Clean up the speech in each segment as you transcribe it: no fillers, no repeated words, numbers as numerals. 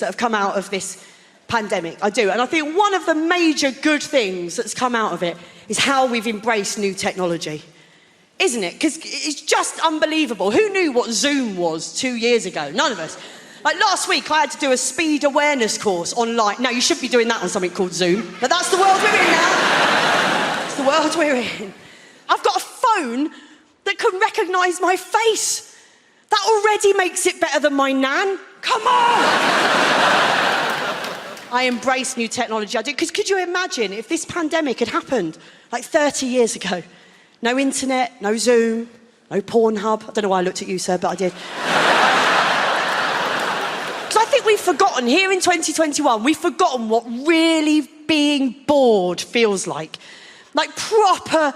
that have come out of this pandemic. I do. And I think one of the major good things that's come out of it is how we've embraced new technology. Isn't it? Because it's just unbelievable. Who knew what Zoom was 2 years ago? None of us. Like last week, I had to do a speed awareness course online. Now, you should be doing that on something called Zoom, but that's the world we're in now. It's the world we're in. I've got a phone that can recognise my face. That already makes it better than my nan. Come on! I embrace new technology. I do. Because could you imagine if this pandemic had happened like 30 years ago? No internet, no Zoom, no Pornhub. I don't know why I looked at you, sir, but I did. Because I think we've forgotten, here in 2021, we've forgotten what really being bored feels like. Like proper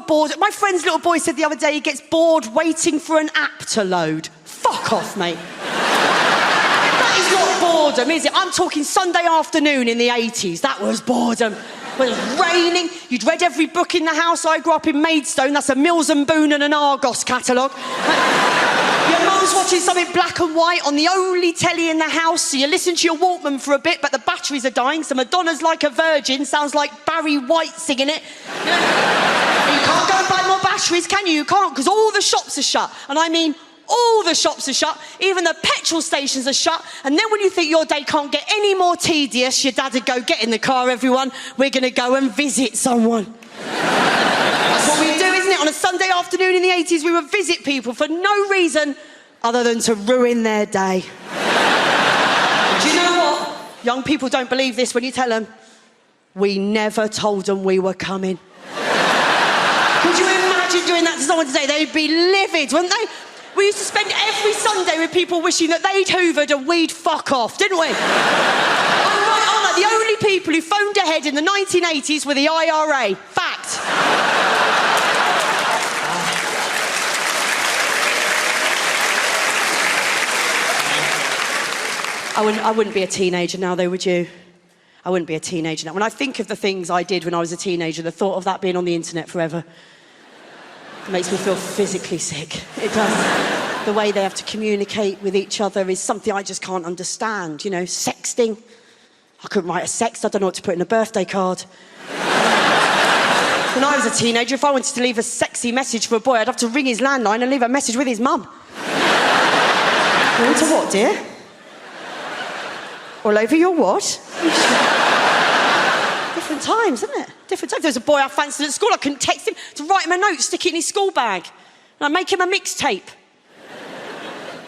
bored. My friend's little boy said the other day he gets bored waiting for an app to load. Fuck off, mate. That is not boredom, is it? I'm talking Sunday afternoon in the 80s. That was boredom. When it was raining, you'd read every book in the house. I grew up in Maidstone. That's a Mills and Boon and an Argos catalogue. Your mum's watching something black and white on the only telly in the house, so you listen to your Walkman for a bit, but the batteries are dying, so Madonna's Like a Virgin sounds like Barry White singing it. You can't go and buy more batteries, can you? You can't, because all the shops are shut. And I mean, all the shops are shut, even the petrol stations are shut, and then when you think your day can't get any more tedious, your dad would go, get in the car, everyone, we're going to go and visit someone. That's what we do, isn't it? On a Sunday afternoon in the 80s, we would visit people for no reason other than to ruin their day. Do you know what? Young people don't believe this when you tell them. We never told them we were coming. Could you imagine doing that to someone today? They'd be livid, wouldn't they? We used to spend every Sunday with people wishing that they'd hoovered and we'd fuck off, didn't we? I'm right, aren't I? The only people who phoned ahead in the 1980s were the IRA. Fact. I wouldn't be a teenager now, though, would you? I wouldn't be a teenager now. When I think of the things I did when I was a teenager, the thought of that being on the internet forever, it makes me feel physically sick. It does. The way they have to communicate with each other is something I just can't understand. You know, sexting. I couldn't write a sext. I don't know what to put in a birthday card. When I was a teenager, if I wanted to leave a sexy message for a boy, I'd have to ring his landline and leave a message with his mum. You're into what, dear? All over your what? Different times, isn't it? Different times. There was a boy I fancied at school. I couldn't text him to write him a note, stick it in his school bag. And I'd make him a mixtape.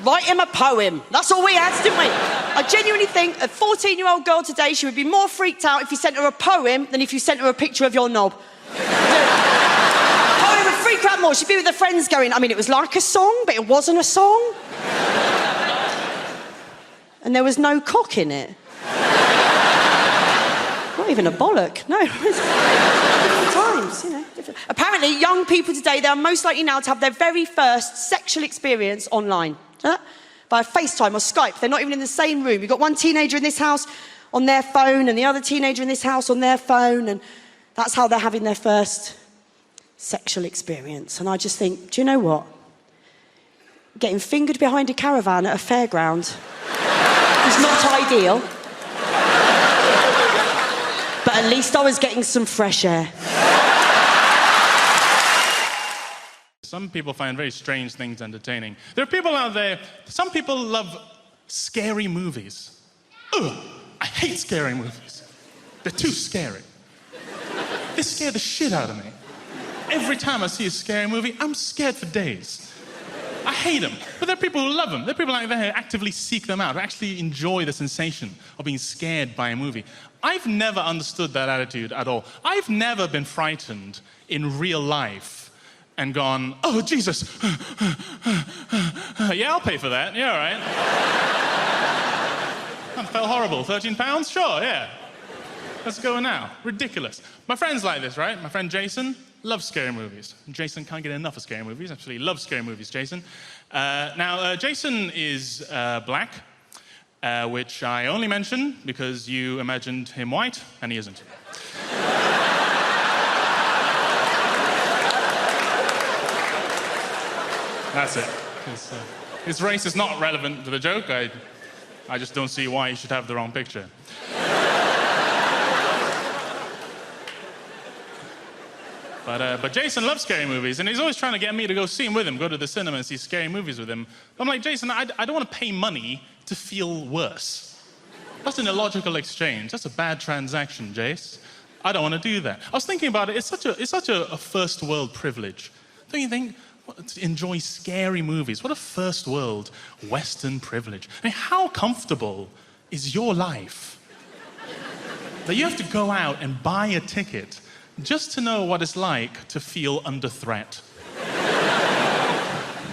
Write him a poem. That's all we had, didn't we? I genuinely think a 14-year-old girl today, she would be more freaked out if you sent her a poem than if you sent her a picture of your knob. Poem would freak her out more. She'd be with her friends going, I mean, it was like a song, but it wasn't a song. And there was no cock in it. Not even a bollock, no. Different times, you know. Different. Apparently, young people today, they are most likely now to have their very first sexual experience online. By FaceTime or Skype. They're not even in the same room. You've got one teenager in this house on their phone and the other teenager in this house on their phone, and that's how they're having their first sexual experience. And I just think, do you know what? Getting fingered behind a caravan at a fairground is not ideal. But at least I was getting some fresh air. Some people find very strange things entertaining. There are people out there, some people love scary movies. Ugh, I hate scary movies. They're too scary. They scare the shit out of me. Every time I see a scary movie, I'm scared for days. I hate them, but there are people who love them. There are people like that who actively seek them out, who actually enjoy the sensation of being scared by a movie. I've never understood that attitude at all. I've never been frightened in real life and gone, oh, Jesus. Yeah, I'll pay for that. Yeah, all right. That felt horrible. 13 pounds? Sure, yeah. Let's go now. Ridiculous. My friend's like this, right? My friend Jason loves scary movies. Jason can't get enough of scary movies. Absolutely loves scary movies, Jason. Jason is black, which I only mention because you imagined him white, and he isn't. That's it. His race is not relevant to the joke. I just don't see why he should have the wrong picture. But Jason loves scary movies, and he's always trying to get me to go see him with him, go to the cinema and see scary movies with him. I'm like, Jason, I don't want to pay money to feel worse. That's an illogical exchange. That's a bad transaction, Jace. I don't want to do that. I was thinking about it. It's such a first world privilege. Don't you think? To enjoy scary movies. What a first world Western privilege. I mean, how comfortable is your life that you have to go out and buy a ticket just to know what it's like to feel under threat?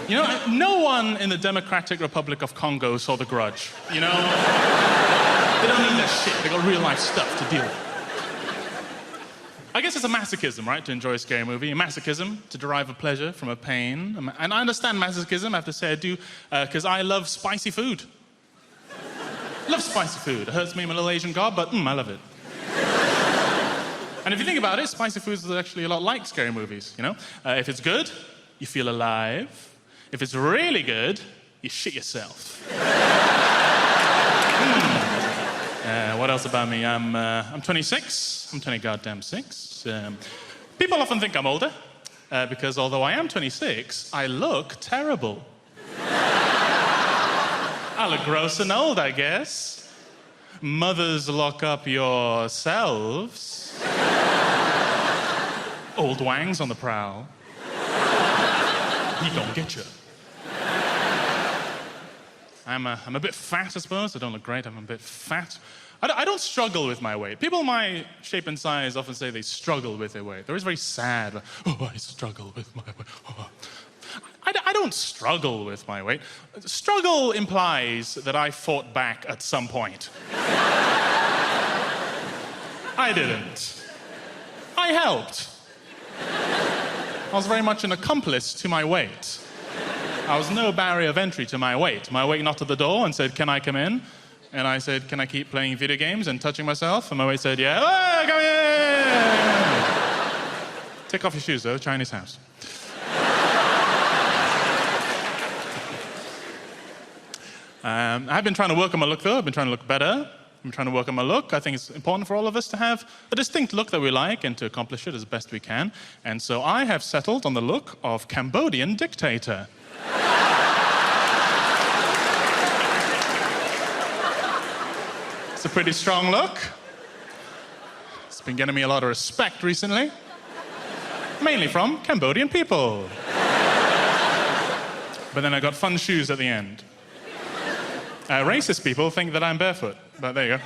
You know, no one in the Democratic Republic of Congo saw The Grudge, you know? They don't need that shit. They got real life stuff to deal with. I guess it's a masochism, right, to enjoy a scary movie. A masochism to derive a pleasure from a pain. And I understand masochism, I have to say I do, because I love spicy food. I love spicy food. It hurts me, I'm a little Asian god, but I love it. And if you think about it, spicy foods are actually a lot like scary movies, you know? If it's good, you feel alive. If it's really good, you shit yourself. What else about me? I'm 26. I'm 20 goddamn 6. People often think I'm older, because although I am 26, I look terrible. I look gross and old, I guess. Mothers, lock up yourselves. Old Wang's on the prowl. He gonna get you. I'm a bit fat, I suppose. I don't look great. I'm a bit fat. I don't struggle with my weight. People my shape and size often say they struggle with their weight. They're always very sad. Oh, I struggle with my weight. Oh. I don't struggle with my weight. Struggle implies that I fought back at some point. I didn't. I helped. I was very much an accomplice to my weight. I was no barrier of entry to my weight. My weight knocked at the door and said, "Can I come in?" And I said, "Can I keep playing video games and touching myself?" And my weight said, "Yeah." "Oh, come in!" "Take off your shoes, though. Chinese house." I've been trying to work on my look, though. I've been trying to look better. I'm trying to work on my look. I think it's important for all of us to have a distinct look that we like and to accomplish it as best we can. And so I have settled on the look of Cambodian dictator. It's a pretty strong look. It's been getting me a lot of respect recently. Mainly from Cambodian people. But then I got fun shoes at the end. Racist people think that I'm barefoot, but there you go.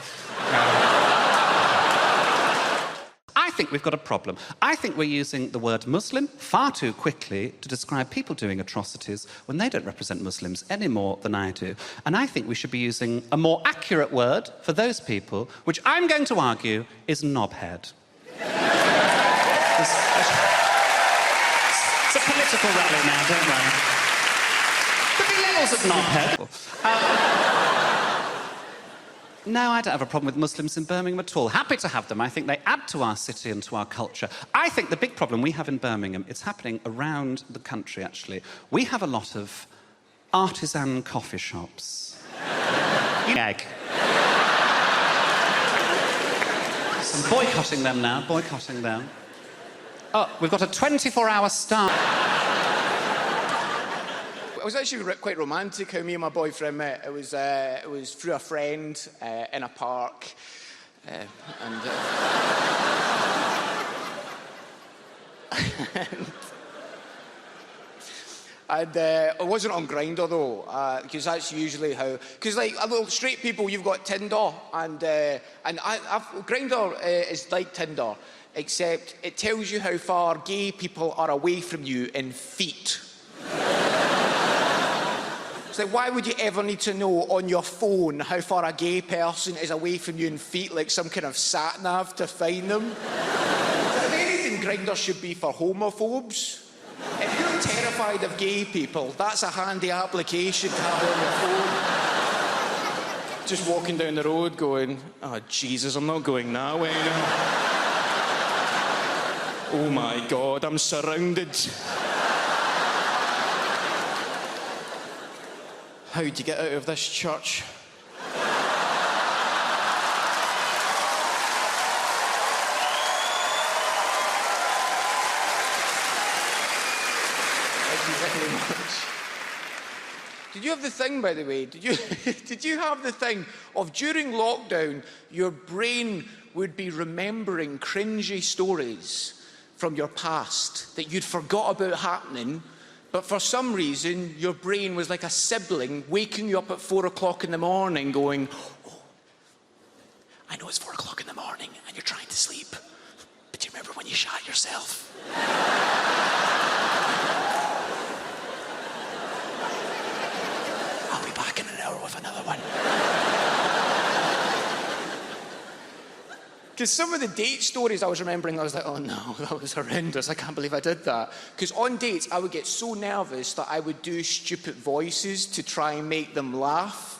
I think we've got a problem. I think we're using the word Muslim far too quickly to describe people doing atrocities when they don't represent Muslims any more than I do. And I think we should be using a more accurate word for those people, which I'm going to argue is knobhead. It's a political rally now, don't worry. There'll be levels of knobhead. No, I don't have a problem with Muslims in Birmingham at all. Happy to have them. I think they add to our city and to our culture. I think the big problem we have in Birmingham, it's happening around the country, actually. We have a lot of artisan coffee shops. Egg. So I'm boycotting them now, boycotting them. Oh, we've got a 24-hour start. It was actually quite romantic how me and my boyfriend met. It was through a friend in a park, and it wasn't on Grindr though, because that's usually how. Because like straight people, you've got Tinder, and Grindr is like Tinder, except it tells you how far gay people are away from you in feet. Like, why would you ever need to know on your phone how far a gay person is away from you in feet, like some kind of sat-nav to find them? If anything, Grindr should be for homophobes. If you're terrified of gay people, that's a handy application to have on your phone. Just walking down the road going, "Oh, Jesus, I'm not going that way now. Oh my God, I'm surrounded." How'd you get out of this church? Did you have the thing, by the way? Did you have the thing of during lockdown, your brain would be remembering cringy stories from your past that you'd forgot about happening, but for some reason, your brain was like a sibling waking you up at 4 o'clock in the morning going, oh, I know it's 4 o'clock in the morning and you're trying to sleep, but do you remember when you shot yourself? I'll be back in an hour with another one. Because some of the date stories I was remembering, I was like, oh no, that was horrendous. I can't believe I did that. Because on dates, I would get so nervous that I would do stupid voices to try and make them laugh,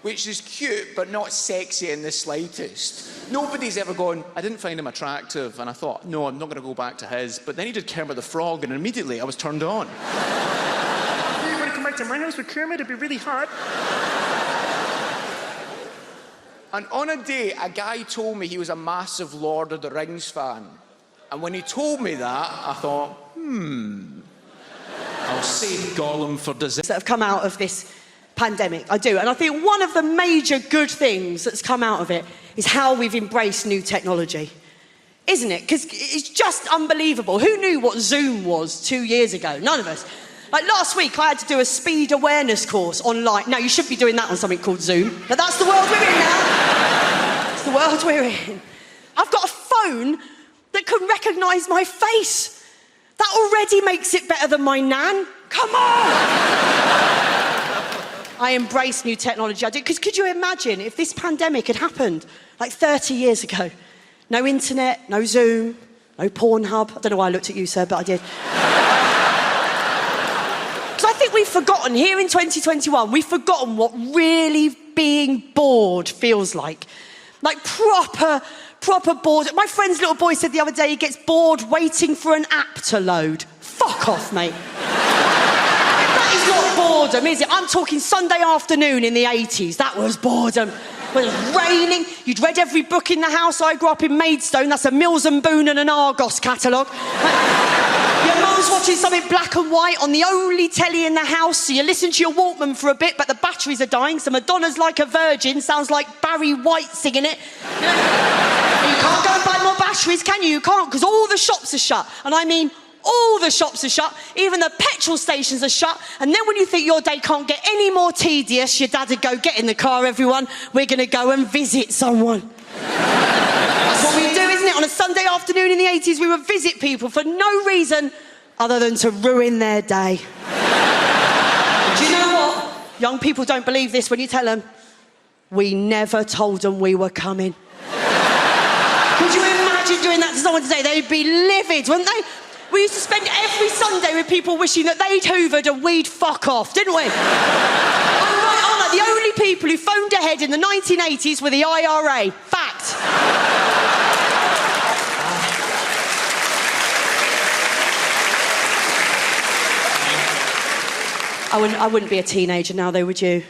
which is cute, but not sexy in the slightest. Nobody's ever gone, I didn't find him attractive. And I thought, no, I'm not going to go back to his. But then he did Kermit the Frog, and immediately I was turned on. You want to come back to my house with Kermit? It'd be really hot. And on a date, a guy told me he was a massive Lord of the Rings fan. And when he told me that, I thought, I'll save Gollum for dessert. That have come out of this pandemic. I do. And I think one of the major good things that's come out of it is how we've embraced new technology. Isn't it? Because it's just unbelievable. Who knew what Zoom was 2 years ago? None of us. Like last week, I had to do a speed awareness course online. Now, you should be doing that on something called Zoom, but that's the world we're in now. It's the world we're in. I've got a phone that can recognise my face. That already makes it better than my nan. Come on! I embrace new technology. I do, because could you imagine if this pandemic had happened like 30 years ago? No internet, no Zoom, no Pornhub. I don't know why I looked at you, sir, but I did. I think we've forgotten, here in 2021, we've forgotten what really being bored feels like. Like proper bored. My friend's little boy said the other day he gets bored waiting for an app to load. Fuck off, mate. That is not boredom, is it? I'm talking Sunday afternoon in the 80s. That was boredom. When it was raining, you'd read every book in the house. I grew up in Maidstone. That's a Mills and Boon and an Argos catalogue. Your mum's watching something black and white on the only telly in the house, so you listen to your Walkman for a bit, but the batteries are dying, so Madonna's Like a Virgin sounds like Barry White singing it. You can't go and buy more batteries, can you? You can't, because all the shops are shut. And I mean, all the shops are shut, even the petrol stations are shut, and then when you think your day can't get any more tedious, your dad would go, get in the car, everyone, we're going to go and visit someone. That's what we do, isn't it? On a Sunday afternoon in the 80s, we would visit people for no reason other than to ruin their day. Do you know what? Young people don't believe this when you tell them. We never told them we were coming. Could you imagine doing that to someone today? They'd be livid, wouldn't they? We used to spend every Sunday with people wishing that they'd hoovered and we'd fuck off, didn't we? The only people who phoned ahead in the 1980s were the IRA. Fact. I wouldn't be a teenager now, though, would you?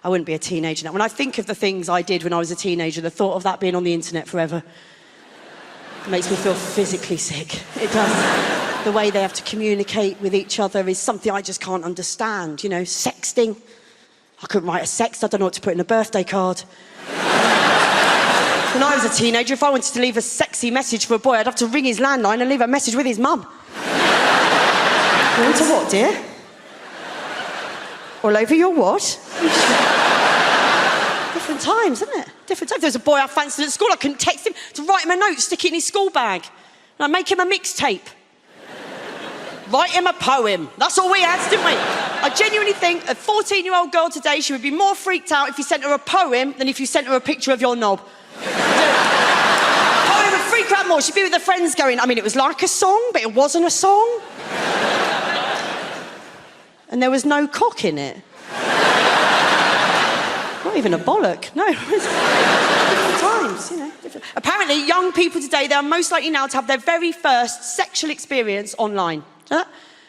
I wouldn't be a teenager now. When I think of the things I did when I was a teenager, the thought of that being on the internet forever, it makes me feel physically sick. It does. The way they have to communicate with each other is something I just can't understand. You know, sexting. I couldn't write a sext. I don't know what to put in a birthday card. When I was a teenager, if I wanted to leave a sexy message for a boy, I'd have to ring his landline and leave a message with his mum. Going to what, dear? All over your what? Different times, isn't it? Different times. There was a boy I fancied at school. I couldn't text him to write him a note, stick it in his school bag. And I'd make him a mixtape. Write him a poem. That's all we had, didn't we? I genuinely think a 14-year-old girl today, she would be more freaked out if you sent her a poem than if you sent her a picture of your knob. Poem would freak her out more. She'd be with her friends going, I mean, it was like a song, but it wasn't a song. And there was no cock in it. Not even a bollock. No. Different times, you know. Apparently, young people today, they are most likely now to have their very first sexual experience online.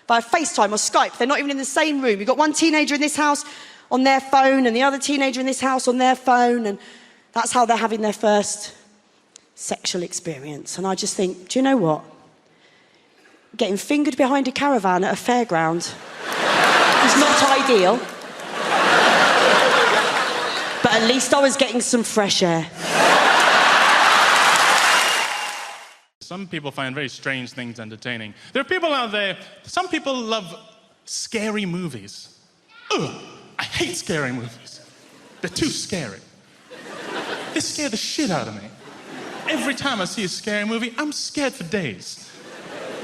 By FaceTime or Skype. They're not even in the same room. You've got one teenager in this house on their phone and the other teenager in this house on their phone, and that's how they're having their first sexual experience. And I just think, do you know what? Getting fingered behind a caravan at a fairground was not ideal. But at least I was getting some fresh air. Some people find very strange things entertaining. There are people out there, some people love scary movies. Ugh, I hate scary movies. They're too scary. They scare the shit out of me. Every time I see a scary movie, I'm scared for days.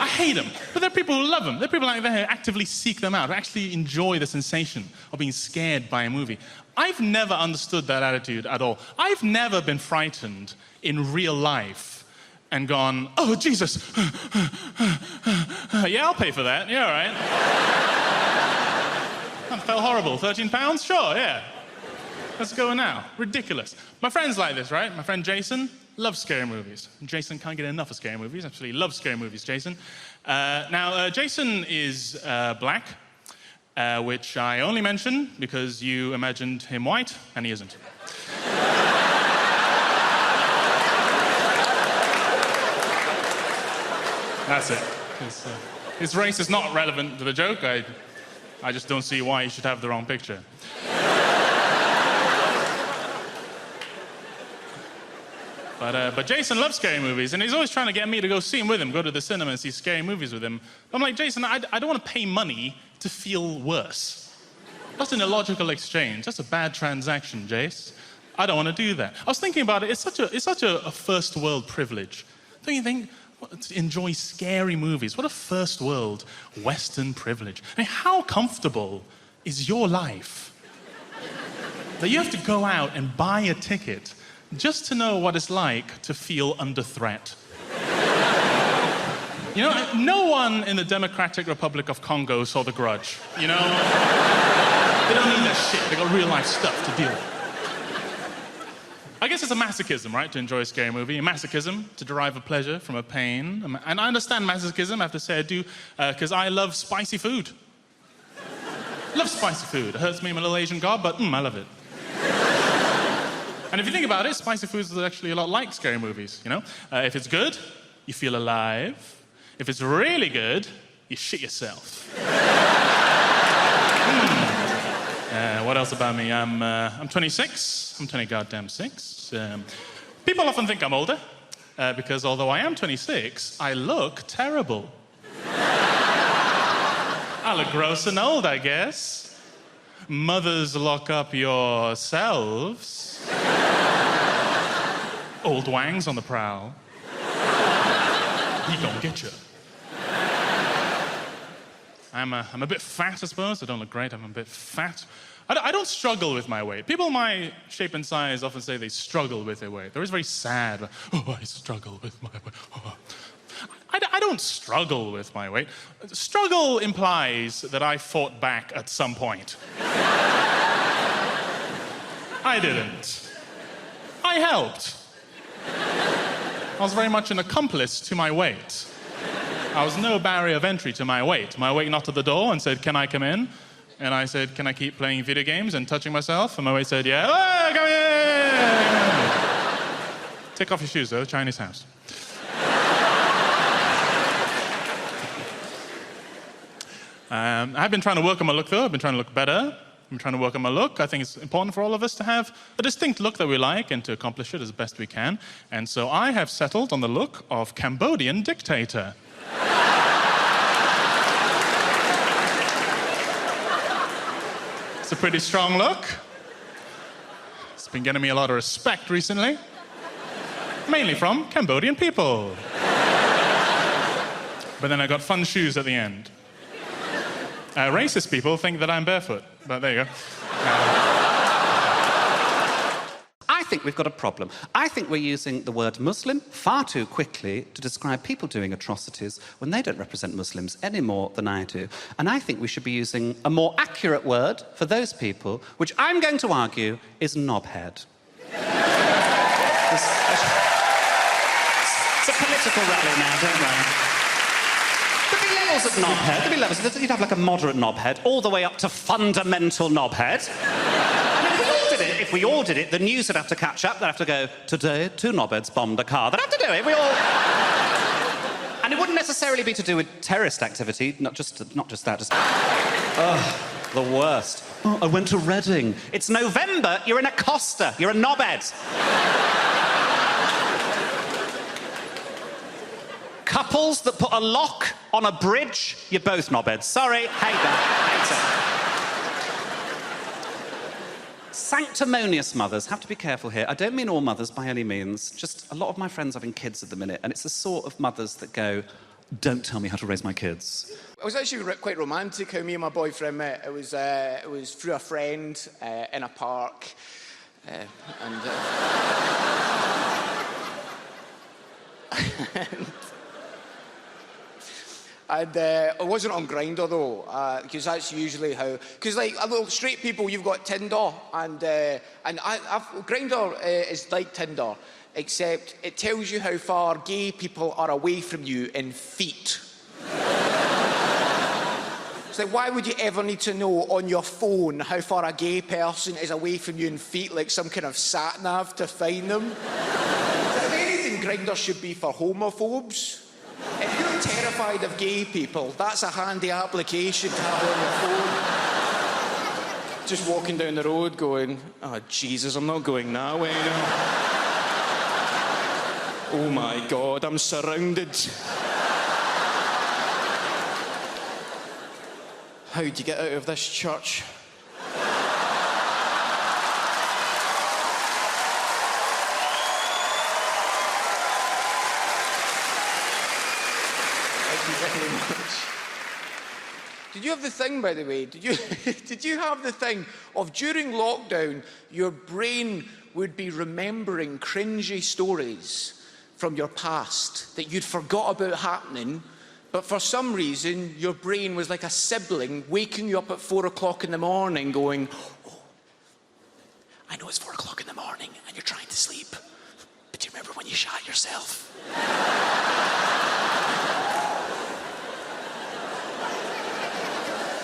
I hate them, but there are people who love them. There are people out there who actively seek them out, who actually enjoy the sensation of being scared by a movie. I've never understood that attitude at all. I've never been frightened in real life and gone, oh, Jesus. Yeah, I'll pay for that. Yeah, all right. That felt horrible. 13 pounds? Sure, yeah. Let's go now. Ridiculous. My friend's like this, right? My friend Jason loves scary movies. Jason can't get enough of scary movies. Actually, loves scary movies, Jason. Jason is black, which I only mention because you imagined him white, and he isn't. That's it. His race is not relevant to the joke. I just don't see why he should have the wrong picture. But Jason loves scary movies, and he's always trying to get me to go see him with him, go to the cinema and see scary movies with him. I'm like, Jason, I don't want to pay money to feel worse. That's an illogical exchange. That's a bad transaction, Jace. I don't want to do that. I was thinking about it. It's such a first world privilege. Don't you think? To enjoy scary movies. What a first world Western privilege. I mean, how comfortable is your life that you have to go out and buy a ticket just to know what it's like to feel under threat? You know, no one in the Democratic Republic of Congo saw The Grudge, you know? They don't need that shit. They got real life stuff to deal with. I guess it's a masochism, right, to enjoy a scary movie. A masochism to derive a pleasure from a pain. And I understand masochism, I have to say I do, because I love spicy food. I love spicy food. It hurts me, I'm a little Asian god, but I love it. And if you think about it, spicy food is actually a lot like scary movies, you know? If it's good, you feel alive. If it's really good, you shit yourself. What else about me? I'm 26. I'm 20 goddamn 6. People often think I'm older, because although I am 26, I look terrible. I look gross and old, I guess. Mothers, lock up yourselves. Old Wang's on the prowl. He gonna get you. I'm a bit fat, I suppose. I don't look great. I'm a bit fat. I don't struggle with my weight. People my shape and size often say they struggle with their weight. They're always very sad. Oh, I struggle with my weight. Oh. I don't struggle with my weight. Struggle implies that I fought back at some point. I didn't. I helped. I was very much an accomplice to my weight. I was no barrier of entry to my weight. My weight knocked at the door and said, "Can I come in?" And I said, "Can I keep playing video games and touching myself?" And my weight said, "Yeah." Oh, come in! Take off your shoes, though. Chinese house. I've been trying to work on my look, though. I've been trying to look better. I've been trying to work on my look. I think it's important for all of us to have a distinct look that we like and to accomplish it as best we can. And so I have settled on the look of Cambodian dictator. It's a pretty strong look. It's been getting me a lot of respect recently. Mainly from Cambodian people. But then I got fun shoes at the end. Racist people think that I'm barefoot, but there you go. I think we've got a problem. I think we're using the word Muslim far too quickly to describe people doing atrocities when they don't represent Muslims any more than I do. And I think we should be using a more accurate word for those people, which I'm going to argue is knobhead. It's a political rally now, don't worry. There'd be levels of knobhead. There'd be levels. You'd have like a moderate knobhead, all the way up to fundamental knobhead. If we all did it, the news would have to catch up. They'd have to go, "Today, 2 knobheads bombed a car." They'd have to do it. We all... And it wouldn't necessarily be to do with terrorist activity, not just that. The worst. Oh, I went to Reading. It's November, you're in a Costa, you're a knobhead. Couples that put a lock on a bridge, you're both knobheads. Sorry, hate that, hate it. Sanctimonious mothers, have to be careful here. I don't mean all mothers by any means, just a lot of my friends having kids at the minute, and it's the sort of mothers that go, don't tell me how to raise my kids. It was actually quite romantic how me and my boyfriend met. It was through a friend in a park. And it wasn't on Grindr though, because that's usually how. Because like a little straight people, you've got Tinder, and Grindr is like Tinder, except it tells you how far gay people are away from you in feet. It's like, why would you ever need to know on your phone how far a gay person is away from you in feet, like some kind of sat-nav to find them? If anything, Grindr should be for homophobes. If you're terrified of gay people, that's a handy application to have on your phone. Just walking down the road going, oh, Jesus, I'm not going that way now. Oh, my God, I'm surrounded. How'd you get out of this church? Did you have the thing, by the way? Did you have the thing of during lockdown, your brain would be remembering cringy stories from your past that you'd forgot about happening, but for some reason, your brain was like a sibling waking you up at 4 o'clock in the morning going, oh, I know it's 4 o'clock in the morning and you're trying to sleep, but do you remember when you shat yourself?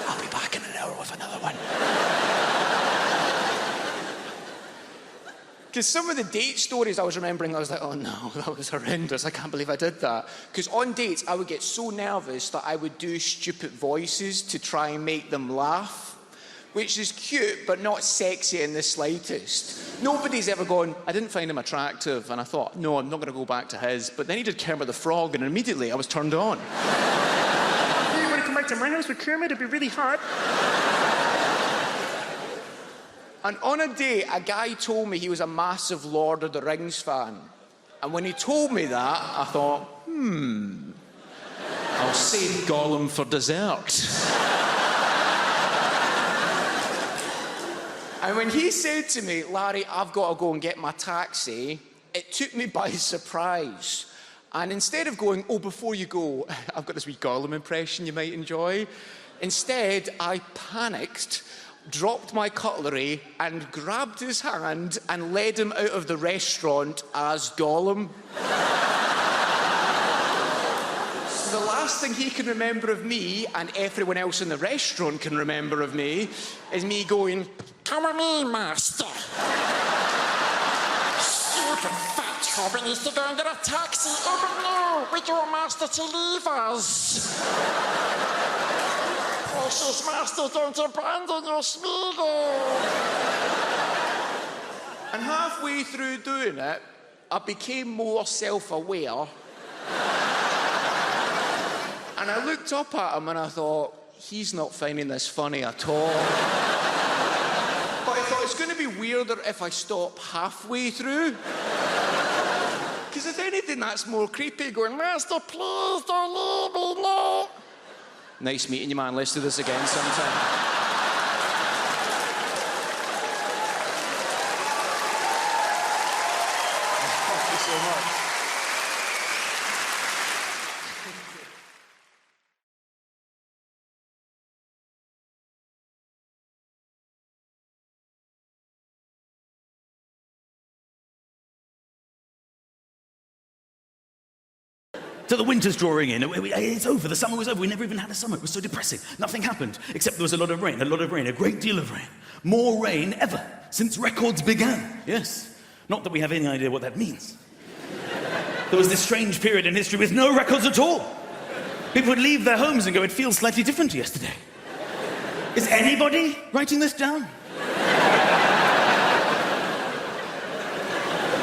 I'll be back in an hour with another one. Because some of the date stories I was remembering, I was like, oh no, that was horrendous. I can't believe I did that. Because on dates, I would get so nervous that I would do stupid voices to try and make them laugh, which is cute, but not sexy in the slightest. Nobody's ever gone, I didn't find him attractive, and I thought, no, I'm not going to go back to his. But then he did Kermit the Frog, and immediately I was turned on. Hey, you want to come back to my house with Kermit? It'd be really hot. And on a date, a guy told me he was a massive Lord of the Rings fan. And when he told me that, I thought, I'll save Gollum for dessert. And when he said to me, Larry, I've got to go and get my taxi, it took me by surprise. And instead of going, oh, before you go, I've got this wee Gollum impression you might enjoy, instead I panicked, dropped my cutlery and grabbed his hand and led him out of the restaurant as Gollum. So the last thing he can remember of me, and everyone else in the restaurant can remember of me, is me going, come with me, master. Stupid fat hobbit needs to go and get a taxi. Oh, but no, we don't want master to leave us. Precious master, don't abandon your Smeagol. And halfway through doing it, I became more self-aware. And I looked up at him and I thought, he's not finding this funny at all. But I thought, it's going to be weirder if I stop halfway through. Because if anything, that's more creepy, going, master, please don't leave me, no. Nice meeting you, man. Let's do this again sometime. Thank you so much. So the winter's drawing in. It's over. The summer was over. We never even had a summer. It was so depressing. Nothing happened, except there was a lot of rain, a great deal of rain. More rain ever since records began. Yes. Not that we have any idea what that means. There was this strange period in history with no records at all. People would leave their homes and go, it feels slightly different to yesterday. Is anybody writing this down?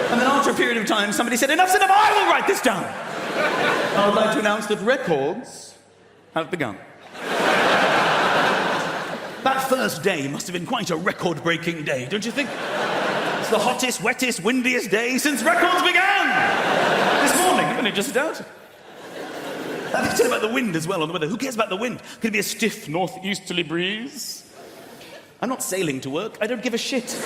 And then after a period of time, somebody said, enough's enough, I will write this down. I would like to announce that records have begun. That first day must have been quite a record-breaking day, don't you think? It's the hottest, wettest, windiest day since records began! This morning, I've only just started. I think about the wind as well on the weather. Who cares about the wind? Could it be a stiff northeasterly breeze? I'm not sailing to work. I don't give a shit. People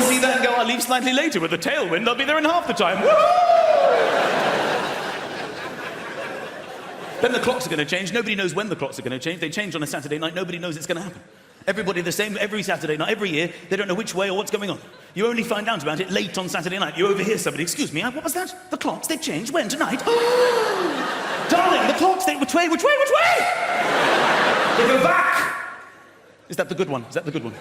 see that and go, I'll leave slightly later with the tailwind. I'll be there in half the time. Woo! Then the clocks are going to change. Nobody knows when the clocks are going to change. They change on a Saturday night. Nobody knows it's going to happen. Everybody the same every Saturday night, every year. They don't know which way or what's going on. You only find out about it late on Saturday night. You overhear somebody, excuse me, what was that? The clocks, they've changed. When? Tonight? Oh! Darling, the clocks, which way? Which way? They go back. Is that the good one? Is that the good one?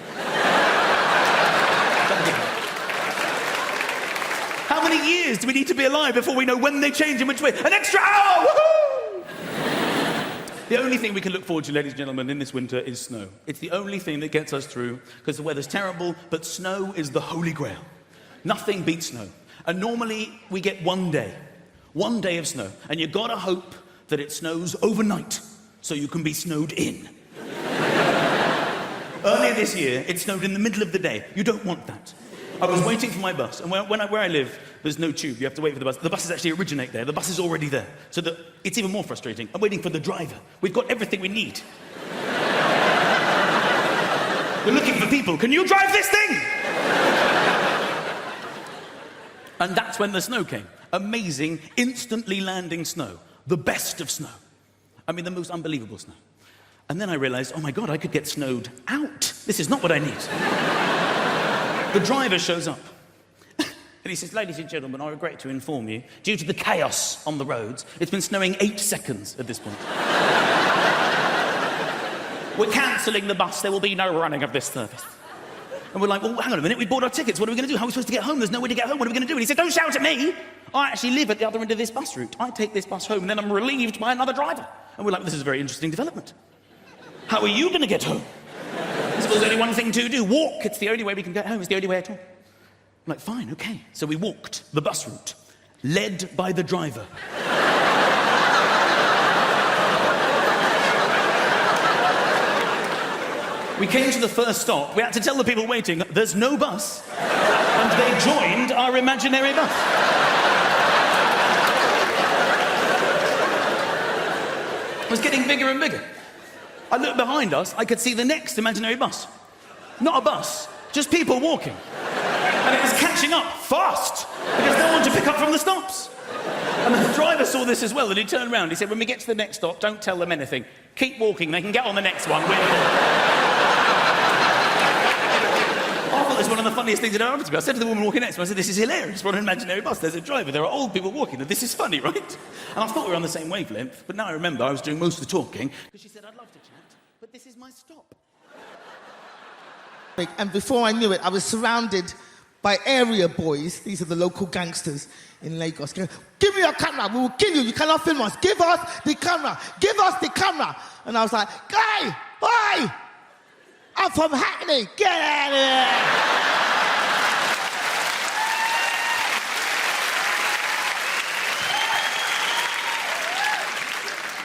How many years do we need to be alive before we know when they change and which way? An extra hour! Woohoo! The only thing we can look forward to, ladies and gentlemen, in this winter is snow. It's the only thing that gets us through, because the weather's terrible, but snow is the holy grail. Nothing beats snow. And normally, we get one day of snow, and you've got to hope that it snows overnight, so you can be snowed in. Earlier this year, it snowed in the middle of the day. You don't want that. I was waiting for my bus, and where I live, there's no tube. You have to wait for the bus. The buses actually originate there. The bus is already there. So it's even more frustrating. I'm waiting for the driver. We've got everything we need. We're looking for people. Can you drive this thing? And that's when the snow came. Amazing, instantly landing snow. The best of snow. I mean, the most unbelievable snow. And then I realized, oh my God, I could get snowed out. This is not what I need. The driver shows up. And he says, ladies and gentlemen, I regret to inform you, due to the chaos on the roads, it's been snowing 8 seconds at this point. We're cancelling the bus. There will be no running of this service. And we're like, well, hang on a minute. We bought our tickets. What are we going to do? How are we supposed to get home? There's no way to get home. What are we going to do? And he said, don't shout at me. I actually live at the other end of this bus route. I take this bus home, and then I'm relieved by another driver. And we're like, this is a very interesting development. How are you going to get home? So there's only one thing to do. Walk. It's the only way we can get home. It's the only way at all. I'm like, fine, okay. So we walked the bus route, led by the driver. We came to the first stop. We had to tell the people waiting, there's no bus. And they joined our imaginary bus. It was getting bigger and bigger. I looked behind us, I could see the next imaginary bus. Not a bus, just people walking. And it was catching up fast, because no one to pick up from the stops. And the driver saw this as well, and he turned around. He said, when we get to the next stop, don't tell them anything. Keep walking, they can get on the next one. I thought it was one of the funniest things that ever happened to me. I said to the woman walking next to me, I said, this is hilarious. We're on an imaginary bus. There's a driver. There are old people walking. This is funny, right? And I thought we were on the same wavelength, but now I remember I was doing most of the talking, because she said, I'd love to chat, but this is my stop. And before I knew it, I was surrounded by area boys. These are the local gangsters in Lagos. Give me your camera. We will kill you. You cannot film us. Give us the camera. Give us the camera. And I was like, guy, oi! I'm from Hackney. Get out of here.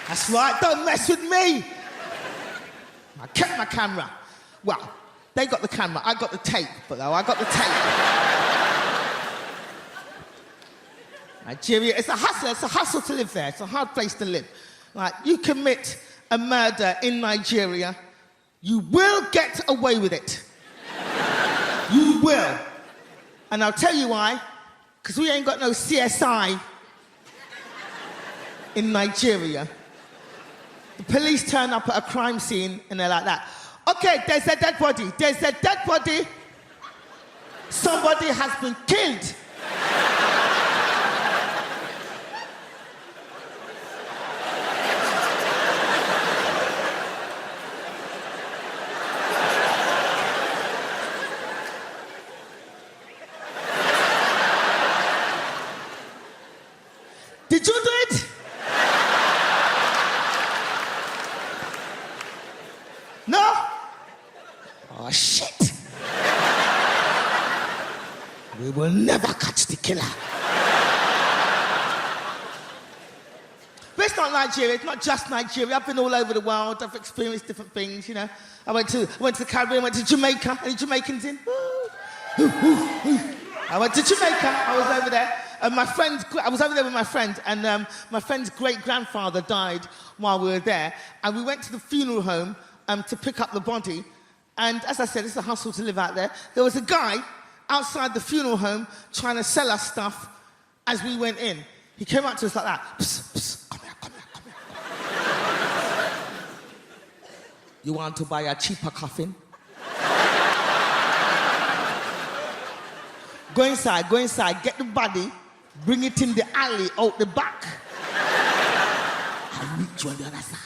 That's right. Don't mess with me. I kept my camera. Well, they got the camera, I got the tape, but though I got the tape. Nigeria, it's a hustle to live there. It's a hard place to live. Like, you commit a murder in Nigeria, you will get away with it. You will. And I'll tell you why, because we ain't got no CSI in Nigeria. The police turn up at a crime scene and they're like that. Okay, there's a dead body. There's a dead body. Somebody has been killed. Did you do it? We will never catch the killer. But it's not Nigeria, it's not just Nigeria. I've been all over the world, I've experienced different things, you know. I went to the Caribbean, went to Jamaica. Any Jamaicans in? I went to Jamaica, I was over there. And I was over there with my friend, and my friend's great-grandfather died while we were there. And we went to the funeral home to pick up the body. And as I said, it's a hustle to live out there. There was a guy outside the funeral home trying to sell us stuff as we went in. He came up to us like that. Psst, psst, come here, come here, come here. You want to buy a cheaper coffin? Go inside, get the body, bring it in the alley out the back. I'll meet you on the other side.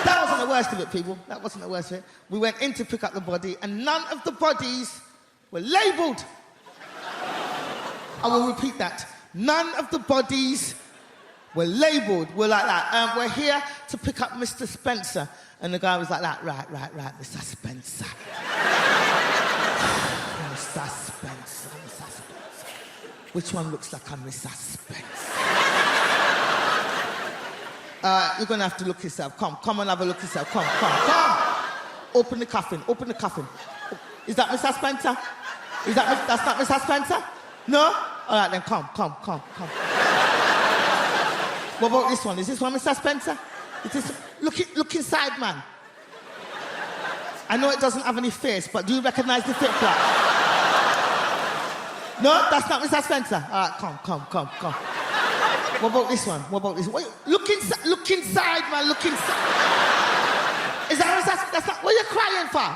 That wasn't the worst of it, people. That wasn't the worst of it. We went in to pick up the body, and none of the bodies were labelled. I will repeat that. None of the bodies were labelled. We're like that. We're here to pick up Mr. Spencer. And the guy was like that. Right, Mr. Spencer. Mr. Spencer. Which one looks like a Mr. Spencer? You're going to have to look yourself. Come and have a look yourself. Come. Open the coffin. Is that Mr. Spencer? That's not Mr. Spencer? No? All right, then come. What about this one? Is this one Mr. Spencer? Look inside, man. I know it doesn't have any face, but do you recognize the flip flap? No, that's not Mr. Spencer. All right, come. What about this one? Look inside, man. Look inside. Is that Mr. Spencer? That's not. What are you crying for?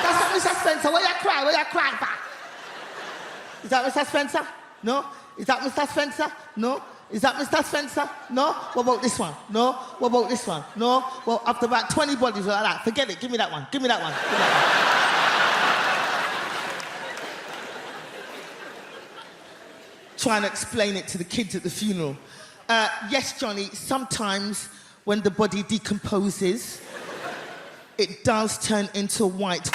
That's not Mr. Spencer. What are you crying for? Is that Mr. Spencer? No. Is that Mr. Spencer? No. Is that Mr. Spencer? No. What about this one? No. What about this one? No. Well, after about 20 bodies like that, forget it. Give me that one. Trying to explain it to the kids at the funeral. Yes, Johnny, sometimes when the body decomposes, it does turn into white.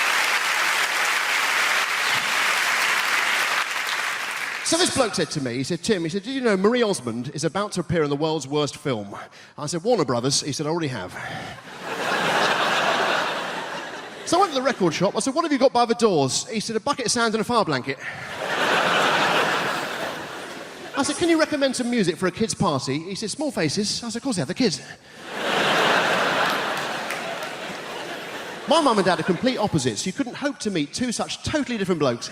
So this bloke said to me, he said, Tim, did you know Marie Osmond is about to appear in the world's worst film? I said, Warner Brothers. He said, I already have. So I went to the record shop. I said, what have you got by the doors? He said, a bucket of sand and a fire blanket. I said, can you recommend some music for a kid's party? He said, Small Faces. I said, of course they have, the kids. My mum and dad are complete opposites. You couldn't hope to meet two such totally different blokes.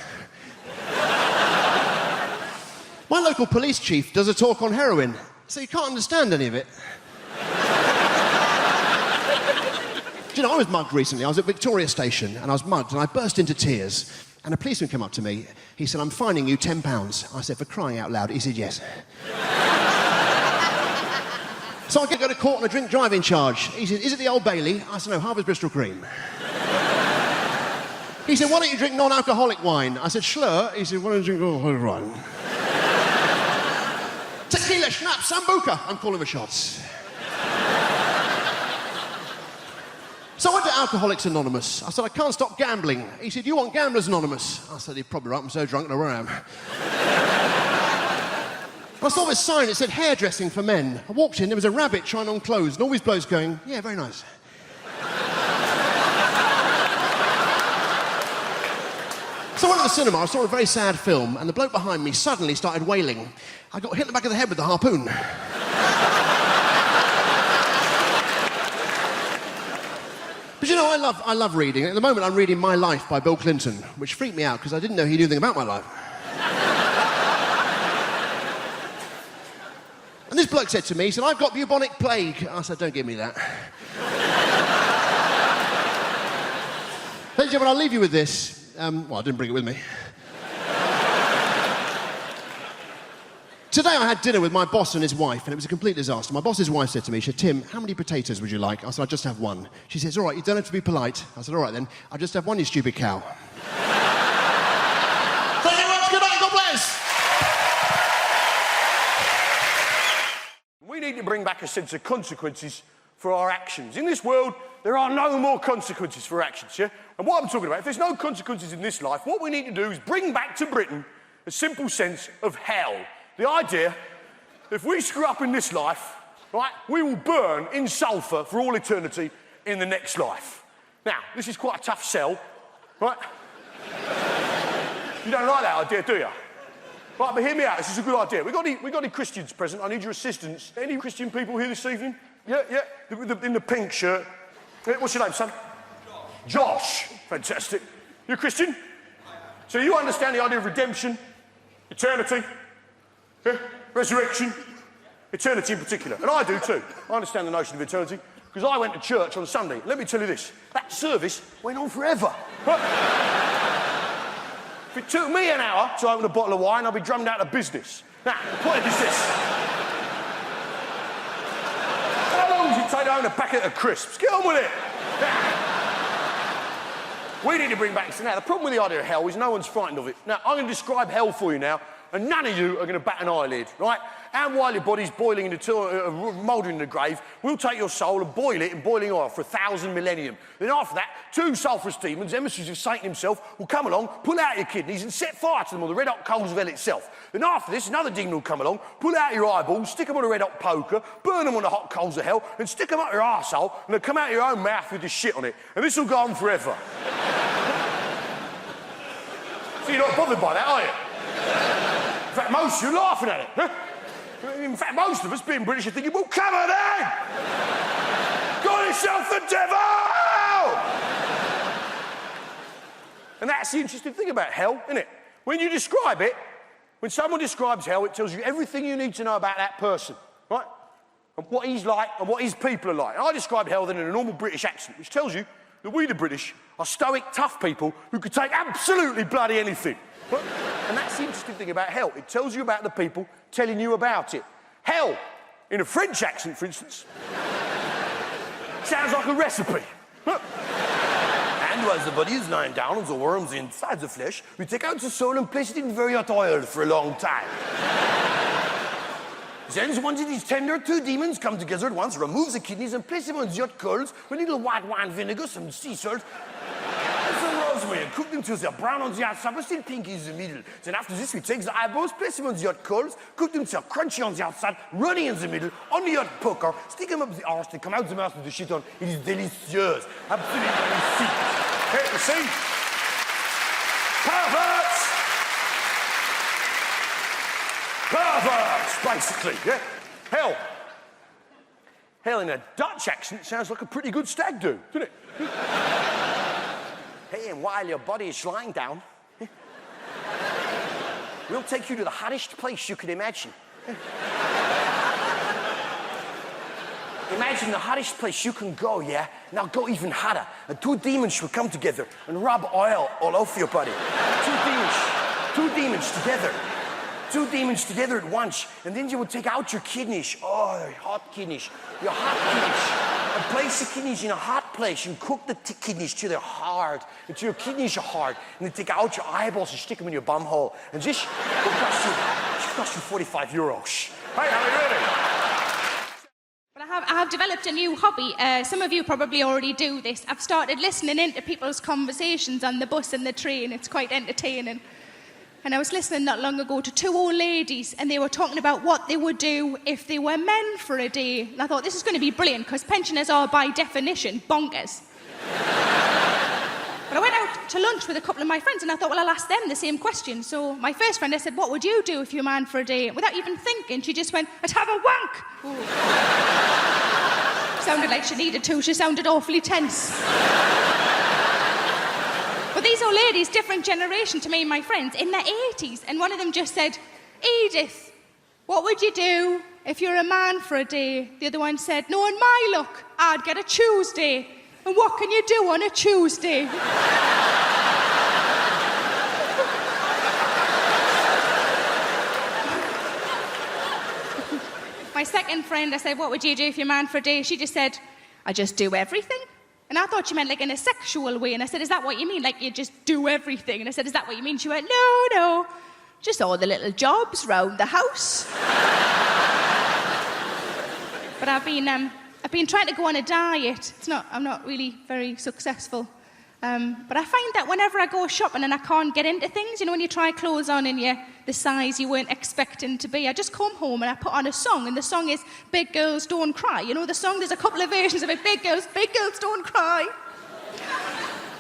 My local police chief does a talk on heroin, so you can't understand any of it. Do you know, I was mugged recently. I was at Victoria Station, and I was mugged, and I burst into tears. And a policeman came up to me. He said, I'm fining you £10. I said, for crying out loud. He said, yes. So I could go to court on a drink driving charge. He said, is it the Old Bailey? I said, no, Harvard's Bristol Cream. He said, why don't you drink non-alcoholic wine? I said, Schlur. He said, why don't you drink alcoholic wine? Tequila, schnapps, sambuca. I'm calling the shots. So I went to Alcoholics Anonymous. I said, I can't stop gambling. He said, you want Gamblers Anonymous? I said, you're probably right, I'm so drunk, I know where I am. I saw this sign, it said hairdressing for men. I walked in, there was a rabbit trying on clothes, and all these blokes going, yeah, very nice. So I went to the cinema, I saw a very sad film, and the bloke behind me suddenly started wailing. I got hit in the back of the head with the harpoon. But you know, I love reading. At the moment, I'm reading My Life by Bill Clinton, which freaked me out because I didn't know he knew anything about my life. And this bloke said to me, he said, I've got bubonic plague. I said, don't give me that. Ladies and gentlemen, I'll leave you with this. Well, I didn't bring it with me. Today I had dinner with my boss and his wife, and it was a complete disaster. My boss's wife said to me, she said, Tim, how many potatoes would you like? I said, I'll just have one. She says, all right, you don't have to be polite. I said, all right then, I'll just have one, you stupid cow. Thank you very much, good night, God bless. We need to bring back a sense of consequences for for our actions. In this world, there are no more consequences for actions, yeah? And what I'm talking about, if there's no consequences in this life, what we need to do is bring back to Britain a simple sense of hell. The idea, if we screw up in this life, right, we will burn in sulphur for all eternity in the next life. Now, this is quite a tough sell, right? You don't like that idea, do you? Right, but hear me out, this is a good idea. We got any Christians present? I need your assistance. Any Christian people here this evening? Yeah, in the pink shirt. Yeah, what's your name, son? Josh. Fantastic. You're a Christian? So you understand the idea of redemption, eternity, yeah? Resurrection, eternity in particular. And I do too. I understand the notion of eternity because I went to church on Sunday. Let me tell you this, that service went on forever. If it took me an hour to open a bottle of wine, I'd be drummed out of business. Now, the point is this. How long does it take to own a packet of crisps? Get on with it. We need to bring back... Now, the problem with the idea of hell is no one's frightened of it. Now, I'm going to describe hell for you now, and none of you are going to bat an eyelid, right? And while your body's boiling in the mouldering in the grave, we'll take your soul and boil it in boiling oil for 1,000 millennium. Then after that, 2 sulphurous demons, emissaries of Satan himself, will come along, pull out your kidneys and set fire to them on the red-hot coals of hell itself. Then after this, another demon will come along, pull out your eyeballs, stick them on a red-hot poker, burn them on the hot coals of hell, and stick them up your arsehole, and they'll come out your own mouth with the shit on it. And this will go on forever. So you're not bothered by that, are you? In fact, most of you are laughing at it. Huh? In fact, most of us, being British, are thinking, well, come on then! Got yourself the devil! And that's the interesting thing about hell, isn't it? When you describe it, when someone describes hell, it tells you everything you need to know about that person, right? And what he's like and what his people are like. And I describe hell then in a normal British accent, which tells you that we, the British, are stoic, tough people who could take absolutely bloody anything. Right? And that's the interesting thing about hell. It tells you about the people telling you about it. Hell, in a French accent, for instance, sounds like a recipe. And while the body is lying down and the worms inside the flesh, we take out the soul and place it in very hot oil for a long time. Then, once it is tender, 2 demons come together at once, remove the kidneys and place them on the hot coals with a little white wine vinegar, some sea salt, and some rosemary, and cook them till they're brown on the outside, but still pink in the middle. Then after this, we take the eyeballs, place them on the hot coals, cook them till they're crunchy on the outside, runny in the middle, on the hot poker, stick them up the arse, they come out the mouth with the shit on. It is delicious. Absolutely delicious. Hey, you see? Perverts! Perverts, basically, yeah? Hell. Hell in a Dutch accent sounds like a pretty good stag do, doesn't it? Hey, and while your body is lying down, we'll take you to the hottest place you can imagine. Imagine the hottest place you can go, yeah? Now go even hotter. And 2 demons will come together and rub oil all over your body. 2 demons together. 2 demons together at once, and then you would take out your kidneys. Oh, your hot kidneys. Your hot kidneys. And place the kidneys in a hot place and cook the kidneys till they're hard, until your kidneys are hard. And then take out your eyeballs and stick them in your bum hole. And this will cost you 45 euros. Hey, are you ready? But I have developed a new hobby. Some of you probably already do this. I've started listening into people's conversations on the bus and the train. It's quite entertaining. And I was listening not long ago to 2 old ladies, and they were talking about what they would do if they were men for a day. And I thought, this is going to be brilliant, because pensioners are, by definition, bonkers. But I went out to lunch with a couple of my friends, and I thought, well, I'll ask them the same question. So my first friend, I said, what would you do if you were a man for a day? Without even thinking, she just went, I'd have a wank. Sounded like she needed to. She sounded awfully tense. But these old ladies, different generation to me and my friends, in their 80s, and one of them just said, Edith, what would you do if you're a man for a day? The other one said, no, in my luck, I'd get a Tuesday. And what can you do on a Tuesday? My second friend, I said, what would you do if you're a man for a day? She just said, I just do everything. And I thought she meant like in a sexual way. And I said, is that what you mean? Like you just do everything? And I said, is that what you mean? She went, no, just all the little jobs round the house. But I've I've been trying to go on a diet. I'm not really very successful. But I find that whenever I go shopping and I can't get into things, you know, when you try clothes on and you're the size you weren't expecting to be, I just come home and I put on a song, and the song is Big Girls Don't Cry. You know the song? There's a couple of versions of it. Big girls don't cry.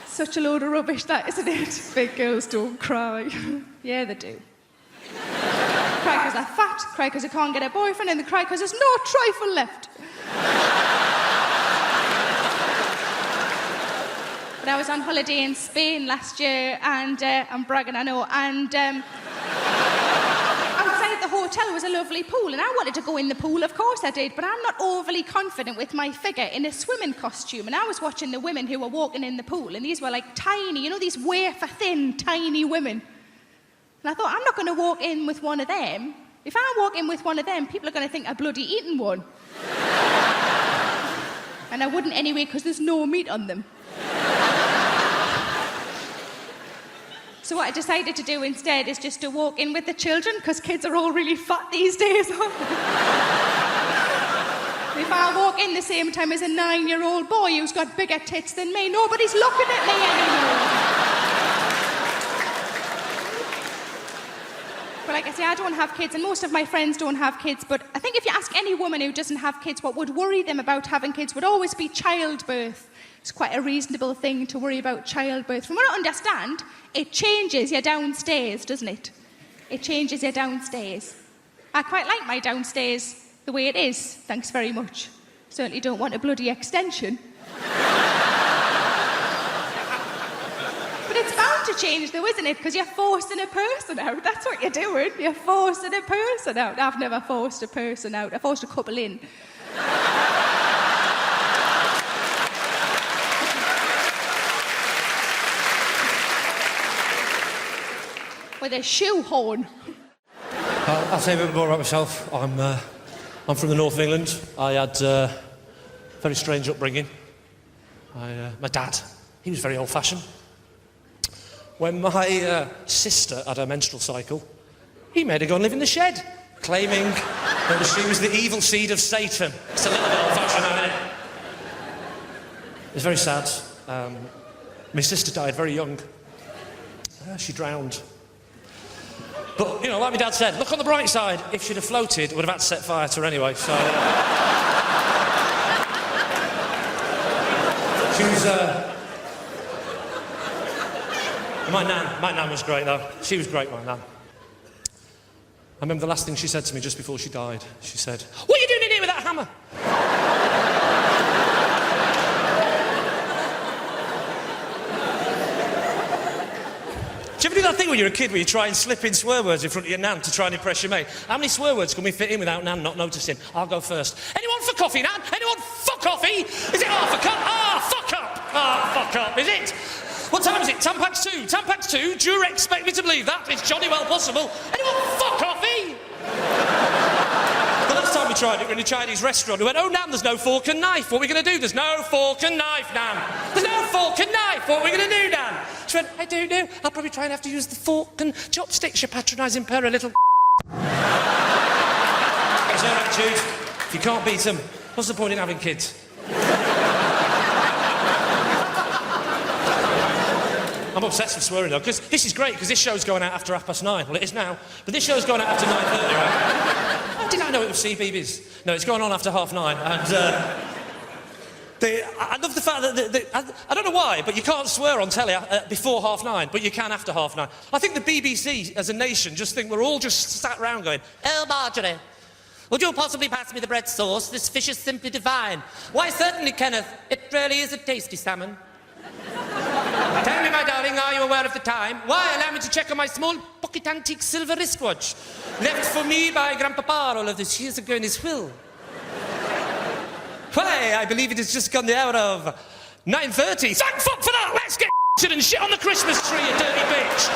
Such a load of rubbish, that, isn't it? Big girls don't cry. Yeah, they do. Cry because they're fat, cry because they can't get a boyfriend, and they cry because there's no trifle left. But I was on holiday in Spain last year, and I'm bragging, I know, and outside the hotel was a lovely pool, and I wanted to go in the pool, of course I did, but I'm not overly confident with my figure in a swimming costume, and I was watching the women who were walking in the pool, and these were like tiny, you know, these wafer-thin, tiny women. And I thought, I'm not going to walk in with one of them. If I walk in with one of them, people are going to think I've bloody eaten one. And I wouldn't anyway, because there's no meat on them. So what I decided to do instead is just to walk in with the children, because kids are all really fat these days. If I walk in the same time as a 9-year-old boy who's got bigger tits than me, nobody's looking at me anymore. But like I say, I don't have kids, and most of my friends don't have kids, but I think if you ask any woman who doesn't have kids what would worry them about having kids would always be childbirth. It's quite a reasonable thing to worry about childbirth. From what I understand, it changes you downstairs, doesn't it? It changes you downstairs. I quite like my downstairs the way it is, thanks very much. Certainly don't want a bloody extension. But it's bound to change though, isn't it? Because you're forcing a person out. That's what you're doing. You're forcing a person out. I've never forced a person out. I forced a couple in. With a shoehorn. I'll say a bit more about myself. I'm from the north of England. I had a very strange upbringing. My dad, he was very old-fashioned. When my sister had her menstrual cycle, he made her go and live in the shed, claiming that she was the evil seed of Satan. It's a little bit old-fashioned, isn't it? It was very sad. My sister died very young. She drowned. But, you know, like my dad said, look on the bright side. If she'd have floated, it would have had to set fire to her anyway, so... She was, My nan was great, though. She was great, my nan. I remember the last thing she said to me just before she died. She said, "What are you doing in here with that hammer?" Do you ever do that thing when you're a kid where you try and slip in swear words in front of your nan to try and impress your mate? How many swear words can we fit in without nan not noticing? I'll go first. Anyone for coffee, nan? Anyone for coffee? Is it half a cup? Fuck up! Fuck up, is it? What time is it? 10 past 2. 10 past 2? Do you expect me to believe that? It's jolly well possible. Anyone for coffee? The last time we tried it, we were in a Chinese restaurant. We went, "Oh, nan, there's no fork and knife. What are we going to do?" "There's no fork and knife, nan. There's no fork and knife. What are we going to do, nan?" She went, "I don't know. I'll probably try and have to use the fork and chopsticks, you patronising pair of little..." That's her attitude. If you can't beat them, what's the point in having kids? I'm obsessed with swearing, though, because this is great, because this show's going out after 9:30. Well, it is now, but this show's going out after 9:30, right? How did I know it was CBeebies? No, it's going on after 9:30, and I love the fact that I don't know why, but you can't swear on telly before 9:30, but you can after 9:30. I think the BBC, as a nation, just think we're all just sat around going, "Oh, Marjorie, would you possibly pass me the bread sauce? This fish is simply divine." "Why, certainly, Kenneth. It really is a tasty salmon." "Tell me, my darling, are you aware of the time?" "Why, allow me to check on my small pocket antique silver wristwatch, left for me by Grandpapa all of these years ago in his will." "Why, I believe it has just gone the hour of 9:30. Thank fuck for that! Let's get and shit on the Christmas tree, you dirty bitch!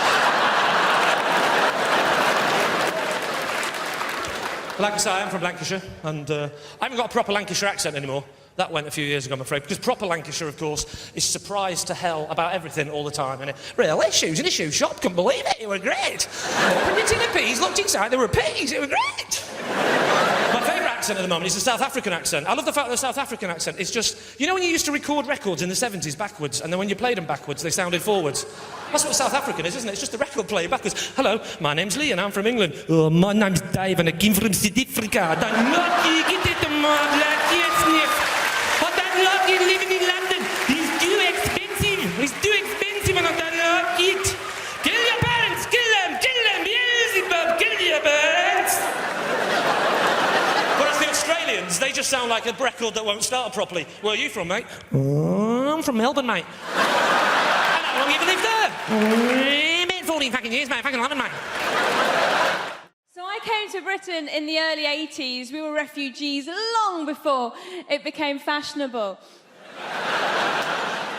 Like I say, I am from Lancashire, and I haven't got a proper Lancashire accent anymore. That went a few years ago, I'm afraid, because proper Lancashire, of course, is surprised to hell about everything all the time. And real issues in a shoe shop, couldn't believe it, it were great. Printed tin of peas, looked inside, there were peas, it were great. My favourite accent at the moment. It's a South African accent. I love the fact that the South African accent is just... You know when you used to record records in the 70s backwards, and then when you played them backwards, they sounded forwards? That's what South African is, isn't it? It's just the record player backwards. Hello, my name's Lee, and I'm from England. Oh, my name's Dave, and I came from South Africa. I don't like you, get it to my black, yes, I don't like you living in London. It's too expensive. It's too expensive, and I don't like it. Kill your parents, kill them, Beelzebub, kill your parents. Whereas the Australians, they just sound like a record that won't start properly. Where are you from, mate? Oh, I'm from Melbourne, mate. And how long have you lived there? About 14 fucking years, mate. Fucking London, mate. So I came to Britain in the early 80s. We were refugees long before it became fashionable.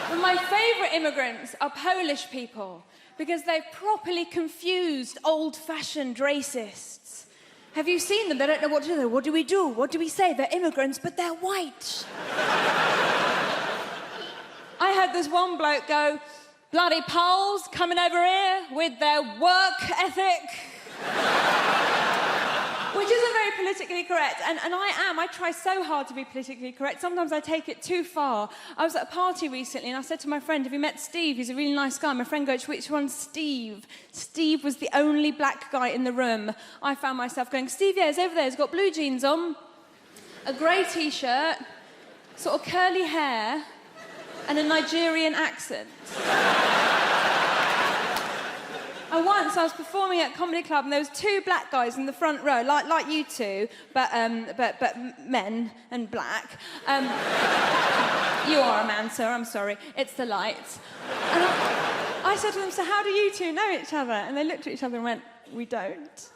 But my favourite immigrants are Polish people, because they've properly confused old-fashioned racists. Have you seen them? They don't know what to do. What do we do? What do we say? They're immigrants, but they're white. I heard this one bloke go, bloody Poles coming over here with their work ethic. Which isn't very politically correct, and I try so hard to be politically correct. Sometimes I take it too far. I was at a party recently and I said to my friend, have you met Steve? He's a really nice guy. My friend goes, which one's Steve? Steve was the only black guy in the room. I found myself going, Steve, yeah, he's over there. He's got blue jeans on, a grey T-shirt, sort of curly hair, and a Nigerian accent. And once I was performing at a comedy club and there was two black guys in the front row, like you two, but men and black. You are a man, sir, I'm sorry. It's the lights. And I said to them, so how do you two know each other? And they looked at each other and went, we don't.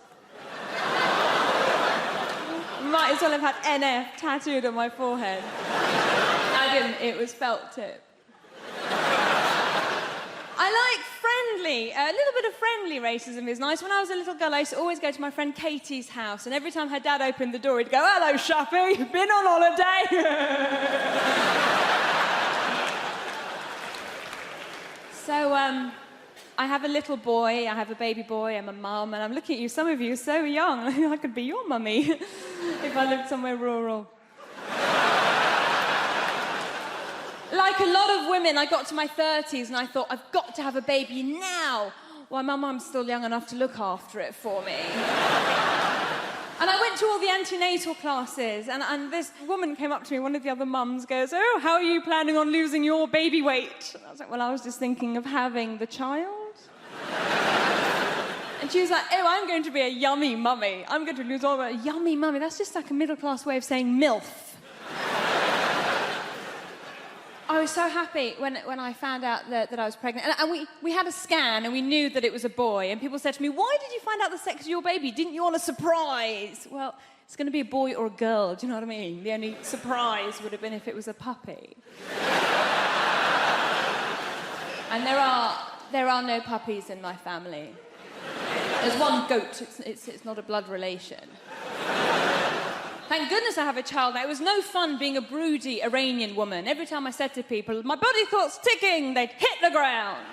Might as well have had NF tattooed on my forehead. I didn't, it was felt tip. I like friendly. A little bit of friendly racism is nice. When I was a little girl, I used to always go to my friend Katie's house, and every time her dad opened the door, he'd go, hello, Shappy, been on holiday? So, I have a little boy, I have a baby boy, I'm a mum, and I'm looking at you, some of you are so young, I could be your mummy if I lived somewhere rural. Like a lot of women, I got to my 30s and I thought, I've got to have a baby now. Why, my mum's still young enough to look after it for me. And I went to all the antenatal classes, and this woman came up to me, one of the other mums goes, oh, how are you planning on losing your baby weight? And I was like, well, I was just thinking of having the child. And she was like, oh, I'm going to be a yummy mummy. I'm going to lose all my... Yummy mummy, that's just like a middle-class way of saying MILF. I was so happy when I found out that I was pregnant. And we had a scan and we knew that it was a boy. And people said to me, why did you find out the sex of your baby? Didn't you want a surprise? Well, it's going to be a boy or a girl, do you know what I mean? The only surprise would have been if it was a puppy. And there are no puppies in my family. There's one goat, it's not a blood relation. Thank goodness I have a child now. It was no fun being a broody Iranian woman. Every time I said to people, my body clock's ticking, they'd hit the ground.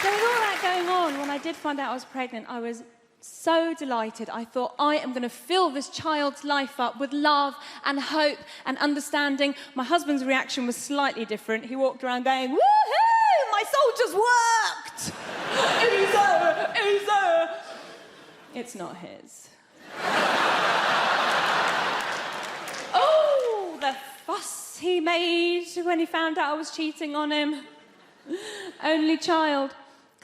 So with all that going on, when I did find out I was pregnant, I was so delighted. I thought, I am going to fill this child's life up with love and hope and understanding. My husband's reaction was slightly different. He walked around going, woohoo! My soldiers worked! It's over! It's not his. Oh, the fuss he made when he found out I was cheating on him. Only child.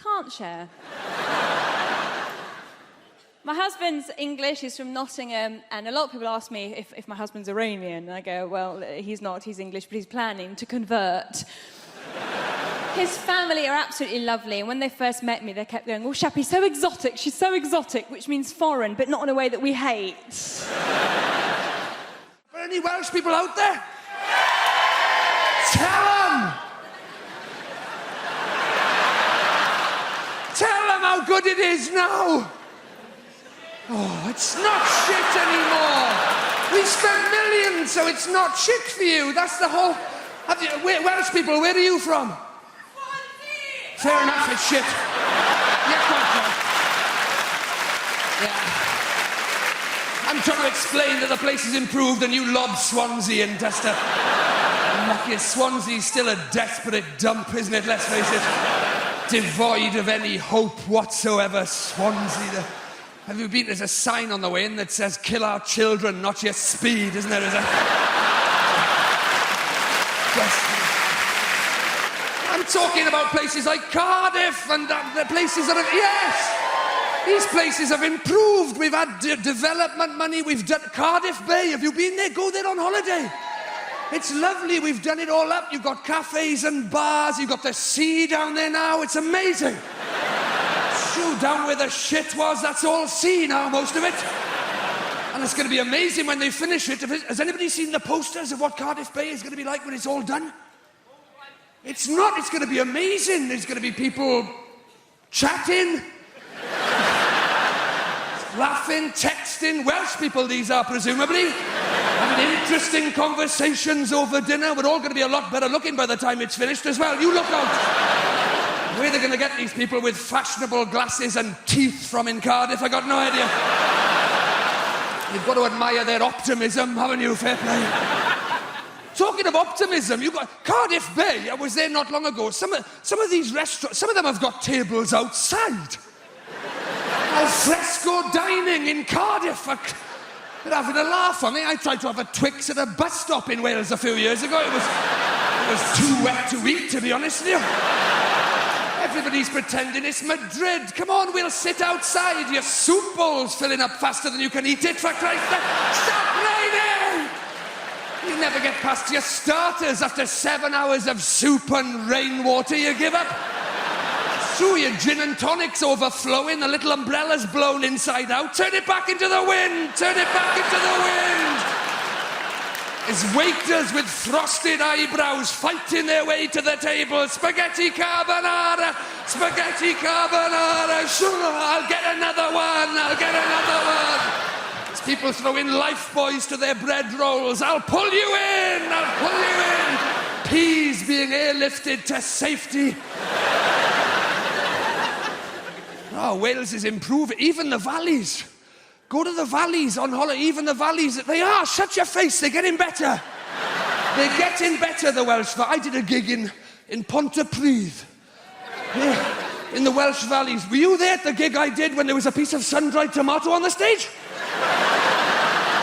Can't share. My husband's English, he's from Nottingham, and a lot of people ask me if my husband's Iranian. And I go, well, he's not, he's English, but he's planning to convert. His family are absolutely lovely, and when they first met me, they kept going, oh, Shappy's so exotic, she's so exotic, which means foreign, but not in a way that we hate. Are there any Welsh people out there? Tell them! Tell them how good it is now! Oh, it's not shit anymore! We spent millions, so it's not shit for you, that's the whole... Welsh people, where are you from? Fair enough, it's shit. Yeah, quite right. Yeah. I'm trying to explain that the place has improved and you lob Swansea in just to... Lucky Swansea's still a desperate dump, isn't it? Let's face it. Devoid of any hope whatsoever, Swansea. Have you been? There's a sign on the way in that says, kill our children, not your speed, isn't there? I'm talking about places like Cardiff and the places that have... Yes! These places have improved. We've had development money. We've done... Cardiff Bay, have you been there? Go there on holiday. It's lovely. We've done it all up. You've got cafes and bars. You've got the sea down there now. It's amazing. Shoo, down where the shit was, that's all sea now, most of it. And it's going to be amazing when they finish it. Has anybody seen the posters of what Cardiff Bay is going to be like when it's all done? It's not. It's going to be amazing. There's going to be people chatting, laughing, texting. Welsh people, these are presumably. Having interesting conversations over dinner. We're all going to be a lot better looking by the time it's finished as well. You look out. Where they're going to get these people with fashionable glasses and teeth from in Cardiff, I got no idea. You've got to admire their optimism, haven't you? Fair play. Talking of optimism, you've got Cardiff Bay. I was there not long ago. Some of these restaurants, some of them have got tables outside. Al fresco dining in Cardiff. They're having a laugh on me. I tried to have a Twix at a bus stop in Wales a few years ago. It was too wet to eat, to be honest with you. Everybody's pretending it's Madrid. Come on, we'll sit outside. Your soup bowl's filling up faster than you can eat it, for Christ's sake. Stop raining! You never get past your starters after 7 hours of soup and rainwater. You give up. So your gin and tonic's overflowing, the little umbrella's blown inside out. Turn it back into the wind! Turn it back into the wind! As waiters with frosted eyebrows fighting their way to the table. Spaghetti carbonara! Spaghetti carbonara! Sure, I'll get another one! I'll get another one! As people throw in life buoys to their bread rolls. I'll pull you in! I'll pull you in! Peas being airlifted to safety. Oh, Wales is improving. Even the valleys. Go to the valleys on holiday. Even the valleys. They are. Shut your face. They're getting better. They're getting better, the Welsh. I did a gig in Pontypridd. Yeah, in the Welsh valleys. Were you there at the gig I did when there was a piece of sun-dried tomato on the stage?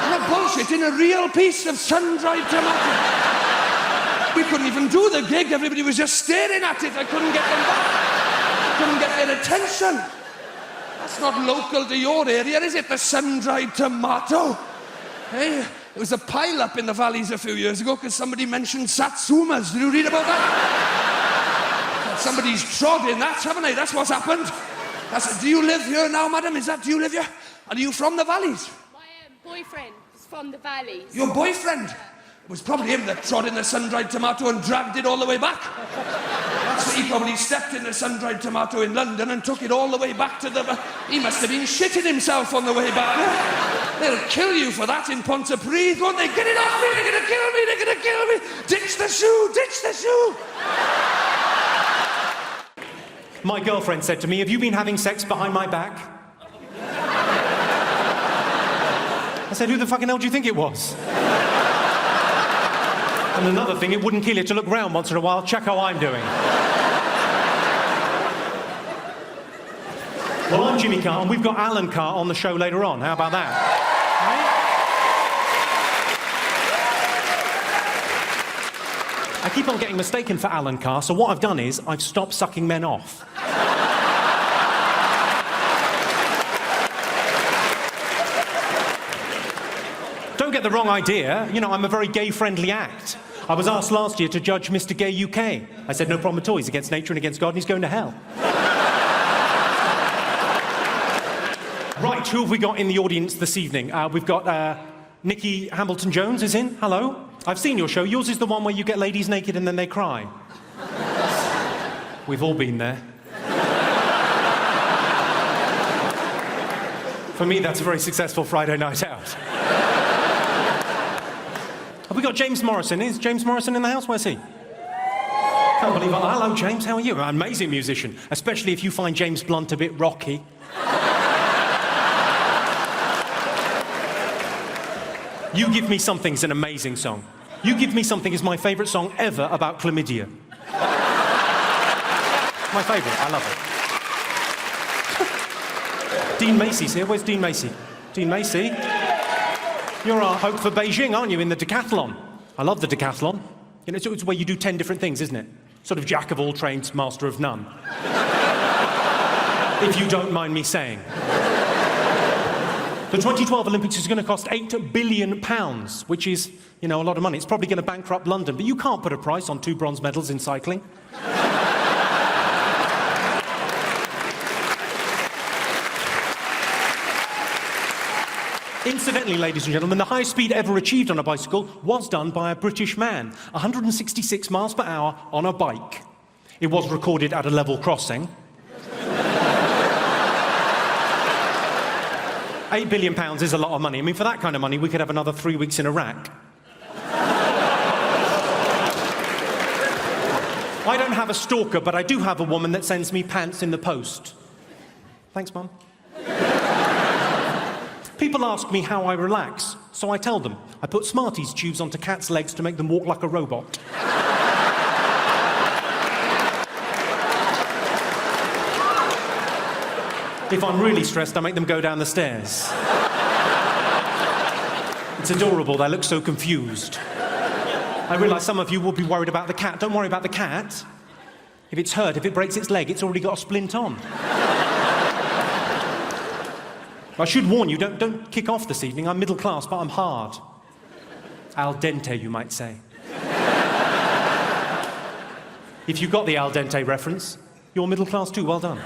Not bullshit. In a real piece of sun-dried tomato. We couldn't even do the gig. Everybody was just staring at it. I couldn't get them back. Couldn't get their attention. That's not local to your area, is it? The sun-dried tomato. Hey, there was a pile-up in the valleys a few years ago because somebody mentioned satsumas. Did you read about that? Somebody's trod in that, haven't they? That's what's happened. Do you live here now, madam? Do you live here? Are you from the valleys? My boyfriend is from the valleys. Your boyfriend? It was probably him that trod in the sun-dried tomato and dragged it all the way back. That's what he probably stepped in the sun-dried tomato in London and took it all the way back to the... He must have been shitting himself on the way back. They'll kill you for that in Pontypridd, won't they? Get it off me! They're gonna kill me! They're gonna kill me! Ditch the shoe! Ditch the shoe! My girlfriend said to me, "Have you been having sex behind my back?" I said, "Who the fucking hell do you think it was?" And another thing, it wouldn't kill you to look round once in a while, check how I'm doing. Well, I'm Jimmy Carr, and we've got Alan Carr on the show later on. How about that? I keep on getting mistaken for Alan Carr, so what I've done is I've stopped sucking men off. Don't get the wrong idea. You know, I'm a very gay-friendly act. I was asked last year to judge Mr. Gay UK. I said, no problem at all. He's against nature and against God, and he's going to hell. Right, who have we got in the audience this evening? We've got Nikki Hamilton-Jones is in. Hello. I've seen your show. Yours is the one where you get ladies naked and then they cry. We've all been there. For me, that's a very successful Friday night out. Have we got James Morrison? Is James Morrison in the house? Where's he? Come Can't believe it. Hello, James. How are you? An amazing musician, especially if you find James Blunt a bit rocky. You Give Me Something's an amazing song. You Give Me Something is my favourite song ever about chlamydia. My favourite. I love it. Dean Macy's here. Where's Dean Macy? Dean Macy? You're our hope for Beijing, aren't you, in the decathlon? I love the decathlon. You know, it's where you do 10 different things, isn't it? Sort of jack of all trades, master of none. If you don't mind me saying. The 2012 Olympics is going to cost £8 billion, which is, you know, a lot of money. It's probably going to bankrupt London, but you can't put a price on 2 bronze medals in cycling. Incidentally, ladies and gentlemen, the highest speed ever achieved on a bicycle was done by a British man, 166 miles per hour on a bike. It was recorded at a level crossing. £8 billion is a lot of money. I mean, for that kind of money, we could have another 3 weeks in Iraq. I don't have a stalker, but I do have a woman that sends me pants in the post. Thanks, Mum. People ask me how I relax, so I tell them. I put Smarties tubes onto cats' legs to make them walk like a robot. If I'm really stressed, I make them go down the stairs. It's adorable, they look so confused. I realise some of you will be worried about the cat. Don't worry about the cat. If it's hurt, if it breaks its leg, it's already got a splint on. I should warn you, don't kick off this evening. I'm middle class, but I'm hard. Al dente, you might say. If you got the al dente reference, you're middle class too. Well done.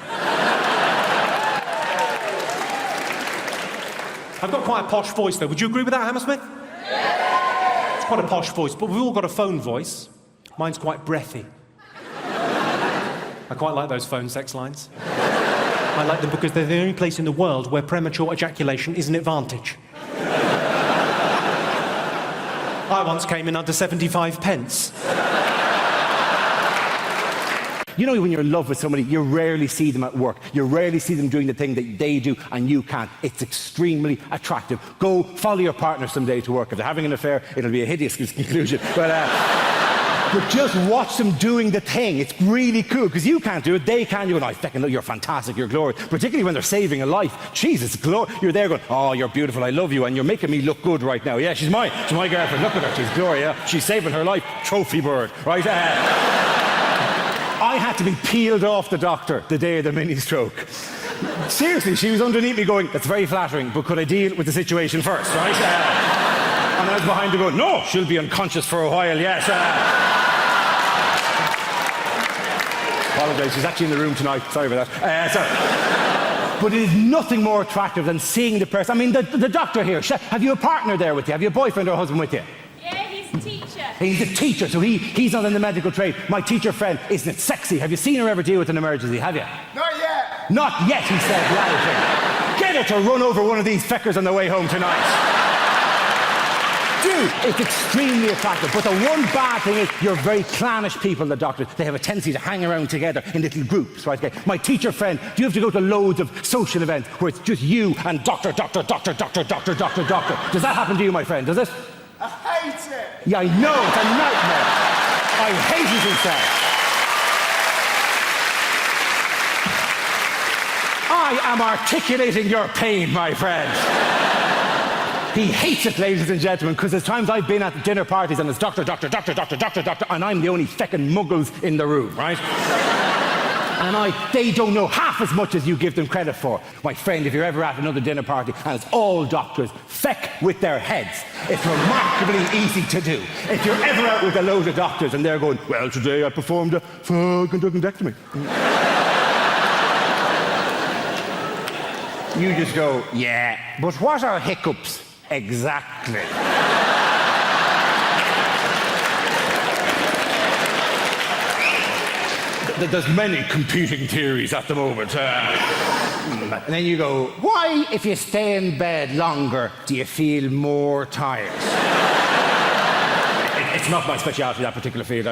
I've got quite a posh voice, though. Would you agree with that, Hammersmith? It's quite a posh voice, but we've all got a phone voice. Mine's quite breathy. I quite like those phone sex lines. I like them because they're the only place in the world where premature ejaculation is an advantage. I once came in under 75 pence. You know, when you're in love with somebody, you rarely see them at work. You rarely see them doing the thing that they do and you can't. It's extremely attractive. Go follow your partner someday to work. If they're having an affair, it'll be a hideous conclusion. But just watch them doing the thing. It's really cool, because you can't do it, they can. You're going, I fucking look, you're fantastic, you're glorious. Particularly when they're saving a life. Jesus, you're there going, oh, you're beautiful, I love you, and you're making me look good right now. Yeah, she's my girlfriend, look at her, she's glorious. She's saving her life, trophy bird, right? I had to be peeled off the doctor the day of the mini-stroke. Seriously, she was underneath me going, that's very flattering, but could I deal with the situation first, right? And I was behind her going, no, she'll be unconscious for a while, yes. Apologise, she's actually in the room tonight. Sorry about that. But it is nothing more attractive than seeing the person. I mean, the doctor here, have you a partner there with you? Have you a boyfriend or a husband with you? Yeah, he's a teacher. He's a teacher, so he's not in the medical trade. My teacher friend, isn't it sexy? Have you seen her ever deal with an emergency, have you? Not yet. Not yet, he said loudly. Get her to run over one of these feckers on the way home tonight. Dude, it's extremely attractive, but the one bad thing is you're very clannish people, the doctors. They have a tendency to hang around together in little groups, right? Okay. My teacher friend, do you have to go to loads of social events where it's just you and doctor? Does that happen to you, my friend? Does it? I hate it. Yeah, I know, it's a nightmare. I hate it, he said. I am articulating your pain, my friend. He hates it, ladies and gentlemen, because there's times I've been at dinner parties and it's doctor, and I'm the only feckin' muggles in the room, right? And they don't know half as much as you give them credit for. My friend, if you're ever at another dinner party and it's all doctors, feck with their heads. It's remarkably easy to do. If you're ever out with a load of doctors and they're going, well, today I performed a conductectomy. You just go, yeah, but what are hiccups exactly? There's many competing theories at the moment. And then you go, why, if you stay in bed longer, do you feel more tired? It's not my speciality, that particular field.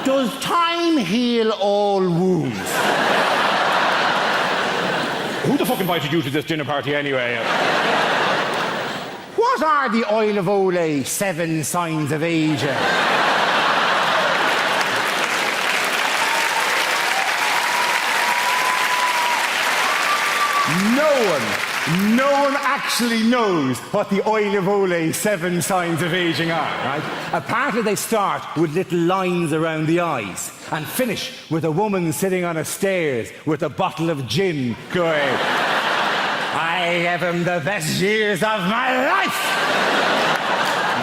Does time heal all wounds? Who the fuck invited you to this dinner party anyway? What are the Oil of Olay 7 signs of aging? No one actually knows what the Oil of Olay 7 signs of aging are, right? Apparently they start with little lines around the eyes and finish with a woman sitting on a stairs with a bottle of gin going, I gave him the best years of my life!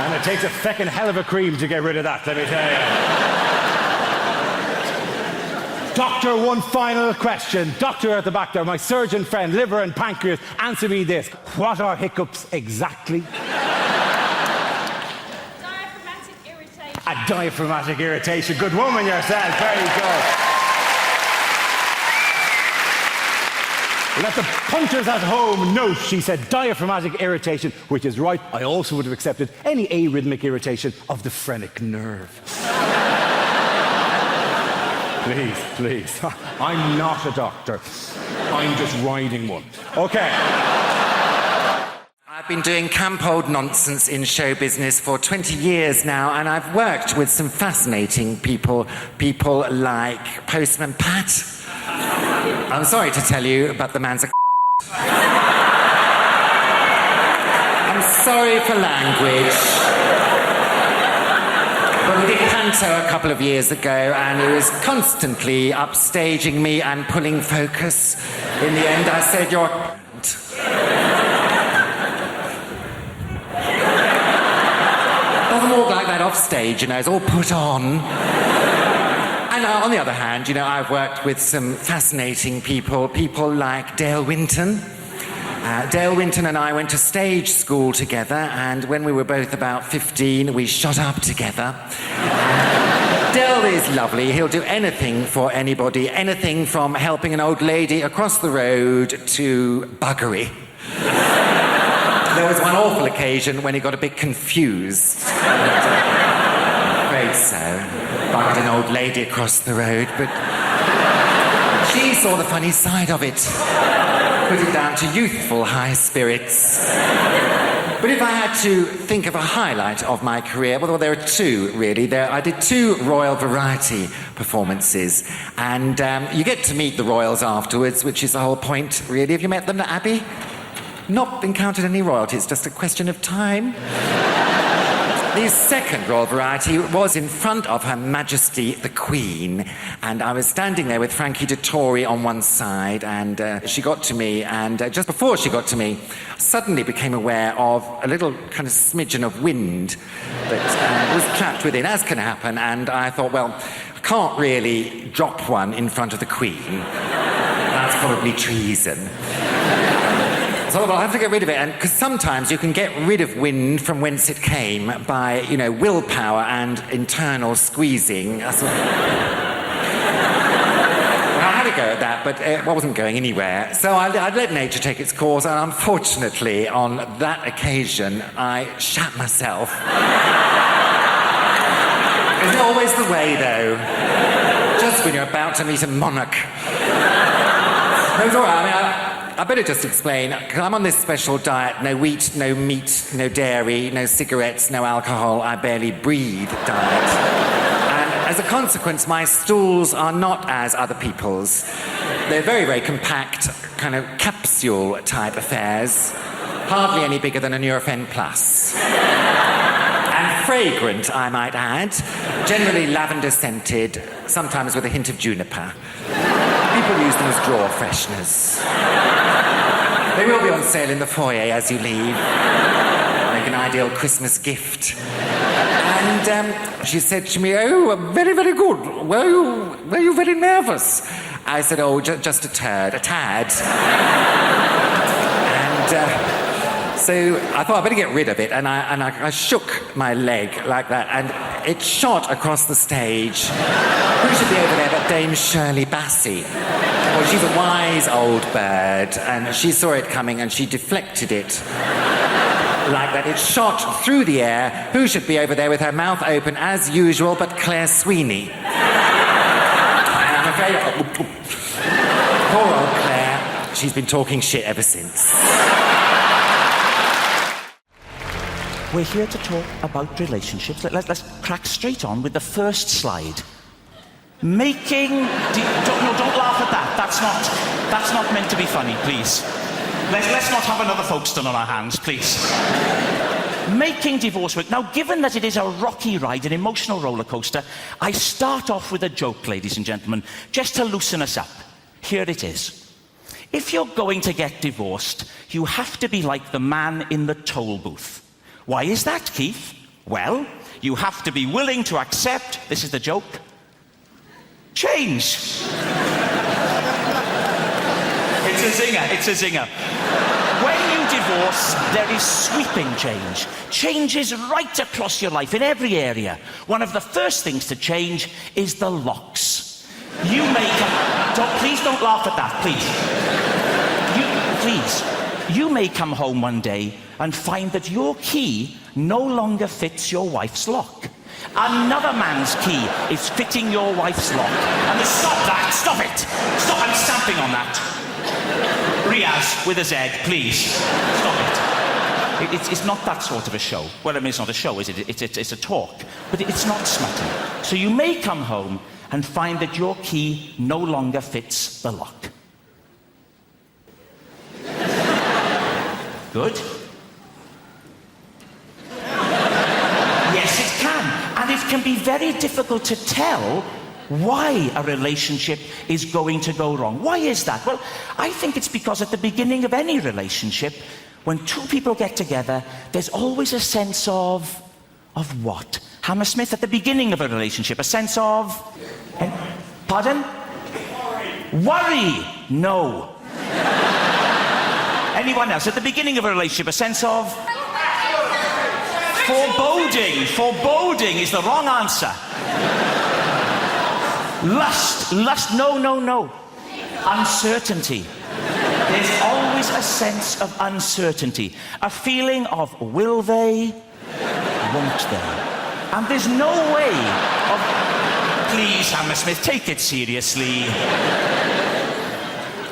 And it takes a feckin' hell of a cream to get rid of that, let me tell you. Doctor, one final question. Doctor at the back there, my surgeon friend, liver and pancreas, answer me this. What are hiccups exactly? Diaphragmatic irritation. A diaphragmatic irritation. Good woman yourself. Very good. Let the punters at home note, she said diaphragmatic irritation, which is right. I also would have accepted any arrhythmic irritation of the phrenic nerve. Please. I'm not a doctor. I'm just riding one. Okay. I've been doing camp old nonsense in show business for 20 years now, and I've worked with some fascinating people like Postman Pat. I'm sorry to tell you, but the man's a I'm sorry for language. But we did Panto a couple of years ago, and he was constantly upstaging me and pulling focus. In the end, I said, you're doesn't walk like that off stage, you know, it's all put on. And on the other hand, you know, I've worked with some fascinating people like Dale Winton. Dale Winton and I went to stage school together, and when we were both about 15, we shot up together. Dale is lovely. He'll do anything for anybody, anything from helping an old lady across the road to buggery. There was one awful occasion when he got a bit confused. Afraid so. Buggered an old lady across the road, but she saw the funny side of it. Put it down to youthful high spirits. But if I had to think of a highlight of my career, well, there are two, really. I did 2 Royal Variety performances, and you get to meet the royals afterwards, which is the whole point, really. Have you met them, Abby? Not encountered any royalties, just a question of time. The second Royal Variety was in front of Her Majesty the Queen, and I was standing there with Frankie Dettori on one side, and she got to me, and just before she got to me, suddenly became aware of a little kind of smidgen of wind that was trapped within, as can happen, and I thought, well, I can't really drop one in front of the Queen. That's probably treason. So I'll have to get rid of it, and because sometimes you can get rid of wind from whence it came by, you know, willpower and internal squeezing. Well, I had a go at that, but it wasn't going anywhere. So I'd let nature take its course, and unfortunately, on that occasion, I shat myself. Isn't it always the way, though? Just when you're about to meet a monarch. No, it's all right. I mean, I better just explain, because I'm on this special diet, no wheat, no meat, no dairy, no cigarettes, no alcohol, I barely breathe diet. And as a consequence, my stools are not as other people's. They're very, very compact, kind of capsule-type affairs, hardly any bigger than a Nurofen Plus. And fragrant, I might add, generally lavender-scented, sometimes with a hint of juniper. People use them as drawer fresheners. They will be on sale in the foyer as you leave. Make an ideal Christmas gift. And she said to me, oh, very, very good. Were you very nervous? I said, oh, just a tad. And so I thought I'd better get rid of it, and I shook my leg like that, and it shot across the stage. Who should be over there but Dame Shirley Bassey? Well, she's a wise old bird, and she saw it coming and she deflected it. like that. It shot through the air. Who should be over there with her mouth open as usual but Claire Sweeney? I'm afraid... Poor old Claire. She's been talking shit ever since. We're here to talk about relationships. Let's crack straight on with the first slide. Making... Don't laugh at that. That's not meant to be funny, please. Let's not have another Folkestone on our hands, please. Making divorce work. Now, given that it is a rocky ride, an emotional roller coaster, I start off with a joke, ladies and gentlemen, just to loosen us up. Here it is. If you're going to get divorced, you have to be like the man in the toll booth. Why is that, Keith? Well, you have to be willing to accept, this is the joke, change. It's a zinger. When you divorce, there is sweeping change. Changes right across your life in every area. One of the first things to change is the locks. You please don't laugh at that, please. You may come home one day and find that your key no longer fits your wife's lock. Another man's key is fitting your wife's lock. And stop that! Stop it! Stop! I'm stamping on that. Riaz, with a Z, please. Stop it. It's not that sort of a show. Well, I mean, it's not a show, is it? It's a talk. But it's not smutty. So you may come home and find that your key no longer fits the lock. Good. Yes, it can. And it can be very difficult to tell why a relationship is going to go wrong. Why is that? Well, I think it's because at the beginning of any relationship, when two people get together, there's always a sense of what? Hammersmith, at the beginning of a relationship, a sense of... Pardon? Worry. No. Anyone else? At the beginning of a relationship, a sense of... Foreboding. Foreboding is the wrong answer. Lust. No. Uncertainty. There's always a sense of uncertainty. A feeling of will they, won't they? And there's no way of... Please, Hammersmith, take it seriously.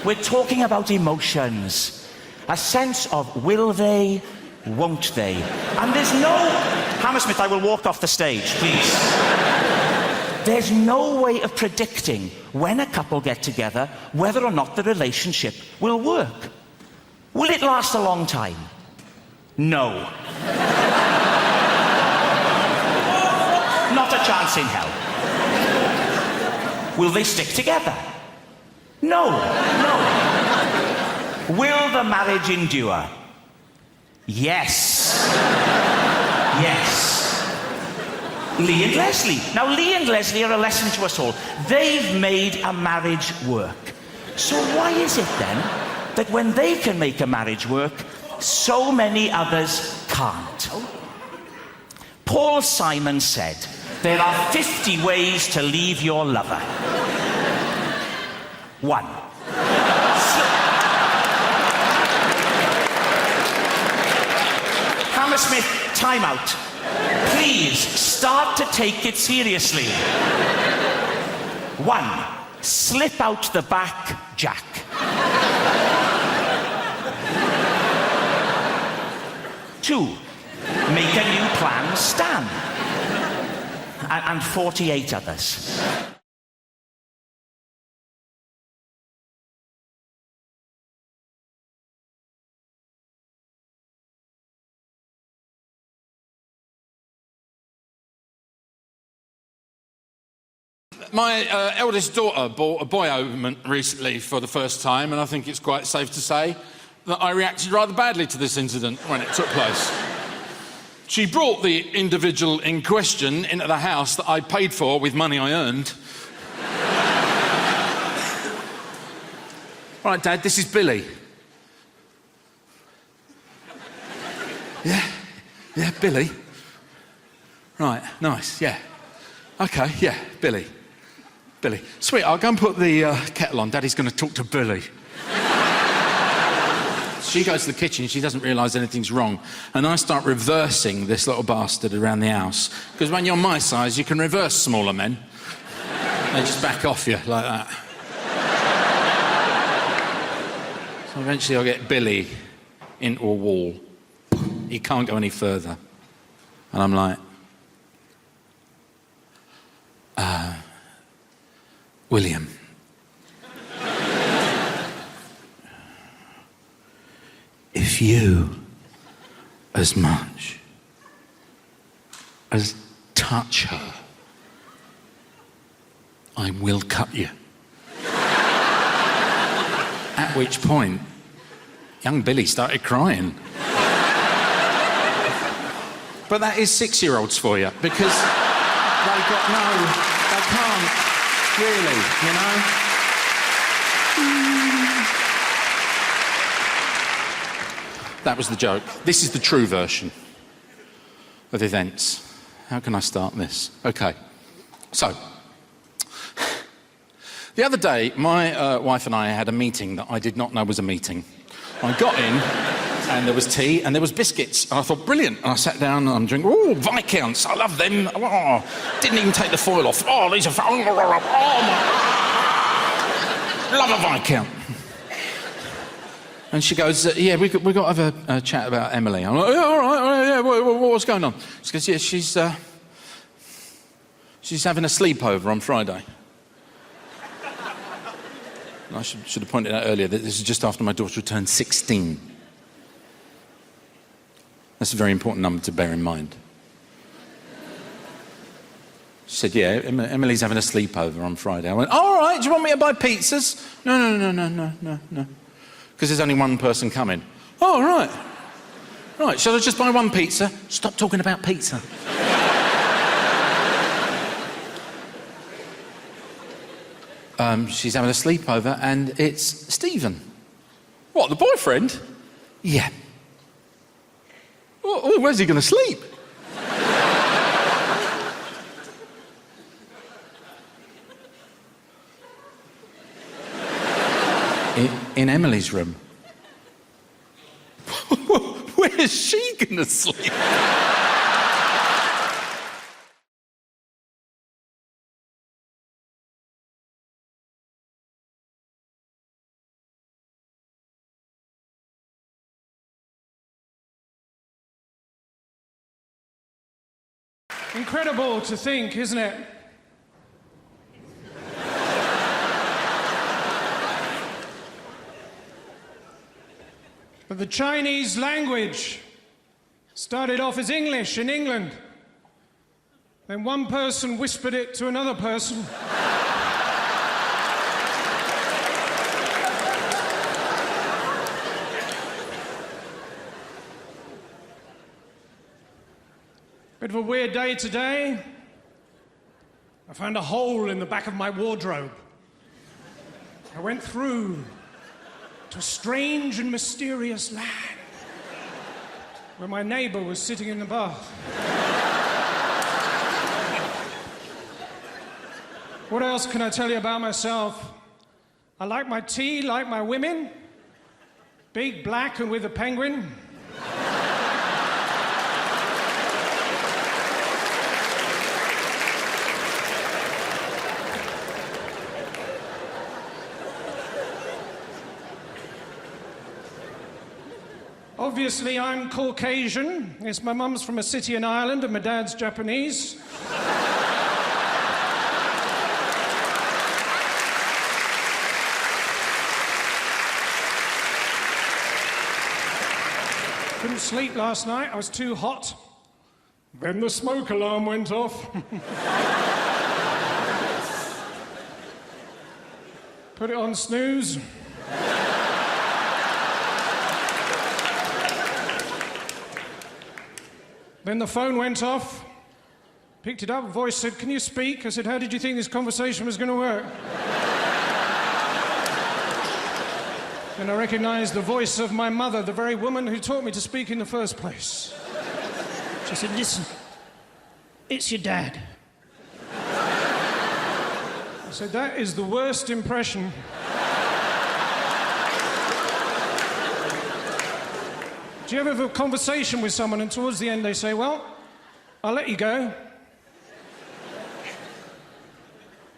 We're talking about emotions. A sense of will they, won't they? And there's no... Hammersmith, I will walk off the stage, please. There's no way of predicting when a couple get together whether or not the relationship will work. Will it last a long time? No. Not a chance in hell. Will they stick together? No. Will the marriage endure? Yes. Lee and Leslie. Now, Lee and Leslie are a lesson to us all. They've made a marriage work. So why is it then that when they can make a marriage work, so many others can't? Paul Simon said, there are 50 ways to leave your lover. 1. Hammersmith, time out. Please, start to take it seriously. 1. Slip out the back, Jack. 2. Make a new plan, Stan. And 48 others. My eldest daughter bought a boy ointment recently for the first time, and I think it's quite safe to say that I reacted rather badly to this incident when it took place. She brought the individual in question into the house that I paid for with money I earned. Right, Dad, this is Billy. Yeah, Billy. Right, nice, yeah. Okay, yeah, Billy. Sweet, I'll go and put the kettle on. Daddy's going to talk to Billy. She goes to the kitchen, she doesn't realise anything's wrong. And I start reversing this little bastard around the house. Because when you're my size, you can reverse smaller men. They just back off you like that. So eventually I get Billy into a wall. He can't go any further. And I'm like, William. If you as much as touch her, I will cut you. At which point, young Billy started crying. But that is 6-year-olds for you, because they can't really, you know? That was the joke. This is the true version of events. How can I start this? Okay, so the other day, my wife and I had a meeting that I did not know was a meeting. I got in, and there was tea, and there was biscuits. And I thought, brilliant. And I sat down, and I'm drinking, oh, Viscounts, I love them. Oh, didn't even take the foil off. Oh, these are, oh, my, love a Viscount. And she goes, yeah, we got to have a chat about Emily. I'm like, yeah, all right, yeah, what's going on? She goes, yeah, she's having a sleepover on Friday. I should have pointed out earlier that this is just after my daughter turned 16. That's a very important number to bear in mind. She said, yeah, Emily's having a sleepover on Friday. I went, all right, do you want me to buy pizzas? No. Because there's only one person coming. Oh, right. Right, shall I just buy one pizza? Stop talking about pizza. She's having a sleepover, and it's Stephen. What, the boyfriend? Yeah. Oh, where's he going to sleep? in Emily's room. Where's she going to sleep? Incredible to think, isn't it? But the Chinese language started off as English in England. Then one person whispered it to another person. Bit of a weird day today. I found a hole in the back of my wardrobe. I went through to a strange and mysterious land where my neighbor was sitting in the bath. What else can I tell you about myself? I like my tea, like my women. Big, black, and with a penguin. Obviously, I'm Caucasian. Yes, my mum's from a city in Ireland and my dad's Japanese. Couldn't sleep last night. I was too hot. Then the smoke alarm went off. Put it on snooze. Then the phone went off. Picked it up, a voice said, "Can you speak?" I said, "How did you think this conversation was going to work?" And I recognized the voice of my mother, the very woman who taught me to speak in the first place. She said, "Listen, it's your dad." I said, "That is the worst impression Do you ever have a conversation with someone and towards the end they say, well, I'll let you go?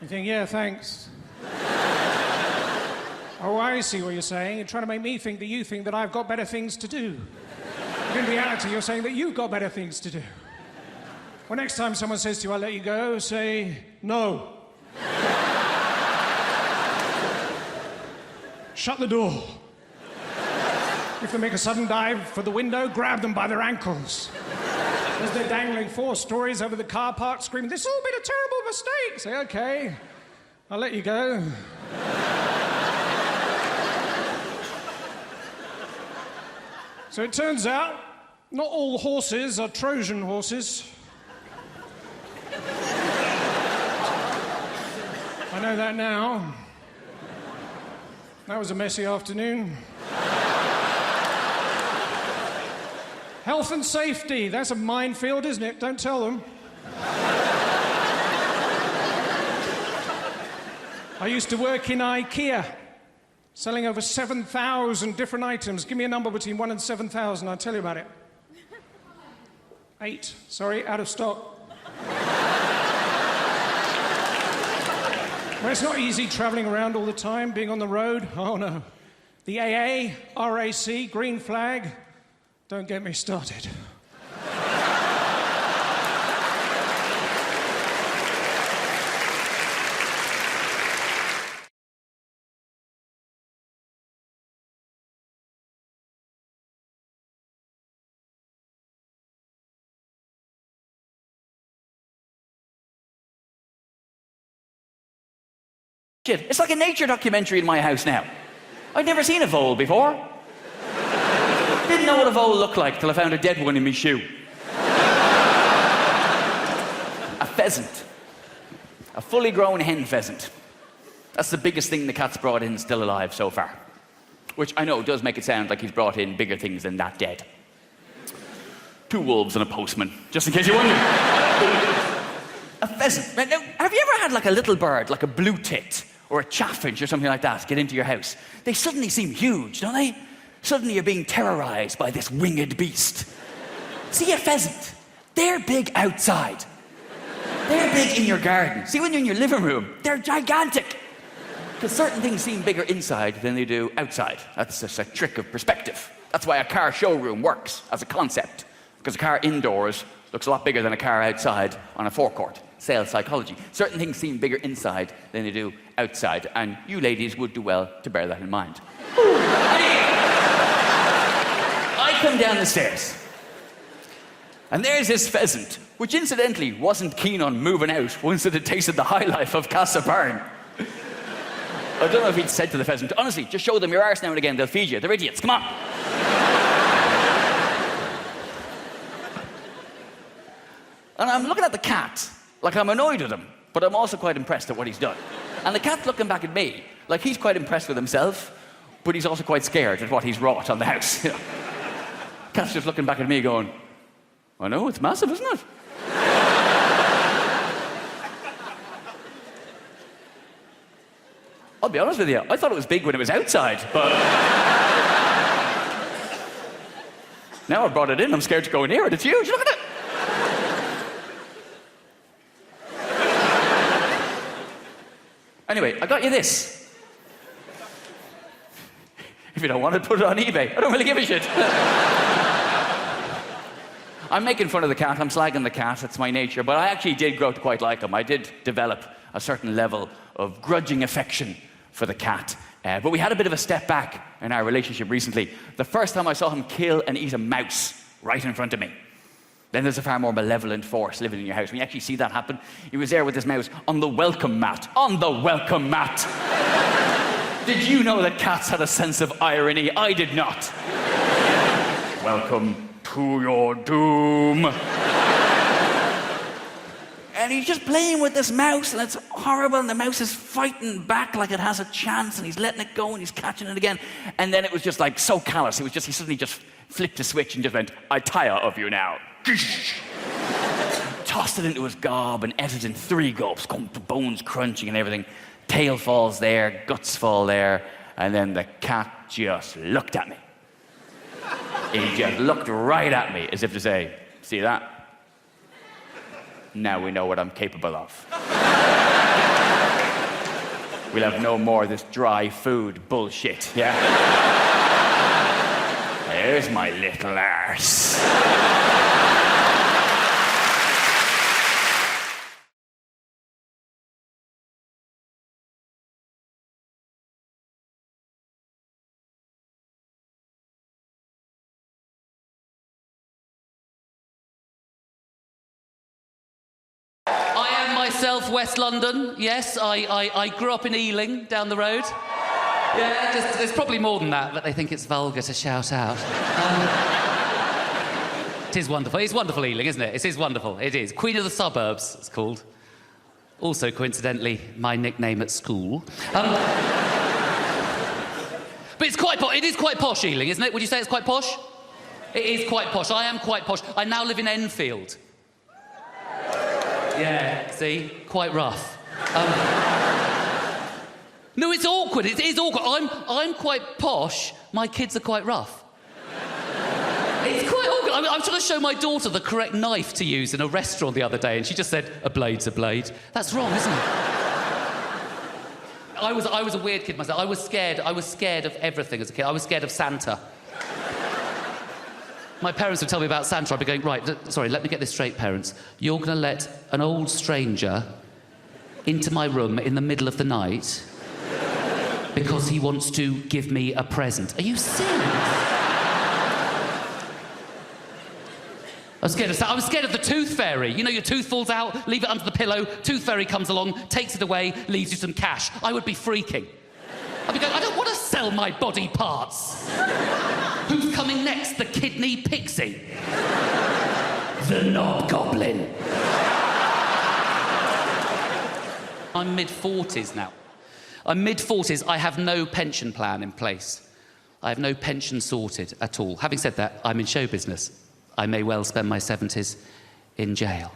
You think, yeah, thanks. Oh, I see what you're saying. You're trying to make me think that you think that I've got better things to do. But in reality, you're saying that you've got better things to do. Well, next time someone says to you, I'll let you go, say, no. Shut the door. If they make a sudden dive for the window, grab them by their ankles. As they're dangling 4 stories over the car park, screaming, this has all been a terrible mistake. Say, okay, I'll let you go. So it turns out, not all horses are Trojan horses. I know that now. That was a messy afternoon. Health and safety, that's a minefield, isn't it? Don't tell them. I used to work in IKEA, selling over 7,000 different items. Give me a number between 1 and 7,000, I'll tell you about it. 8, sorry, out of stock. Well, it's not easy travelling around all the time, being on the road. Oh, no. The AA, RAC, green flag, don't get me started. It's like a nature documentary in my house now. I'd never seen a vole before. Didn't know what a vole looked like till I found a dead one in my shoe. A pheasant. A fully grown hen pheasant. That's the biggest thing the cat's brought in still alive so far. Which I know does make it sound like he's brought in bigger things than that dead. 2 wolves and a postman, just in case you wonder. A pheasant. Now, have you ever had like a little bird, like a blue tit, or a chaffinch or something like that, get into your house? They suddenly seem huge, don't they? Suddenly you're being terrorized by this winged beast. See a pheasant? They're big outside. They're big in your garden. See, when you're in your living room, they're gigantic. Because certain things seem bigger inside than they do outside. That's just a trick of perspective. That's why a car showroom works as a concept. Because a car indoors looks a lot bigger than a car outside on a forecourt. Sales psychology. Certain things seem bigger inside than they do outside, and you ladies would do well to bear that in mind. I come down the stairs, and there's this pheasant, which incidentally wasn't keen on moving out once it had tasted the high life of Castleburn. I don't know if he'd said to the pheasant, honestly, just show them your arse now and again, they'll feed you. They're idiots, come on. And I'm looking at the cat, like I'm annoyed with him, but I'm also quite impressed at what he's done. And the cat's looking back at me, like he's quite impressed with himself, but he's also quite scared at what he's wrought on the house. You know? Cat's just looking back at me going, I know, it's massive, isn't it? I'll be honest with you, I thought it was big when it was outside, but... now I brought it in, I'm scared to go near it, it's huge, look at it! Anyway, I got you this. If you don't want it, put it on eBay. I don't really give a shit. I'm making fun of the cat, I'm slagging the cat, it's my nature, but I actually did grow to quite like him. I did develop a certain level of grudging affection for the cat. But we had a bit of a step back in our relationship recently. The first time I saw him kill and eat a mouse right in front of me. Then there's a far more malevolent force living in your house. When you actually see that happen, he was there with his mouse on the welcome mat. On the welcome mat! Did you know that cats had a sense of irony? I did not. Welcome to your doom. And he's just playing with this mouse, and it's horrible, and the mouse is fighting back like it has a chance, and he's letting it go, and he's catching it again. And then it was just like so callous. He suddenly just flicked a switch and just went, I tire of you now. Tossed it into his gob and ate it in 3 gulps, bones crunching and everything. Tail falls there, guts fall there, and then the cat just looked at me. He just looked right at me as if to say, see that? Now we know what I'm capable of. We'll have no more of this dry food bullshit, yeah? There's my little arse. I am myself West London, yes. I grew up in Ealing, down the road. Yeah, there's probably more than that, but they think it's vulgar to shout out. It is wonderful. It's wonderful, Ealing, isn't it? It is wonderful. It is. Queen of the Suburbs, it's called. Also, coincidentally, my nickname at school. But it is quite posh, Ealing, isn't it? Would you say it's quite posh? It is quite posh. I am quite posh. I now live in Enfield. Yeah, see? Quite rough. No, it's awkward. It is awkward. I'm quite posh. My kids are quite rough. It's quite awkward. I was trying to show my daughter the correct knife to use in a restaurant the other day, and she just said, "A blade's a blade." That's wrong, isn't it? I was a weird kid myself. I was scared of everything as a kid. I was scared of Santa. My parents would tell me about Santa. I'd be going, right, sorry, let me get this straight, parents. You're going to let an old stranger into my room in the middle of the night because he wants to give me a present. Are you serious? I was scared of the tooth fairy. You know, your tooth falls out, leave it under the pillow, tooth fairy comes along, takes it away, leaves you some cash. I would be freaking. I'd be going, I don't want to sell my body parts. Who's coming next? The kidney pixie? The knob goblin. I'm mid-40s now. I'm mid-40s. I have no pension plan in place. I have no pension sorted at all. Having said that, I'm in show business. I may well spend my 70s in jail.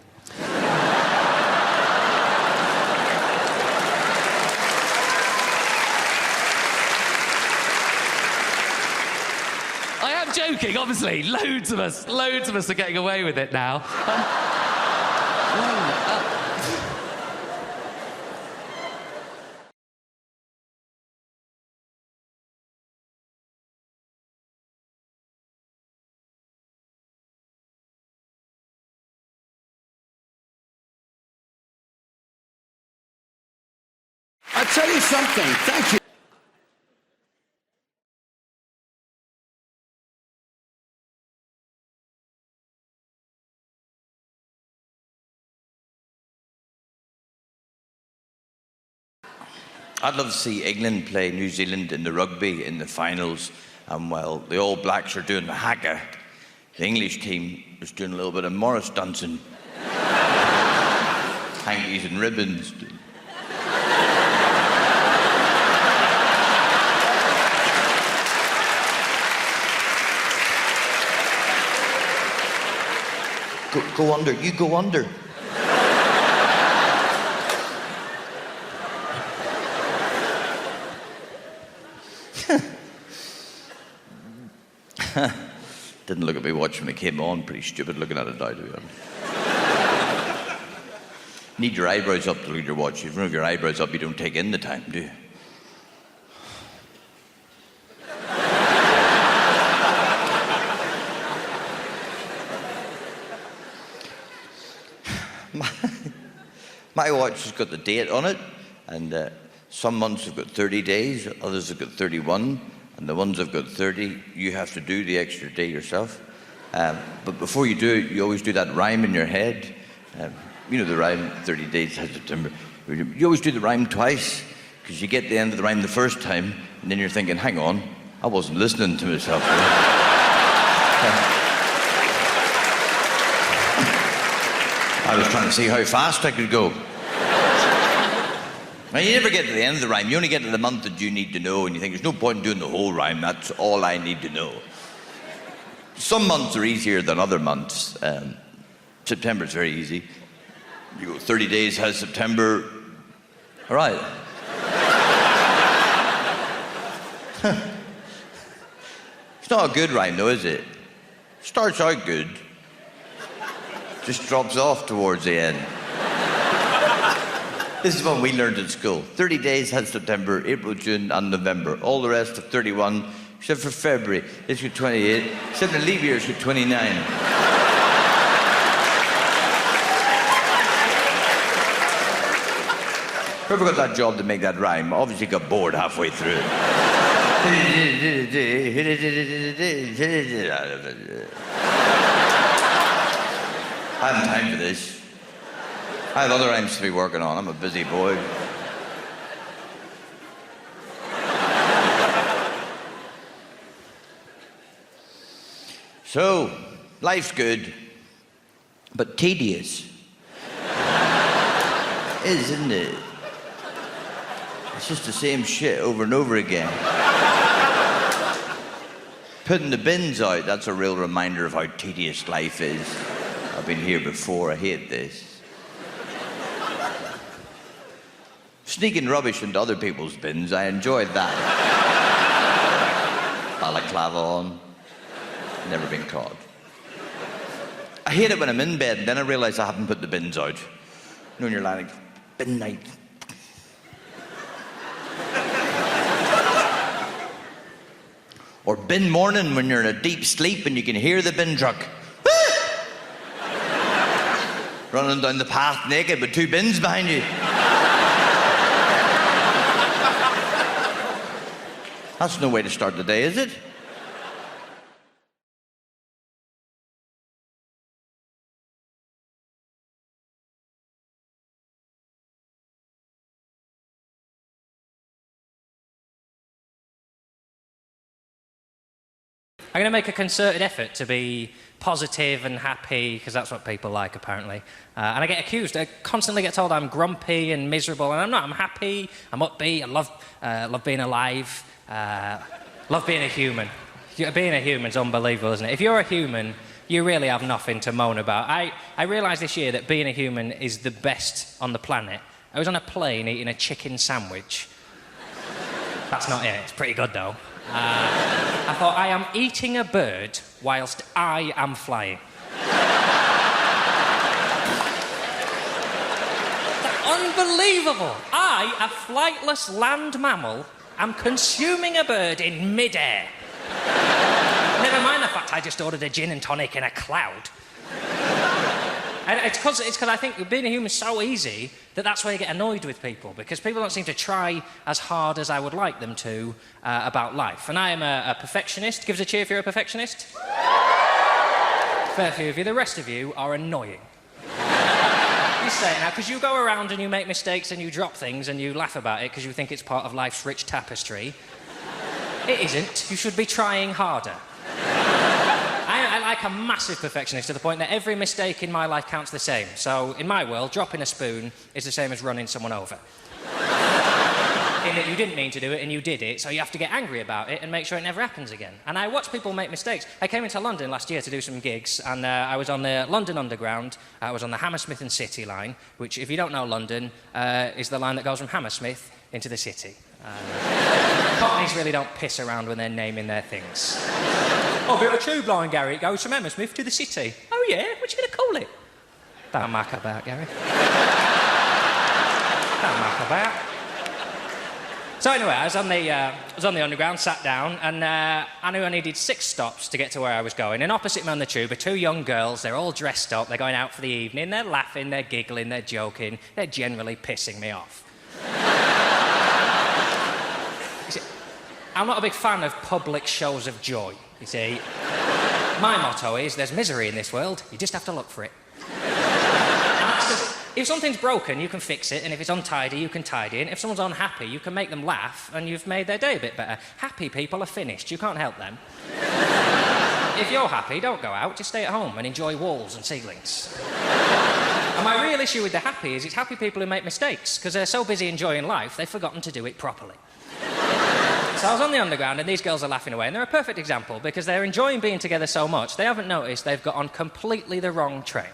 Joking, obviously. Loads of us are getting away with it now. I'll tell you something. Thank you. I'd love to see England play New Zealand in the rugby in the finals, and while the All Blacks are doing the haka, the English team is doing a little bit of Morris dancing. Hankies and ribbons. Go under, you go under. Didn't look at me watch when it came on. Pretty stupid looking at it now, to be honest. Need your eyebrows up to look at your watch. If you don't have your eyebrows up, you don't take in the time, do you? My watch has got the date on it, and some months have got 30 days, others have got 31. And the ones I've got 30, you have to do the extra day yourself. But before you do it, you always do that rhyme in your head. You know the rhyme, 30 days has September. You always do the rhyme twice, because you get to the end of the rhyme the first time, and then you're thinking, hang on, I wasn't listening to myself. I was trying to see how fast I could go. Now, you never get to the end of the rhyme. You only get to the month that you need to know, and you think, there's no point in doing the whole rhyme. That's all I need to know. Some months are easier than other months. September's very easy. You go 30 days has September. All right. It's not a good rhyme, though, is it? Starts out good, just drops off towards the end. This is what we learned at school. 30 days had September, April, June, and November. All the rest of 31, except for February. This got 28, except the leap years got 29. Whoever got that job to make that rhyme obviously got bored halfway through. I haven't time for this. I have other rhymes to be working on. I'm a busy boy. So, life's good, but tedious. Isn't it? It's just the same shit over and over again. Putting the bins out, that's a real reminder of how tedious life is. I've been here before, I hate this. Sneaking rubbish into other people's bins, I enjoyed that. Balaclava on, never been caught. I hate it when I'm in bed and then I realise I haven't put the bins out. You know, when you're lying like, bin night. Or bin morning when you're in a deep sleep and you can hear the bin truck. Running down the path naked with 2 bins behind you. That's no way to start the day, is it? I'm going to make a concerted effort to be positive and happy, because that's what people like, apparently. And I get accused. I constantly get told I'm grumpy and miserable, and I'm not. I'm happy, I'm upbeat, I love being alive, love being a human. Being a human's unbelievable, isn't it? If you're a human, you really have nothing to moan about. I realised this year that being a human is the best on the planet. I was on a plane eating a chicken sandwich. That's not it. It's pretty good, though. I thought, I am eating a bird whilst I am flying. Unbelievable! I, a flightless land mammal, am consuming a bird in mid-air. Never mind the fact I just ordered a gin and tonic in a cloud. And it's because I think being a human is so easy that that's why you get annoyed with people, because people don't seem to try as hard as I would like them to about life. And I am a perfectionist. Give us a cheer if you're a perfectionist. Fair few of you. The rest of you are annoying. You say it now, because you go around and you make mistakes and you drop things and you laugh about it because you think it's part of life's rich tapestry. It isn't. You should be trying harder. I'm like a massive perfectionist to the point that every mistake in my life counts the same. So, in my world, dropping a spoon is the same as running someone over. In that you didn't mean to do it and you did it, so you have to get angry about it and make sure it never happens again. And I watch people make mistakes. I came into London last year to do some gigs, and I was on the London Underground. I was on the Hammersmith and City line, which, if you don't know London, is the line that goes from Hammersmith into the city. Cockneys really don't piss around when they're naming their things. Oh, a bit of a tube line, Gary. It goes from Hammersmith to the city. Oh, yeah? What you going to call it? Don't muck about, Gary. Don't muck about. So anyway, I was on the Underground, sat down, and I knew I needed 6 stops to get to where I was going. And opposite me on the tube are 2 young girls. They're all dressed up. They're going out for the evening. They're laughing. They're giggling. They're joking. They're generally pissing me off. See, I'm not a big fan of public shows of joy, you see. My motto is, there's misery in this world. You just have to look for it. If something's broken, you can fix it, and if it's untidy, you can tidy it. And if someone's unhappy, you can make them laugh, and you've made their day a bit better. Happy people are finished. You can't help them. If you're happy, don't go out. Just stay at home and enjoy walls and ceilings. And my real issue with the happy is it's happy people who make mistakes, because they're so busy enjoying life, they've forgotten to do it properly. So I was on the Underground, and these girls are laughing away, and they're a perfect example, because they're enjoying being together so much, they haven't noticed they've got on completely the wrong train.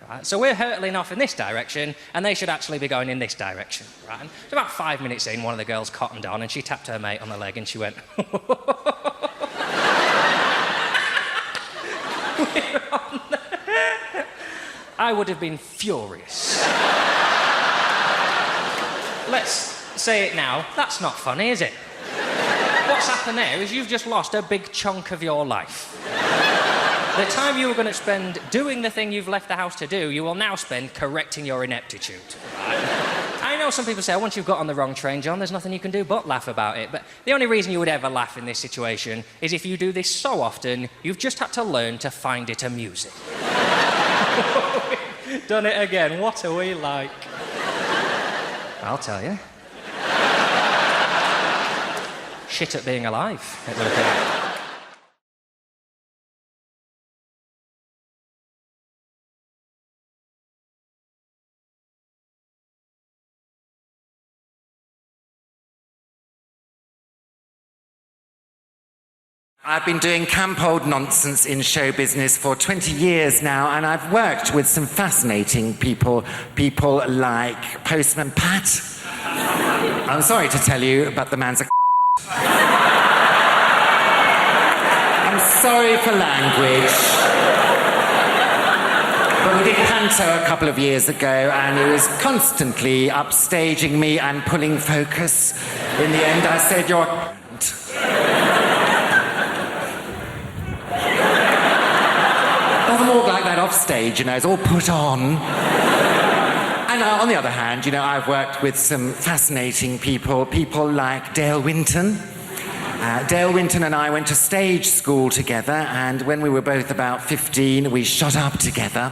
Right? So we're hurtling off in this direction, and they should actually be going in this direction. Right? And about 5 minutes in, one of the girls cottoned on, and she tapped her mate on the leg, and she went, I would have been furious. Let's say it now. That's not funny, is it? What's happened there is you've just lost a big chunk of your life. The time you were going to spend doing the thing you've left the house to do, you will now spend correcting your ineptitude. I know some people say, once you've got on the wrong train, John, there's nothing you can do but laugh about it. But the only reason you would ever laugh in this situation is if you do this so often, you've just had to learn to find it amusing. Done it again. What are we like? I'll tell you. Shit at being alive, it would appear. I've been doing camp old nonsense in show business for 20 years now, and I've worked with some fascinating people like Postman Pat. I'm sorry to tell you, but the man's a I'm sorry for language. But we did Panto a couple of years ago, and he was constantly upstaging me and pulling focus. In the end, I said, "You're a doesn't walk like that off stage, you know, it's all put on." And on the other hand, you know, I've worked with some fascinating people like Dale Winton. Dale Winton and I went to stage school together, and when we were both about 15, we shot up together.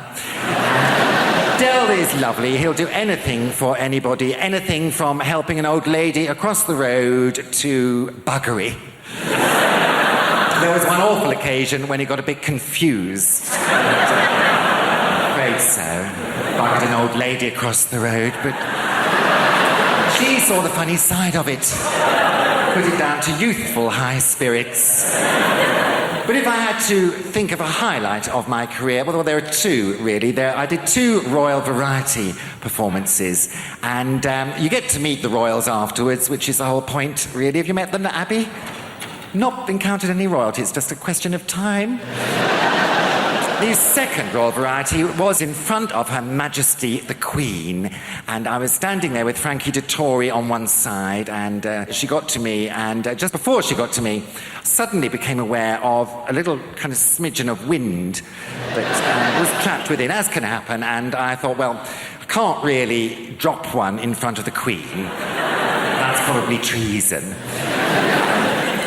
Dale is lovely. He'll do anything for anybody, anything from helping an old lady across the road to buggery. There was one awful occasion when he got a bit confused. Afraid so. Buggered an old lady across the road, but she saw the funny side of it. Put it down to youthful high spirits. But if I had to think of a highlight of my career, well, there are two, really. I did 2 Royal Variety performances, and you get to meet the royals afterwards, which is the whole point, really. Have you met them, Abby? Not encountered any royalty, it's just a question of time. The second Royal Variety was in front of Her Majesty the Queen, and I was standing there with Frankie Dettori on one side, and she got to me, and just before she got to me, suddenly became aware of a little kind of smidgen of wind that was trapped within, as can happen, and I thought, well, I can't really drop one in front of the Queen. That's probably treason.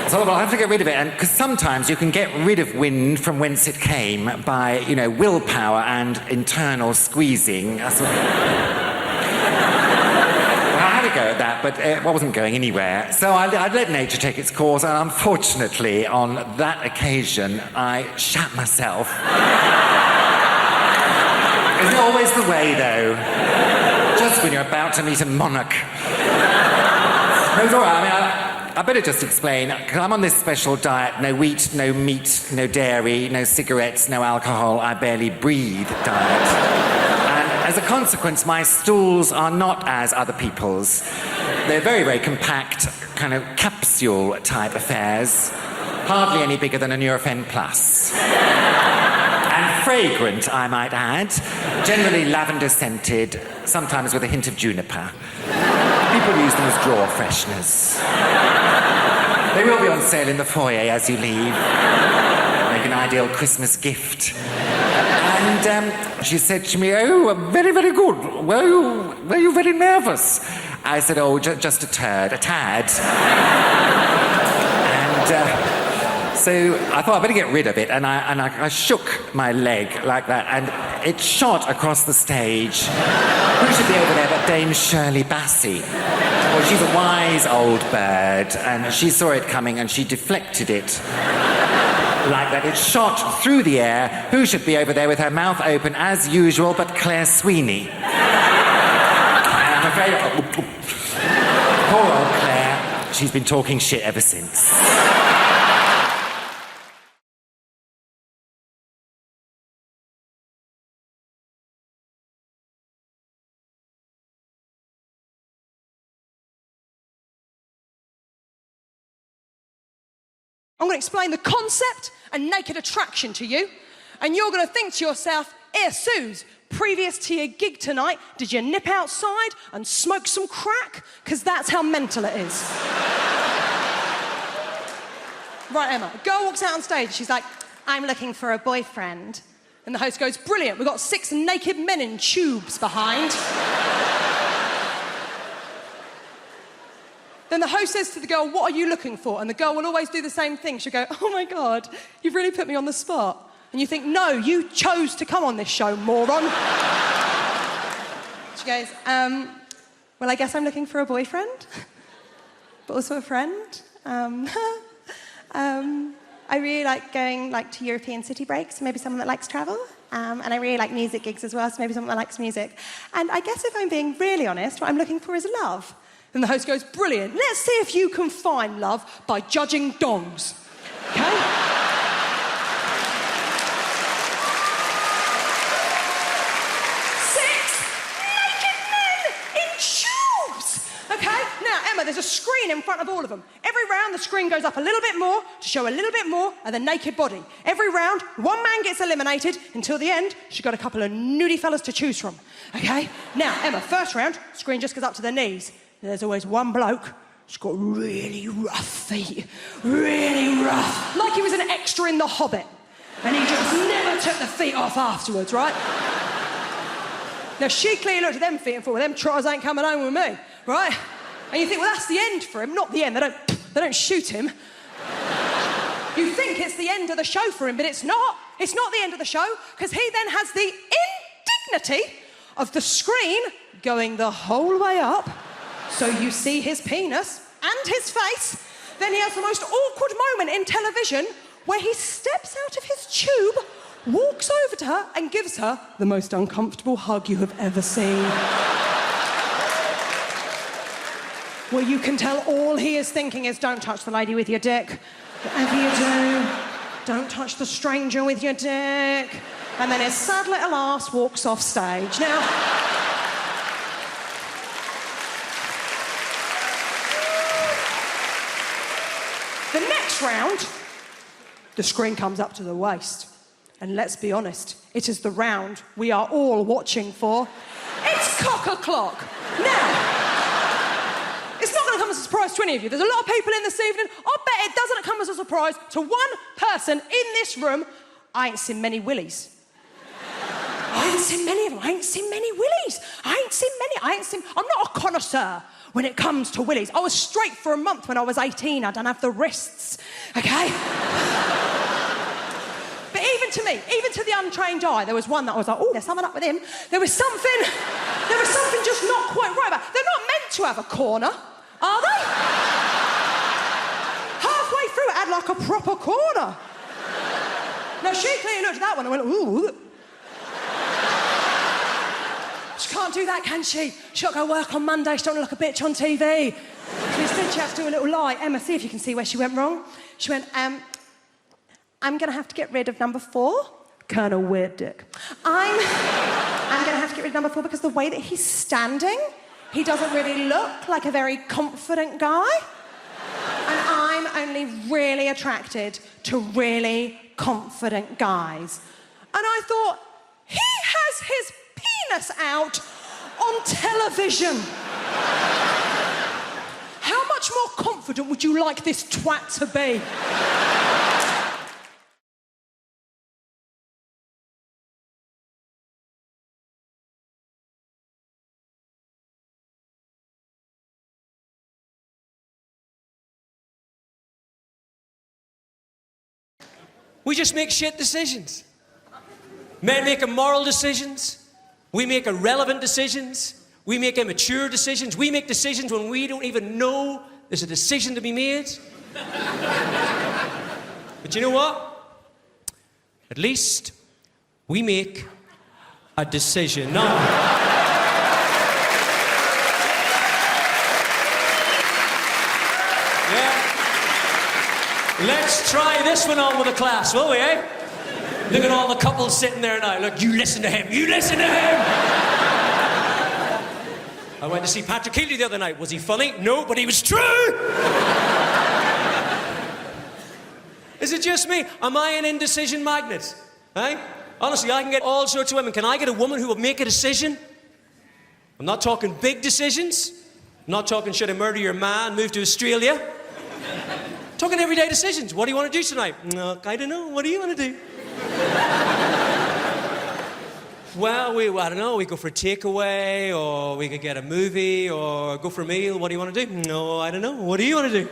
So I'll have to get rid of it, and because sometimes you can get rid of wind from whence it came by, you know, willpower and internal squeezing. Well, I had a go at that, but it wasn't going anywhere. So I let nature take its course, and unfortunately, on that occasion, I shat myself. Isn't it always the way, though? Just when you're about to meet a monarch. No, it's all right. I mean, I better just explain, because I'm on this special diet, no wheat, no meat, no dairy, no cigarettes, no alcohol, I barely breathe diet. And as a consequence, my stools are not as other people's. They're very, very compact, kind of capsule-type affairs, hardly any bigger than a Nurofen Plus. And fragrant, I might add, generally lavender-scented, sometimes with a hint of juniper. People use them as drawer fresheners. They will be on sale in the foyer as you leave. Make an ideal Christmas gift. And she said to me, "Oh, very, very good. Were you very nervous?" I said, "Oh, just a tad." And so I thought I'd better get rid of it, and I shook my leg like that, and it shot across the stage. Who should be over there but Dame Shirley Bassey? Well, she's a wise old bird, and she saw it coming, and she deflected it like that. It shot through the air. Who should be over there with her mouth open as usual but Claire Sweeney? And I'm afraid... Poor old Claire. She's been talking shit ever since. I'm going to explain the concept and naked attraction to you, and you're going to think to yourself, "Here, Suze, previous to your gig tonight, did you nip outside and smoke some crack? Because that's how mental it is. Right, Emma. A girl walks out on stage. She's like, I'm looking for a boyfriend. And the host goes, brilliant. We've got 6 naked men in tubes behind. Then the host says to the girl, what are you looking for? And the girl will always do the same thing. She'll go, oh my God, you've really put me on the spot. And you think, no, you chose to come on this show, moron. She goes, well, I guess I'm looking for a boyfriend, but also a friend. I really like going to European city breaks, maybe someone that likes travel. And I really like music gigs as well, so maybe someone that likes music. And I guess if I'm being really honest, what I'm looking for is love. And the host goes, brilliant, let's see if you can find love by judging dongs. Okay? 6 naked men in tubes! Okay? Now, Emma, there's a screen in front of all of them. Every round, the screen goes up a little bit more to show a little bit more of the naked body. Every round, one man gets eliminated until the end. She's got a couple of nudie fellas to choose from. Okay? Now, Emma, first round, screen just goes up to their knees. There's always one bloke who's got really rough feet. Really rough. Like he was an extra in The Hobbit. And he just never took the feet off afterwards, right? Now, she clearly looked at them feet and thought, well, them trotters ain't coming home with me, right? And you think, well, that's the end for him. Not the end. They don't shoot him. You think it's the end of the show for him, but it's not. It's not the end of the show, because he then has the indignity of the screen going the whole way up. So you see his penis and his face. Then he has the most awkward moment in television where he steps out of his tube, walks over to her and gives her the most uncomfortable hug you have ever seen. Where you can tell all he is thinking is, don't touch the lady with your dick. Whatever you do, don't touch the stranger with your dick. And then his sad little ass walks off stage. Now... the next round, the screen comes up to the waist. And let's be honest, it is the round we are all watching for. It's cock-a-clock. Now, it's not going to come as a surprise to any of you. There's a lot of people in this evening. I bet it doesn't come as a surprise to one person in this room. I ain't seen many willies. I ain't seen many of them. I ain't seen many willies. I'm not a connoisseur when it comes to willies. I was straight for a month when I was 18. I don't have the wrists, okay? But even to me, even to the untrained eye, there was one that I was like, oh, there's something up with him. There was something just not quite right about it. They're not meant to have a corner, are they? Halfway through, it had like a proper corner. Now, she clearly looked at that one and went, ooh. She can't do that, can she? She's got to go work on Monday. She don't look like a bitch on TV. So instead, she has to do a little lie. Emma, see if you can see where she went wrong. She went, I'm going to have to get rid of number 4. Colonel Weird Dick. I'm going to have to get rid of number 4 because the way that he's standing, he doesn't really look like a very confident guy. And I'm only really attracted to really confident guys. And I thought, he has his penis out on television. How much more confident would you like this twat to be? We just make shit decisions. Men make immoral decisions. We make irrelevant decisions. We make immature decisions. We make decisions when we don't even know there's a decision to be made. But you know what? At least we make a decision. No. Yeah. Let's try this one on with the class, will we, eh? Look at all the couples sitting there now. Look, you listen to him. You listen to him. I went to see Patrick Healy the other night. Was he funny? No, but he was true. Is it just me? Am I an indecision magnet? Eh? Honestly, I can get all sorts of women. Can I get a woman who will make a decision? I'm not talking big decisions. I'm not talking should I murder your man, move to Australia. I'm talking everyday decisions. What do you want to do tonight? No, I don't know. What do you want to do? Well, I don't know, we go for a takeaway, or we could get a movie, or go for a meal. What do you want to do? No, I don't know. What do you want to do?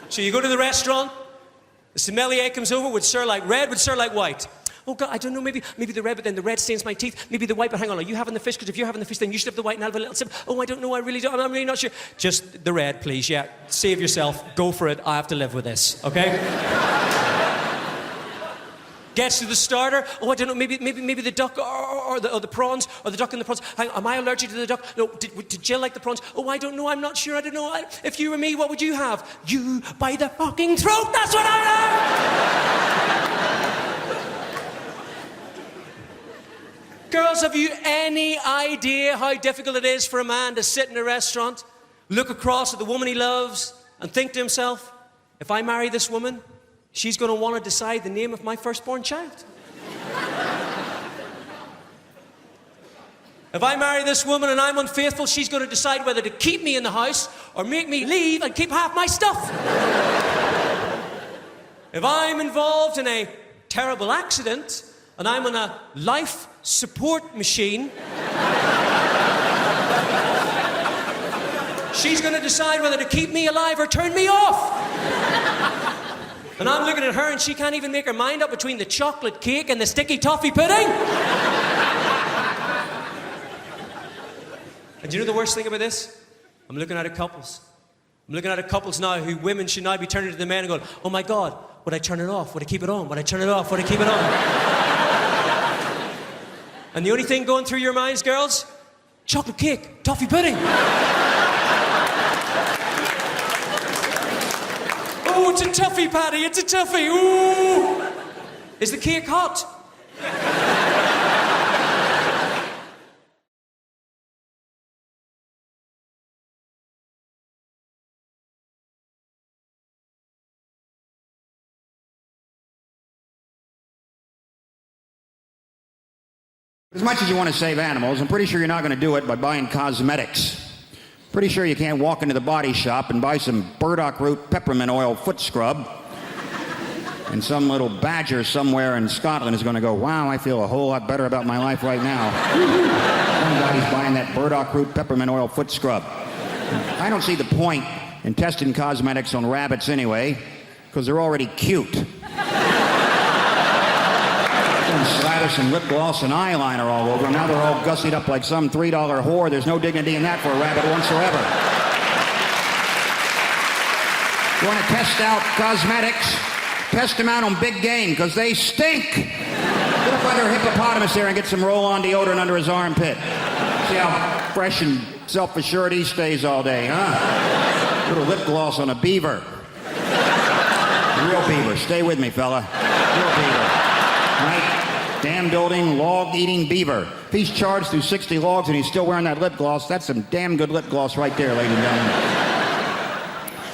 So you go to the restaurant, the sommelier comes over, would sir like red, would sir like white? Oh, God, I don't know, maybe the red, but then the red stains my teeth. Maybe the white, but hang on, are you having the fish? Because if you're having the fish, then you should have the white and I'll have a little sip. Oh, I don't know, I really don't, I'm really not sure. Just the red, please, yeah. Save yourself, go for it, I have to live with this, okay? Gets to the starter. Oh, I don't know, maybe the duck or the prawns, or the duck and the prawns. Hang on, am I allergic to the duck? No, did Jill like the prawns? Oh, I don't know, I'm not sure, I don't know. If you were me, what would you have? You by the fucking throat, that's what I have! Girls, have you any idea how difficult it is for a man to sit in a restaurant, look across at the woman he loves, and think to himself, if I marry this woman, she's going to want to decide the name of my firstborn child. If I marry this woman and I'm unfaithful, she's going to decide whether to keep me in the house or make me leave and keep half my stuff. If I'm involved in a terrible accident and I'm on a life support machine, she's going to decide whether to keep me alive or turn me off. And I'm looking at her and she can't even make her mind up between the chocolate cake and the sticky toffee pudding. And do you know the worst thing about this? I'm looking at couples. I'm looking at couples now who women should now be turning to the men and going, oh my God, would I turn it off? Would I keep it on? Would I turn it off? Would I keep it on? And the only thing going through your minds, girls, chocolate cake, toffee pudding. Oh, it's a toughie, Paddy, it's a toughie. Ooh. Is the cake hot? As much as you want to save animals, I'm pretty sure you're not going to do it by buying cosmetics. Pretty sure you can't walk into the body shop and buy some burdock root peppermint oil foot scrub, and some little badger somewhere in Scotland is going to go, wow, I feel a whole lot better about my life right now. Somebody's buying that burdock root peppermint oil foot scrub. I don't see the point in testing cosmetics on rabbits anyway, because they're already cute. Slather some lip gloss and eyeliner all over them. Now they're all gussied up like some $3 whore. There's no dignity in that for a rabbit whatsoever. You want to test out cosmetics? Test them out on big game, because they stink. Get up under a hippopotamus there and get some roll-on deodorant under his armpit. See how fresh and self-assured he stays all day, huh? Little lip gloss on a beaver. Real beaver. Stay with me, fella. Real beaver. Right? Dam-building, log-eating beaver. If he's charged through 60 logs and he's still wearing that lip gloss, that's some damn good lip gloss right there, ladies and gentlemen.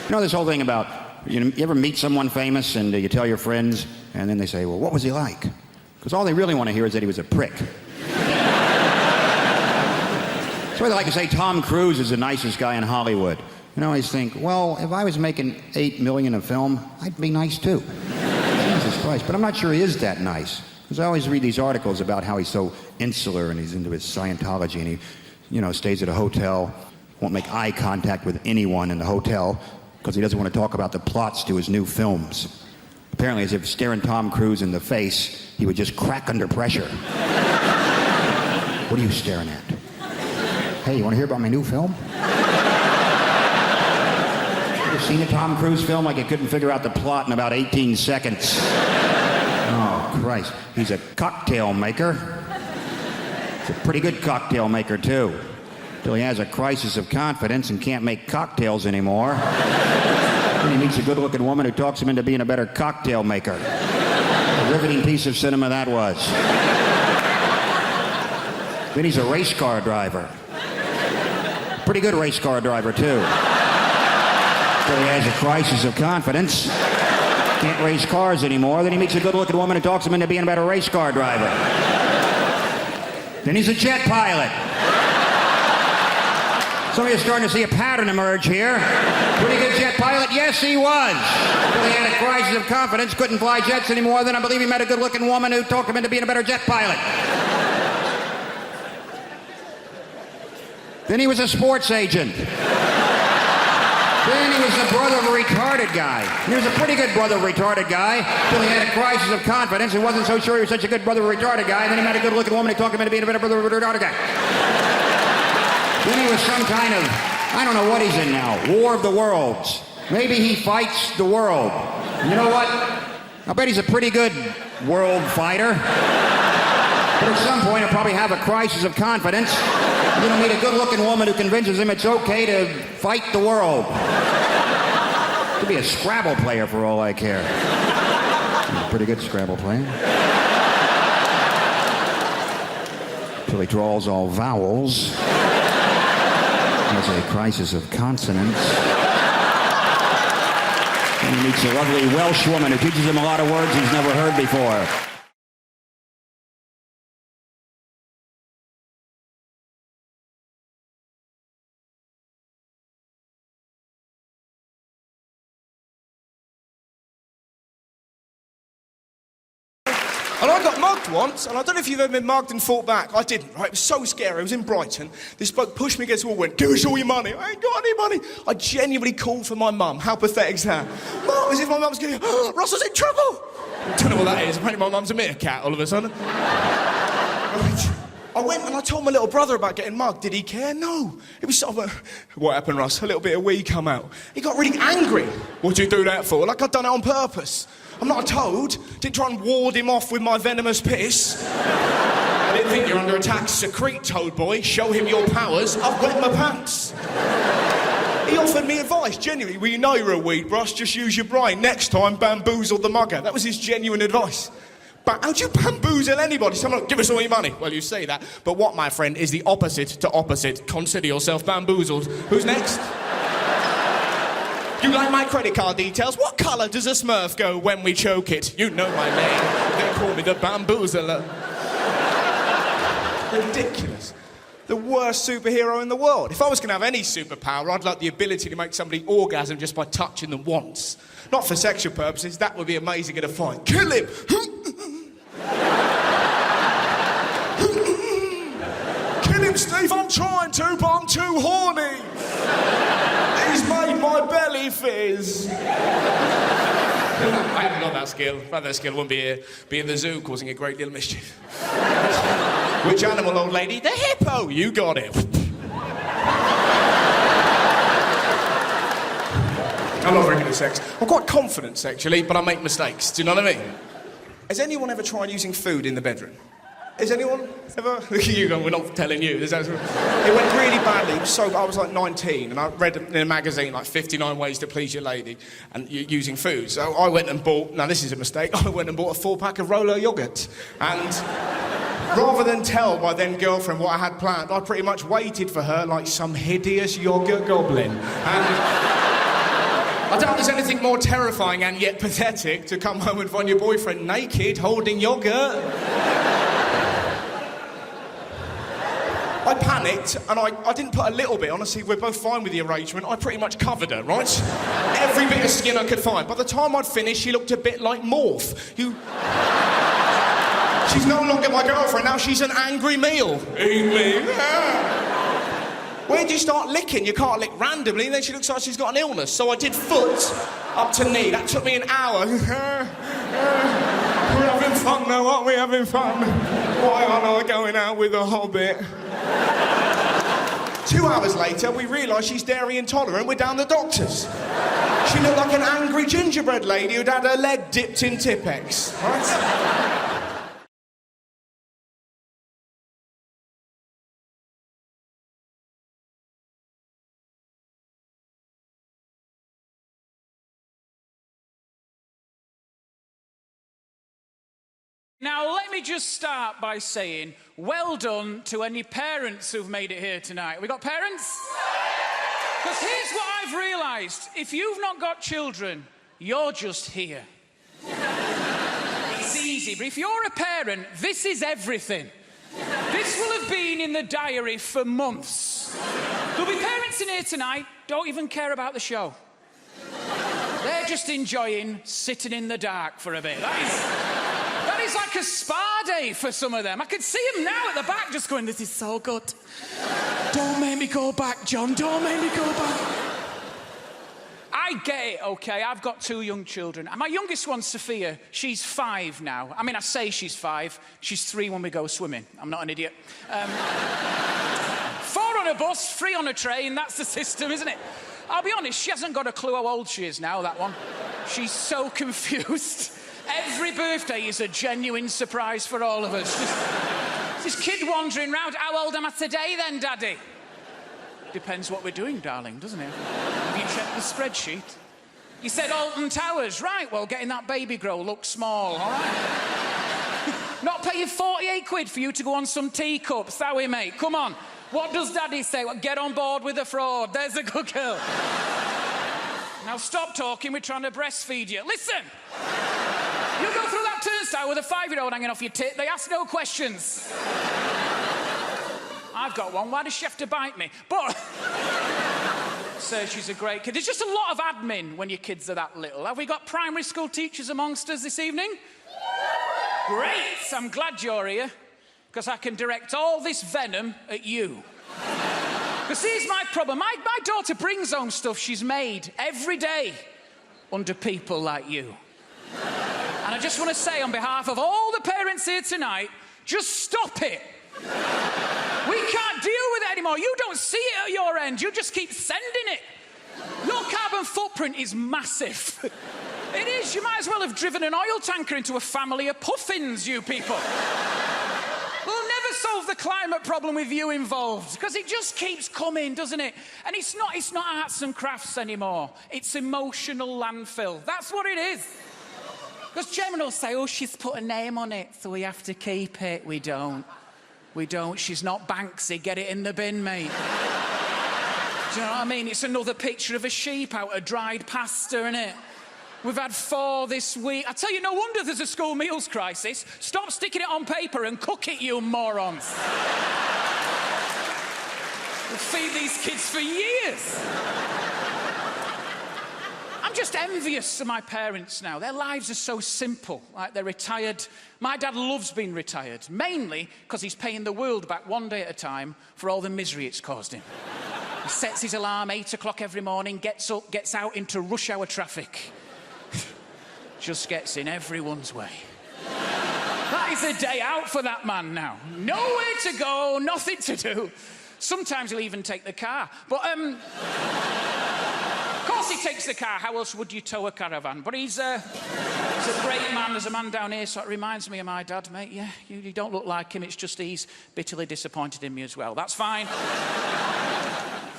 You know this whole thing about, you ever meet someone famous and you tell your friends, and then they say, well, what was he like? Because all they really want to hear is that he was a prick. So they like to say Tom Cruise is the nicest guy in Hollywood. And I always think, well, if I was making $8 million a film, I'd be nice too. Jesus Christ. But I'm not sure he is that nice. Because I always read these articles about how he's so insular and he's into his Scientology and he, stays at a hotel, won't make eye contact with anyone in the hotel because he doesn't want to talk about the plots to his new films. Apparently, as if staring Tom Cruise in the face, he would just crack under pressure. What are you staring at? Hey, you want to hear about my new film? You ever seen a Tom Cruise film like it couldn't figure out the plot in about 18 seconds? Oh, Christ. He's a cocktail maker. He's a pretty good cocktail maker, too. Till he has a crisis of confidence and can't make cocktails anymore. Then he meets a good-looking woman who talks him into being a better cocktail maker. A riveting piece of cinema that was. Then he's a race car driver. Pretty good race car driver, too. Till he has a crisis of confidence. Can't race cars anymore. Then he meets a good-looking woman who talks him into being a better race car driver. Then he's a jet pilot. Some of you are starting to see a pattern emerge here. Pretty good jet pilot? Yes, he was. Until he had a crisis of confidence, couldn't fly jets anymore. Then I believe he met a good-looking woman who talked him into being a better jet pilot. Then he was a sports agent. Then he was the brother of a retarded guy. He was a pretty good brother of a retarded guy until he had a crisis of confidence and wasn't so sure he was such a good brother of a retarded guy. And then he met a good-looking woman who talked him into being a better brother of a retarded guy. Then he was some kind of, I don't know what he's in now, War of the Worlds. Maybe he fights the world. You know what? I bet he's a pretty good world fighter. But at some point he'll probably have a crisis of confidence. You're going to meet a good-looking woman who convinces him it's okay to fight the world. Could be a Scrabble player for all I care. He's a pretty good Scrabble player. Until he draws all vowels. Has a crisis of consonants. And he meets a lovely Welsh woman who teaches him a lot of words he's never heard before. And I got mugged once, and I don't know if you've ever been mugged and fought back. I didn't, right? It was so scary. I was in Brighton. This bloke pushed me against the wall, went, "Give us all your money." I ain't got any money. I genuinely called for my mum. How pathetic's that? Mum, as if my mum's going, "Oh, Russell's in trouble." I don't know what that is. Apparently my mum's a meerkat all of a sudden. Right. I went and I told my little brother about getting mugged. Did he care? No. It was sort of what happened, Russ? A little bit of wee come out. He got really angry. What'd you do that for? Like I'd done it on purpose. I'm not a toad. Didn't try and ward him off with my venomous piss. I didn't think you're under attack. Secrete, toad boy. Show him your powers. I've wet my pants. He offered me advice, genuinely. Well, you know you're a weed, Russ. Just use your brain. Next time, bamboozle the mugger. That was his genuine advice. But how'd you bamboozle anybody? Someone, give us all your money. Well, you say that. But what, my friend, is the opposite to opposite? Consider yourself bamboozled. Who's next? You like my credit card details? What colour does a Smurf go when we choke it? You know my name. They call me the bamboozler. Ridiculous. The worst superhero in the world. If I was going to have any superpower, I'd like the ability to make somebody orgasm just by touching them once. Not for sexual purposes. That would be amazing in a fight. Kill him! Kill him, Steve. I'm trying to, but I'm too horny. He's made my belly fizz. I haven't got that skill. If I had that skill, I wouldn't be here. Be in the zoo causing a great deal of mischief. Which animal, old lady? The hippo. You got it. I'm not very good at sex. I'm quite confident sexually, but I make mistakes. Do you know what I mean? Has anyone ever tried using food in the bedroom? Has anyone ever? Look at you going, we're not telling you. It went really badly. I was like 19, and I read in a magazine like 59 ways to please your lady and using food. So I went and bought, now this is a mistake, I went and bought a 4-pack of Rolo yogurt. And rather than tell my then girlfriend what I had planned, I pretty much waited for her like some hideous yogurt goblin. And I doubt there's anything more terrifying and yet pathetic to come home and find your boyfriend naked holding yogurt. I panicked, and I didn't put a little bit. Honestly, we're both fine with the arrangement. I pretty much covered her, right? Every bit of skin I could find. By the time I'd finished, she looked a bit like Morph. She's no longer my girlfriend, now she's an angry meal. Eat me. Where do you start licking? You can't lick randomly, and then she looks like she's got an illness. So I did foot up to knee. That took me an hour. We're having fun now, aren't we? Having fun. Why aren't I going out with a hobbit? 2 hours later, we realise she's dairy intolerant. We're down the doctor's. She looked like an angry gingerbread lady who'd had her leg dipped in Tipp-Ex, right? Now, let me just start by saying, well done to any parents who've made it here tonight. We got parents? Because here's what I've realised. If you've not got children, you're just here. easy, but if you're a parent, this is everything. This will have been in the diary for months. There'll be parents in here tonight, don't even care about the show. They're just enjoying sitting in the dark for a bit. That is like a spa day for some of them. I can see them now at the back just going, this is so good. Don't make me go back, John, don't make me go back. I get it, OK? I've got 2 young children. And my youngest one, Sophia, she's 5 now. I mean, I say she's 5. She's 3 when we go swimming. I'm not an idiot. 4 on a bus, 3 on a train. That's the system, isn't it? I'll be honest, she hasn't got a clue how old she is now, that one. She's so confused. Every birthday is a genuine surprise for all of us. Just this kid wandering round. How old am I today, then, Daddy? Depends what we're doing, darling, doesn't it? Have you checked the spreadsheet? You said Alton Towers. Right, well, getting that baby grow looks small, all right? Not paying 48 quid for you to go on some teacups, are we, mate? Come on. What does Daddy say? Well, get on board with the fraud. There's a good girl. Now stop talking, we're trying to breastfeed you. Listen! You go through that turnstile with a 5-year-old hanging off your tit, they ask no questions. I've got one, why does she have to bite me? But... so she's a great kid. There's just a lot of admin when your kids are that little. Have we got primary school teachers amongst us this evening? Great, I'm glad you're here, because I can direct all this venom at you. Because here's my problem. My daughter brings home stuff she's made every day under people like you. And I just want to say on behalf of all the parents here tonight, just stop it. We can't deal with it anymore. You don't see it at your end. You just keep sending it. Your carbon footprint is massive. It is. You might as well have driven an oil tanker into a family of puffins, you people. We'll never solve the climate problem with you involved, because it just keeps coming, doesn't it? And it's not arts and crafts anymore. It's emotional landfill. That's what it is. Because Gemma will say, oh, she's put a name on it, so we have to keep it. We don't. We don't. She's not Banksy. Get it in the bin, mate. Do you know what I mean? It's another picture of a sheep out of dried pasta, innit? We've had 4 this week. I tell you, no wonder there's a school meals crisis. Stop sticking it on paper and cook it, you morons. We'll feed these kids for years. I'm just envious of my parents now. Their lives are so simple. Like, they're retired. My dad loves being retired, mainly because he's paying the world back one day at a time for all the misery it's caused him. He sets his alarm 8 o'clock every morning, gets up, gets out into rush hour traffic. Just gets in everyone's way. That is a day out for that man now. Nowhere to go, nothing to do. Sometimes he'll even take the car. But, of course he takes the car. How else would you tow a caravan? But he's a great man. There's a man down here, so it reminds me of my dad, mate. Yeah, you don't look like him. It's just he's bitterly disappointed in me as well. That's fine.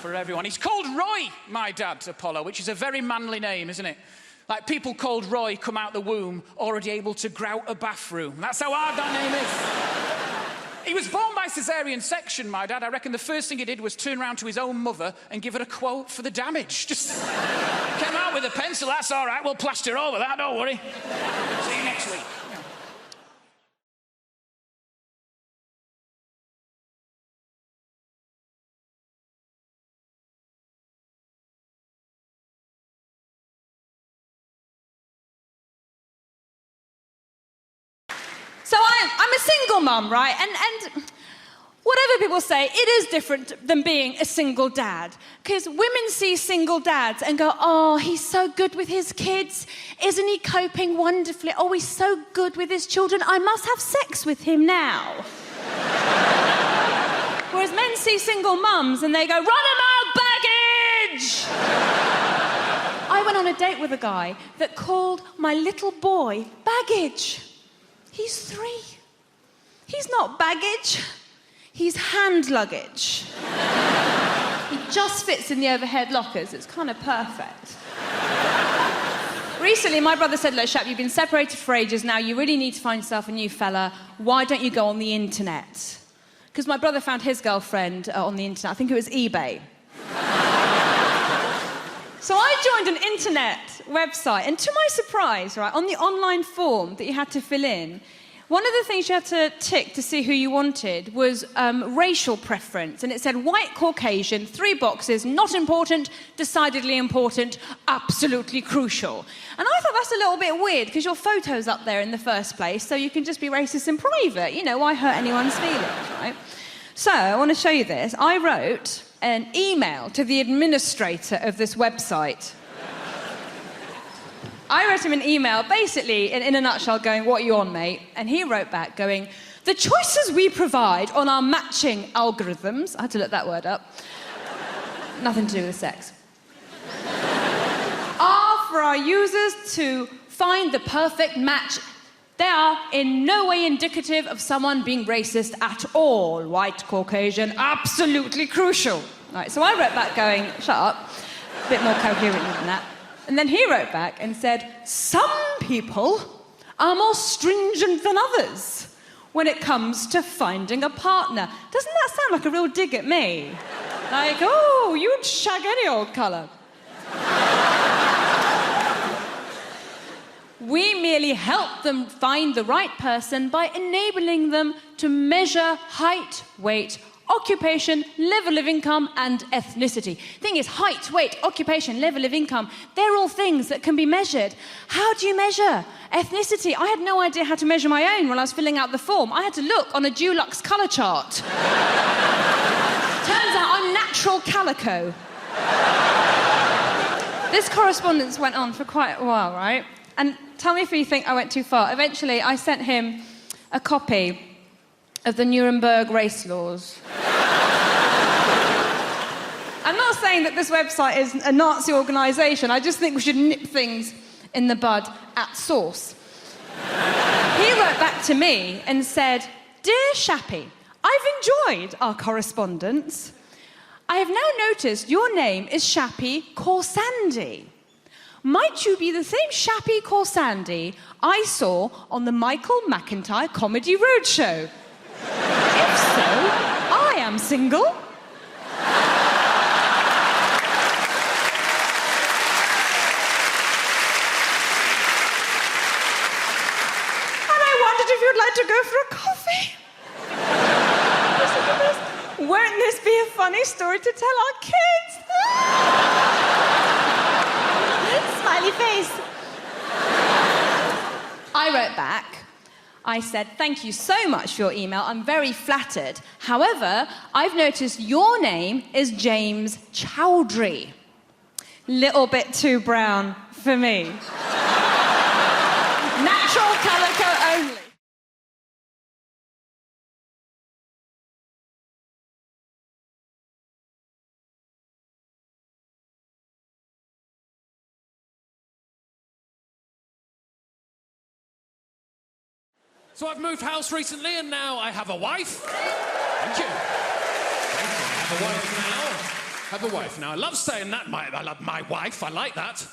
For everyone. He's called Roy, my dad, Apollo, which is a very manly name, isn't it? Like, people called Roy come out the womb already able to grout a bathroom. That's how hard that name is. He was born by caesarean section, my dad. I reckon the first thing he did was turn around to his own mother and give her a quote for the damage. Just came out with a pencil. That's all right. We'll plaster over that. Don't worry. See you next week. So I'm a single mum, right? And whatever people say, it is different than being a single dad. Because women see single dads and go, oh, he's so good with his kids. Isn't he coping wonderfully? Oh, he's so good with his children. I must have sex with him now. Whereas men see single mums and they go, run him out, baggage! I went on a date with a guy that called my little boy baggage. He's 3. He's not baggage. He's hand luggage. He just fits in the overhead lockers. It's kind of perfect. Recently, my brother said, look, Shap, you've been separated for ages now. You really need to find yourself a new fella. Why don't you go on the internet? Because my brother found his girlfriend on the internet. I think it was eBay. So I joined an internet website, and to my surprise, right, on the online form that you had to fill in, one of the things you had to tick to see who you wanted was racial preference. And it said white, Caucasian, 3 boxes, not important, decidedly important, absolutely crucial. And I thought that's a little bit weird because your photo's up there in the first place, so you can just be racist in private. You know, why hurt anyone's feelings, right? So I want to show you this. I wrote an email to the administrator of this website. I wrote him an email, basically, in a nutshell, going, what are you on, mate? And he wrote back, going, the choices we provide on our matching algorithms, I had to look that word up, nothing to do with sex, are for our users to find the perfect match. They are in no way indicative of someone being racist at all. White, Caucasian, absolutely crucial. Right, so I wrote back going, shut up, a bit more coherently than that. And then he wrote back and said, some people are more stringent than others when it comes to finding a partner. Doesn't that sound like a real dig at me? Like, oh, you'd shag any old colour. We merely help them find the right person by enabling them to measure height, weight, occupation, level of income, and ethnicity. Thing is, height, weight, occupation, level of income, they're all things that can be measured. How do you measure ethnicity? I had no idea how to measure my own when I was filling out the form. I had to look on a Dulux colour chart. Turns out I'm natural calico. This correspondence went on for quite a while, right? And tell me if you think I went too far. Eventually, I sent him a copy of the Nuremberg race laws. I'm not saying that this website is a Nazi organisation. I just think we should nip things in the bud at source. He wrote back to me and said, Dear Shappy, I've enjoyed our correspondence. I have now noticed your name is Shappy Corsandi. Might you be the same Shappy Corsandi I saw on the Michael McIntyre Comedy Roadshow? If so, I am single. And I wondered if you'd like to go for a coffee. Won't this be a funny story to tell our kids? Smiley face. I wrote back. I said, thank you so much for your email. I'm very flattered. However, I've noticed your name is James Chowdhury. Little bit too brown for me. Natural calico only. So I've moved house recently, and now I have a wife. Thank you. Thank you. I have a wife now. Have a wife now. I love saying that. I love my wife. I like that.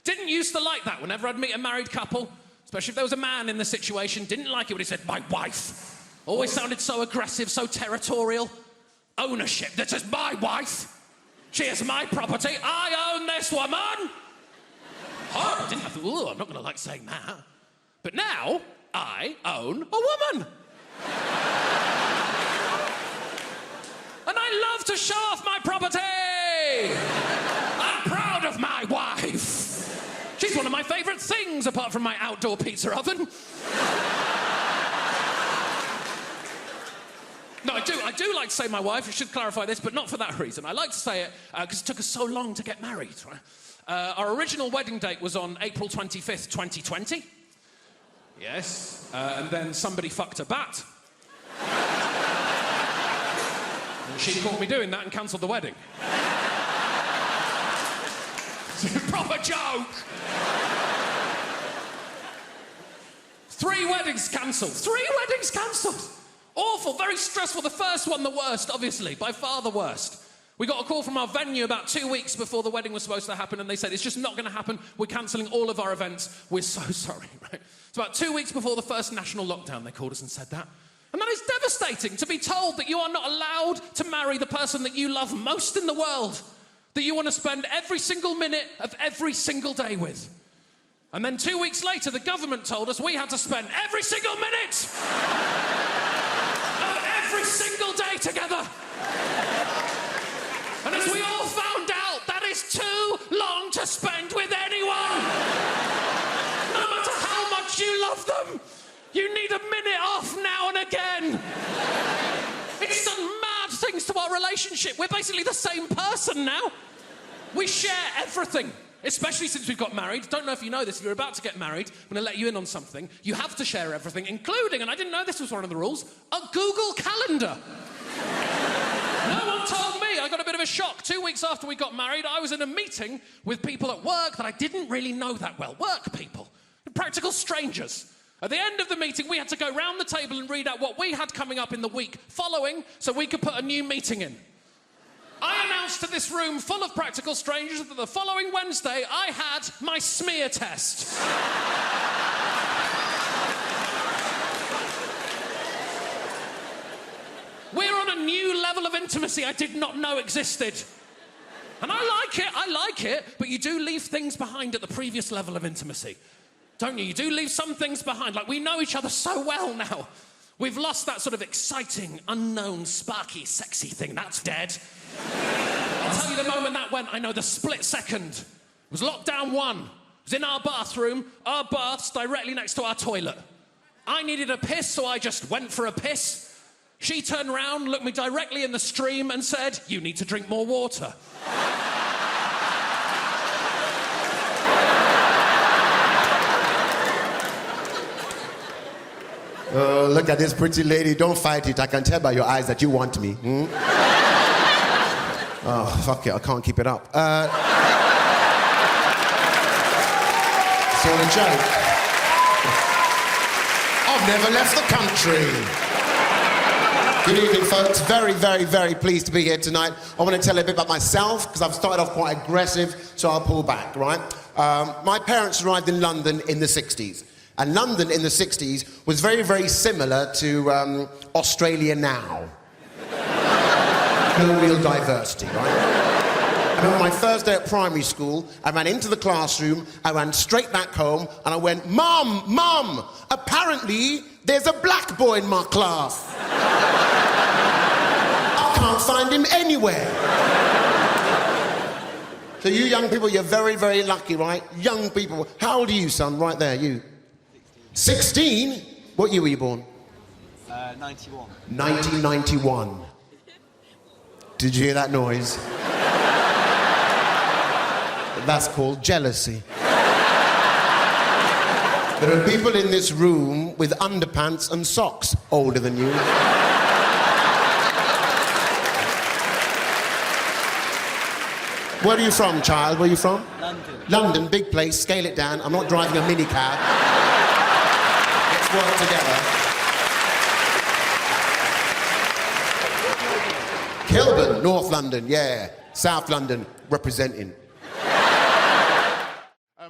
Didn't used to like that whenever I'd meet a married couple, especially if there was a man in the situation. Didn't like it when he said, my wife. Always sounded so aggressive, so territorial. Ownership. This is my wife. She is my property. I own this woman. Oh, I didn't have to. Ooh, I'm not going to like saying that. But now, I own a woman. And I love to show off my property. I'm proud of my wife. She's one of my favourite things, apart from my outdoor pizza oven. No, I do like to say my wife. I should clarify this, but not for that reason. I like to say it because it took us so long to get married, right? Our original wedding date was on April 25th, 2020. Yes. And then somebody fucked a bat. And she caught me doing that and cancelled the wedding. It's a proper joke. 3 weddings cancelled. 3 weddings cancelled. Awful, very stressful. The first one, the worst, obviously, by far the worst. We got a call from our venue about 2 weeks before the wedding was supposed to happen, and they said, it's just not going to happen. We're cancelling all of our events. We're so sorry, right? It's about 2 weeks before the first national lockdown, they called us and said that. And that is devastating, to be told that you are not allowed to marry the person that you love most in the world. that you want to spend every single minute of every single day with. And then 2 weeks later, the government told us we had to spend every single minute of every single day together. And as we all found out, that is too long to spend with anyone. No matter how much you love them, you need a minute off now and again. It's done mad things to our relationship. We're basically the same person now. We share everything, especially since we've got married. Don't know if you know this, if you're about to get married, I'm going to let you in on something. You have to share everything, including, and I didn't know this was one of the rules, a Google Calendar. No one told me. I got a bit of a shock. 2 weeks after we got married, I was in a meeting with people at work that I didn't really know that well. Work people. Practical strangers. At the end of the meeting, we had to go round the table and read out what we had coming up in the week following so we could put a new meeting in. I announced to this room full of practical strangers that the following Wednesday I had my smear test. We're on a new level of intimacy I did not know existed. And I like it, but you do leave things behind at the previous level of intimacy. Don't you? You do leave some things behind. Like, we know each other so well now. We've lost that sort of exciting, unknown, sparky, sexy thing. That's dead. I'll tell you the moment that went, I know the split second. It was lockdown 1. It was in our bathroom. Our bath's directly next to our toilet. I needed a piss, so I just went for a piss. She turned round, looked me directly in the stream and said, "You need to drink more water." Oh, look at this pretty lady. Don't fight it. I can tell by your eyes that you want me. Oh, fuck it. I can't keep it up. It's all a joke. I've never left the country. Good evening, folks. Very, very, very pleased to be here tonight. I want to tell you a bit about myself, because I've started off quite aggressive, so I'll pull back, right? My parents arrived in London in the 60s. And London in the 60s was very, very similar to Australia now. No real diversity, right? I remember my first day at primary school, I ran into the classroom, I ran straight back home, and I went, Mum, apparently there's a black boy in my class. I can't find him anywhere. So you young people, you're very, very lucky, right? Young people. How old are you, son? Right there, you. 16? What year were you born? 91. 1991. Did you hear that noise? That's called jealousy. There are people in this room with underpants and socks older than you. Where are you from, child? Where are you from? London. London, big place. Scale it down. I'm not driving a minicab. Let's work together. Kilburn, North London, yeah. South London, representing.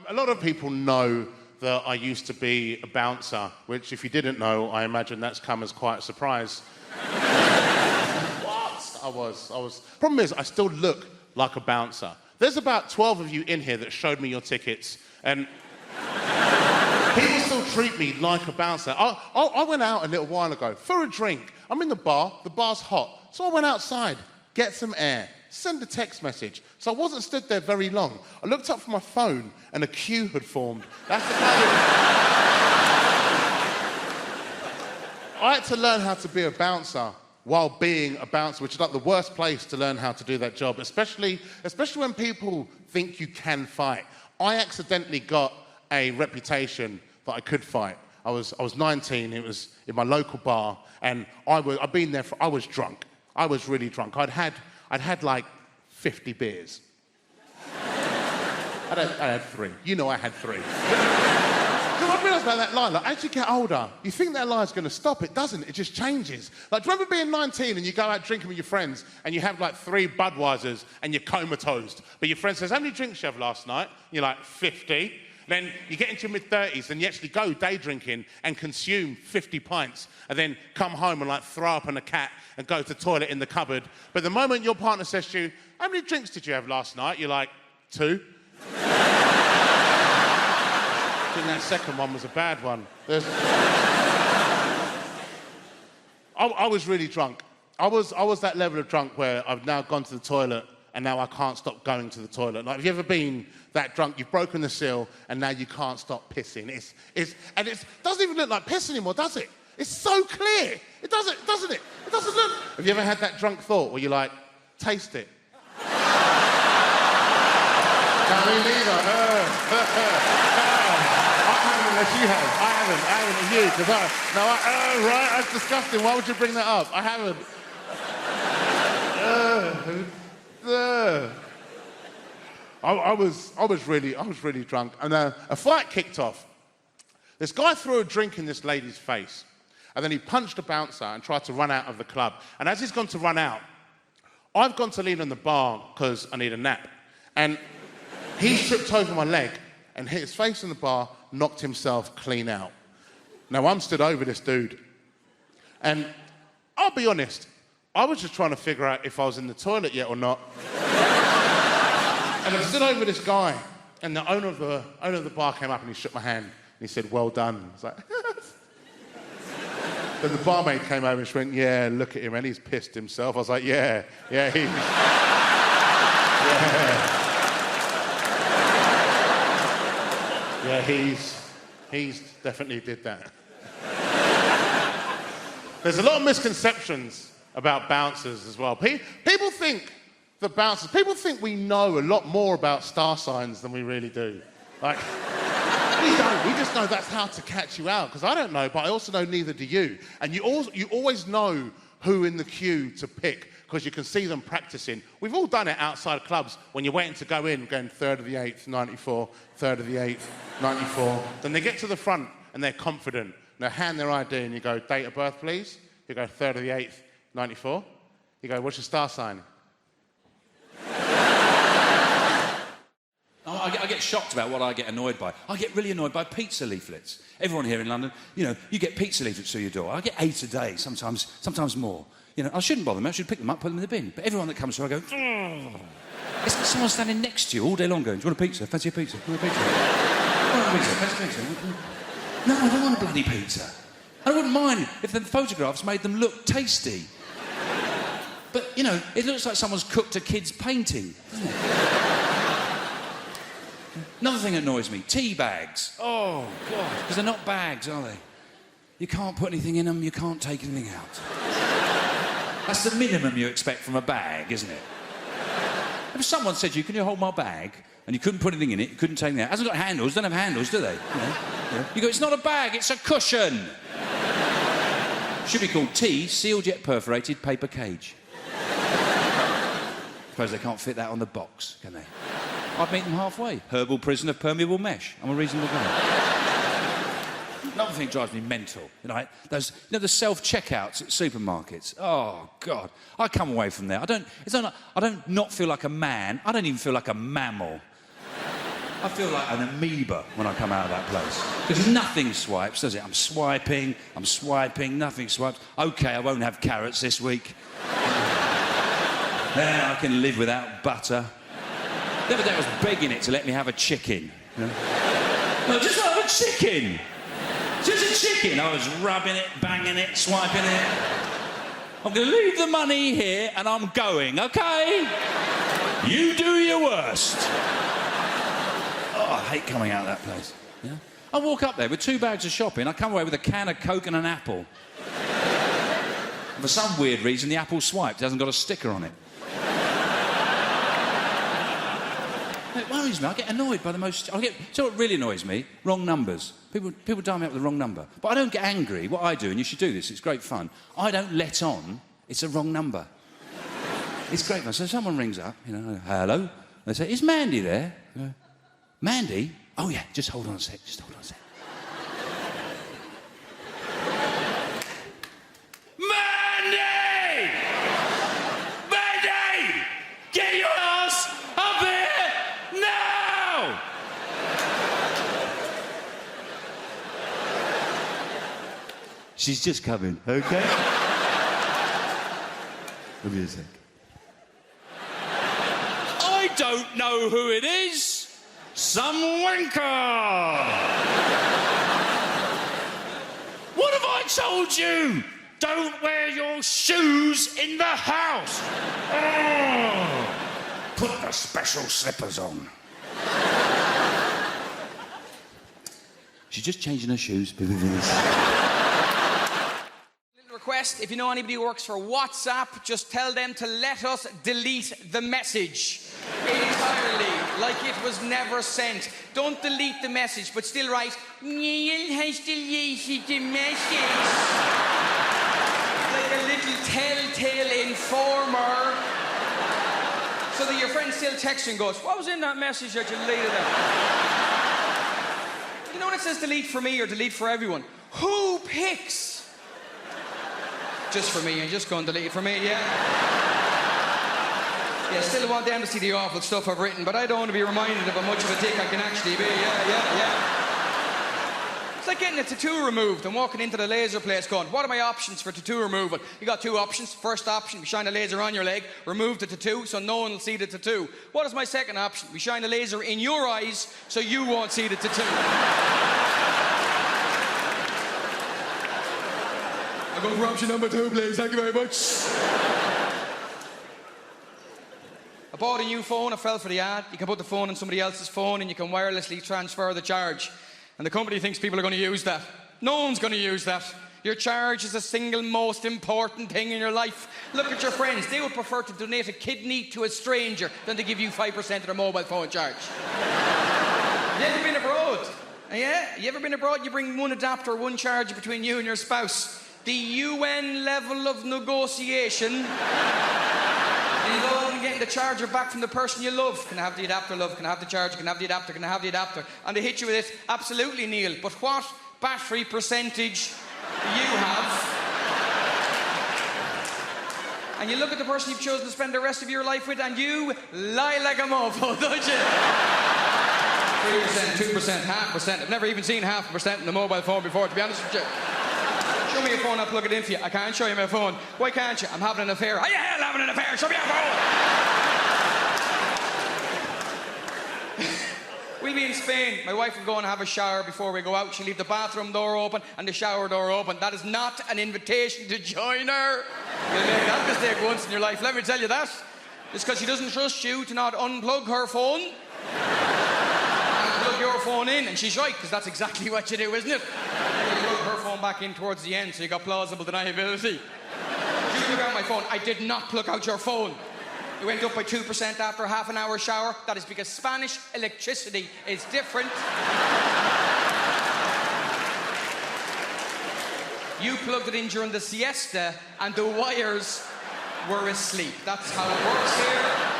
A lot of people know that I used to be a bouncer, which, if you didn't know, I imagine that's come as quite a surprise. What? I was. Problem is, I still look like a bouncer. There's about 12 of you in here that showed me your tickets, and people still treat me like a bouncer. I went out a little while ago for a drink. I'm in the bar's hot, so I went outside, get some air, send a text message. So I wasn't stood there very long. I looked up from my phone and a queue had formed. That's the kind of... I had to learn how to be a bouncer while being a bouncer, which is like the worst place to learn how to do that job, especially when people think you can fight. I accidentally got a reputation that I could fight. I was 19, it was in my local bar, and I'd been there I was drunk. I was really drunk. I'd had like 50 beers. I had 3. You know I had 3. Because I realised about that line, like, as you get older, you think that line's going to stop. It doesn't. It just changes. Like, do you remember being 19 and you go out drinking with your friends and you have like 3 Budweisers and you're comatose, but your friend says, "How many drinks you have last night?" You're like, 50. Then you get into your mid-30s and you actually go day drinking and consume 50 pints and then come home and like throw up on a cat and go to the toilet in the cupboard. But the moment your partner says to you, how many drinks did you have last night? You're like, 2. I think that second one was a bad one. I was really drunk. I was that level of drunk where I've now gone to the toilet and now I can't stop going to the toilet. Like, have you ever been that drunk? You've broken the seal and now you can't stop pissing. It doesn't even look like piss anymore, does it? It's so clear. It doesn't it? It doesn't look. Have you ever had that drunk thought where you're like, taste it? I mean, neither. I haven't unless you have. I haven't you, because right, that's disgusting. Why would you bring that up? I haven't. I was really drunk, and a fight kicked off. This guy threw a drink in this lady's face, and then he punched a bouncer and tried to run out of the club. And as he's gone to run out, I've gone to lean on the bar because I need a nap. And he tripped over my leg and hit his face on the bar, knocked himself clean out. Now, I'm stood over this dude. And I'll be honest, I was just trying to figure out if I was in the toilet yet or not. And I stood over this guy, and the owner of the bar came up and he shook my hand, and he said, well done. I was like, Then the barmaid came over and she went, yeah, look at him, and he's pissed himself. I was like, yeah, he's... Yeah, he's definitely did that. There's a lot of misconceptions about bouncers as well. People think we know a lot more about star signs than we really do. Like, we don't. We just know that's how to catch you out, because I don't know, but I also know neither do you. And you always know who in the queue to pick, because you can see them practicing. We've all done it outside clubs when you're waiting to go in, going 3rd of the 8th, 94, 3rd of the 8th, 94. Then they get to the front and they're confident. And they hand their ID and you go, date of birth, please. You go, 3rd of the 8th, 94. You go, what's your star sign? I get shocked about what I get annoyed by. I get really annoyed by pizza leaflets. Everyone here in London, you get pizza leaflets through your door. I get 8 a day, sometimes more. I shouldn't bother them. I should pick them up, put them in the bin. But everyone that comes through, I go, it's like someone standing next to you all day long going, do you want a pizza? Fancy a pizza? Do you want a pizza? Fancy a pizza? No, I don't want a bloody pizza. I wouldn't mind if the photographs made them look tasty. But, it looks like someone's cooked a kid's painting, doesn't it? Another thing that annoys me, tea bags. Oh, God. Because they're not bags, are they? You can't put anything in them, you can't take anything out. That's the minimum you expect from a bag, isn't it? If someone said to you, can you hold my bag? And you couldn't put anything in it, you couldn't take anything out. It hasn't got handles, don't have handles, do they? You go, it's not a bag, it's a cushion. Should be called tea, sealed yet perforated paper cage. Suppose they can't fit that on the box, can they? I'd meet them halfway. Herbal prison of permeable mesh. I'm a reasonable guy. Another thing drives me mental. The self-checkouts at supermarkets. Oh, God. I come away from there. I don't not feel like a man. I don't even feel like a mammal. I feel like an amoeba when I come out of that place. Because nothing swipes, does it? I'm swiping, nothing swipes. OK, I won't have carrots this week. Then I can live without butter. The other day I was begging it to let me have a chicken. No, just have a chicken. Just a chicken. I was rubbing it, banging it, swiping it. I'm going to leave the money here and I'm going, OK? You do your worst. Oh, I hate coming out of that place. Yeah? I walk up there with 2 bags of shopping. I come away with a can of Coke and an apple. And for some weird reason, the apple's swiped. It hasn't got a sticker on it. It worries me. I get annoyed by the most... Do you know what really annoys me? Wrong numbers. People dial me up with the wrong number. But I don't get angry. What I do, and you should do this, it's great fun, I don't let on it's a wrong number. It's great fun. So someone rings up, hello. They say, is Mandy there? I go, Mandy? Oh, yeah, just hold on a sec. Mandy! Mandy! Get your ass up here now! She's just coming, okay? Give me a sec. I don't know who it is. Some wanker! What have I told you? Don't wear your shoes in the house. Oh, put the special slippers on. She's just changing her shoes. Request, if you know anybody who works for WhatsApp, just tell them to let us delete the message entirely, like it was never sent. Don't delete the message, but still write, Neil has deleted the message. Like a little telltale informer. So that your friend still texts and goes, what was in that message that you deleted it? You know when it says delete for me or delete for everyone? Who picks? Just for me, and just go and delete it for me, yeah? Yeah, still want them to see the awful stuff I've written, but I don't want to be reminded of how much of a dick I can actually be, yeah. It's like getting a tattoo removed and walking into the laser place going, what are my options for tattoo removal? You got two options. First option, we shine a laser on your leg, remove the tattoo so no one will see the tattoo. What is my second option? We shine a laser in your eyes so you won't see the tattoo. I'll go for option number 2, please. Thank you very much. I bought a new phone. I fell for the ad. You can put the phone on somebody else's phone and you can wirelessly transfer the charge. And the company thinks people are going to use that. No one's going to use that. Your charge is the single most important thing in your life. Look at your friends. They would prefer to donate a kidney to a stranger than to give you 5% of their mobile phone charge. You ever been abroad? Yeah? You ever been abroad? You bring one adapter, one charge between you and your spouse. The UN level of negotiation involving getting the charger back from the person you love. Can I have the adapter, love? Can I have the charger? Can I have the adapter? Can I have the adapter? And they hit you with it. Absolutely, Neil. But what battery percentage do you have? And you look at the person you've chosen to spend the rest of your life with and you lie like a mofo, don't you? 3%, 2%, 0.5%. I've never even seen 0.5% in the mobile phone before, to be honest with you. Show me your phone, I'll plug it in for you. I can't show you my phone. Why can't you? I'm having an affair. How you hell having an affair? Show me your phone! We'll be in Spain. My wife will go and have a shower before we go out. She'll leave the bathroom door open and the shower door open. That is not an invitation to join her. You'll make that mistake once in your life, let me tell you that. It's because she doesn't trust you to not unplug her phone and plug your phone in. And she's right, because that's exactly what you do, isn't it? You plug her phone back in towards the end, so you got plausible deniability. You plug out my phone. I did not plug out your phone. It went up by 2% after half an hour shower. That is because Spanish electricity is different. You plugged it in during the siesta, and the wires were asleep. That's how it works here.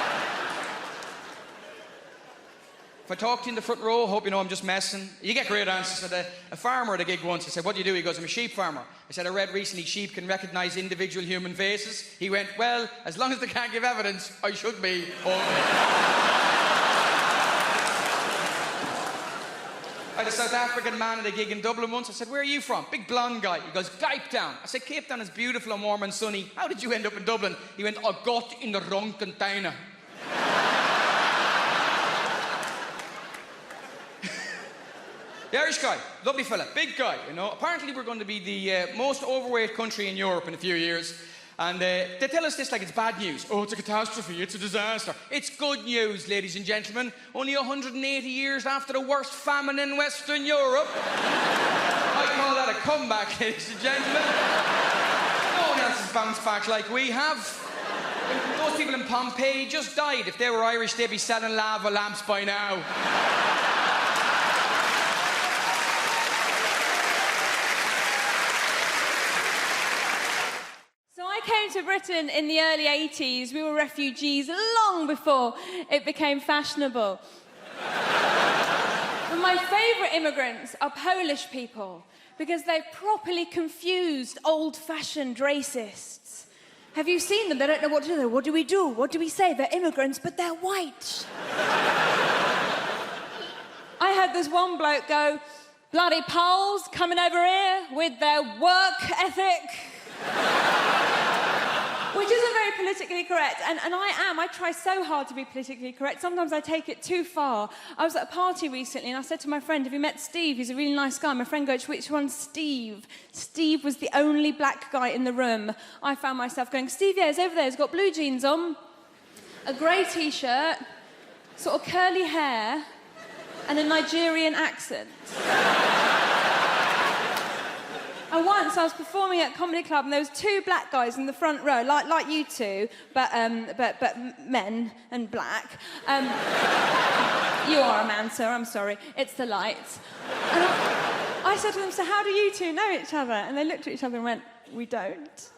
If I talk to you in the front row, hope you know I'm just messing. You get great answers. I said, a farmer at a gig once. I said, what do you do? He goes, I'm a sheep farmer. I said, I read recently sheep can recognise individual human faces. He went, well, as long as they can't give evidence, I should be. I had a South African man at a gig in Dublin once. I said, where are you from? Big blonde guy. He goes, Cape Town. I said, Cape Town is beautiful and warm and sunny. How did you end up in Dublin? He went, I got in the wrong container. The Irish guy, lovely fella, big guy, you know. Apparently we're going to be the most overweight country in Europe in a few years. And they tell us this like it's bad news. Oh, it's a catastrophe, it's a disaster. It's good news, ladies and gentlemen. Only 180 years after the worst famine in Western Europe. I call that a comeback, ladies and gentlemen. No one else has bounced back like we have. Those people in Pompeii just died. If they were Irish, they'd be selling lava lamps by now. Came to Britain in the early 80s. We were refugees long before it became fashionable. But my favourite immigrants are Polish people because they've properly confused old-fashioned racists. Have you seen them? They don't know what to do. What do we do? What do we say? They're immigrants, but they're white. I had this one bloke go, bloody Poles coming over here with their work ethic. Which isn't very politically correct, and I try so hard to be politically correct. Sometimes I take it too far. I was at a party recently and I said to my friend, have you met Steve? He's a really nice guy. My friend goes, which one's Steve? Steve was the only black guy in the room. I found myself going, Steve, yeah, he's over there. He's got blue jeans on, a grey T-shirt, sort of curly hair, and a Nigerian accent. And once I was performing at a comedy club and there was two black guys in the front row, like you two, but men and black. You are a man, sir, I'm sorry. It's the lights. And I said to them, so how do you two know each other? And they looked at each other and went, we don't.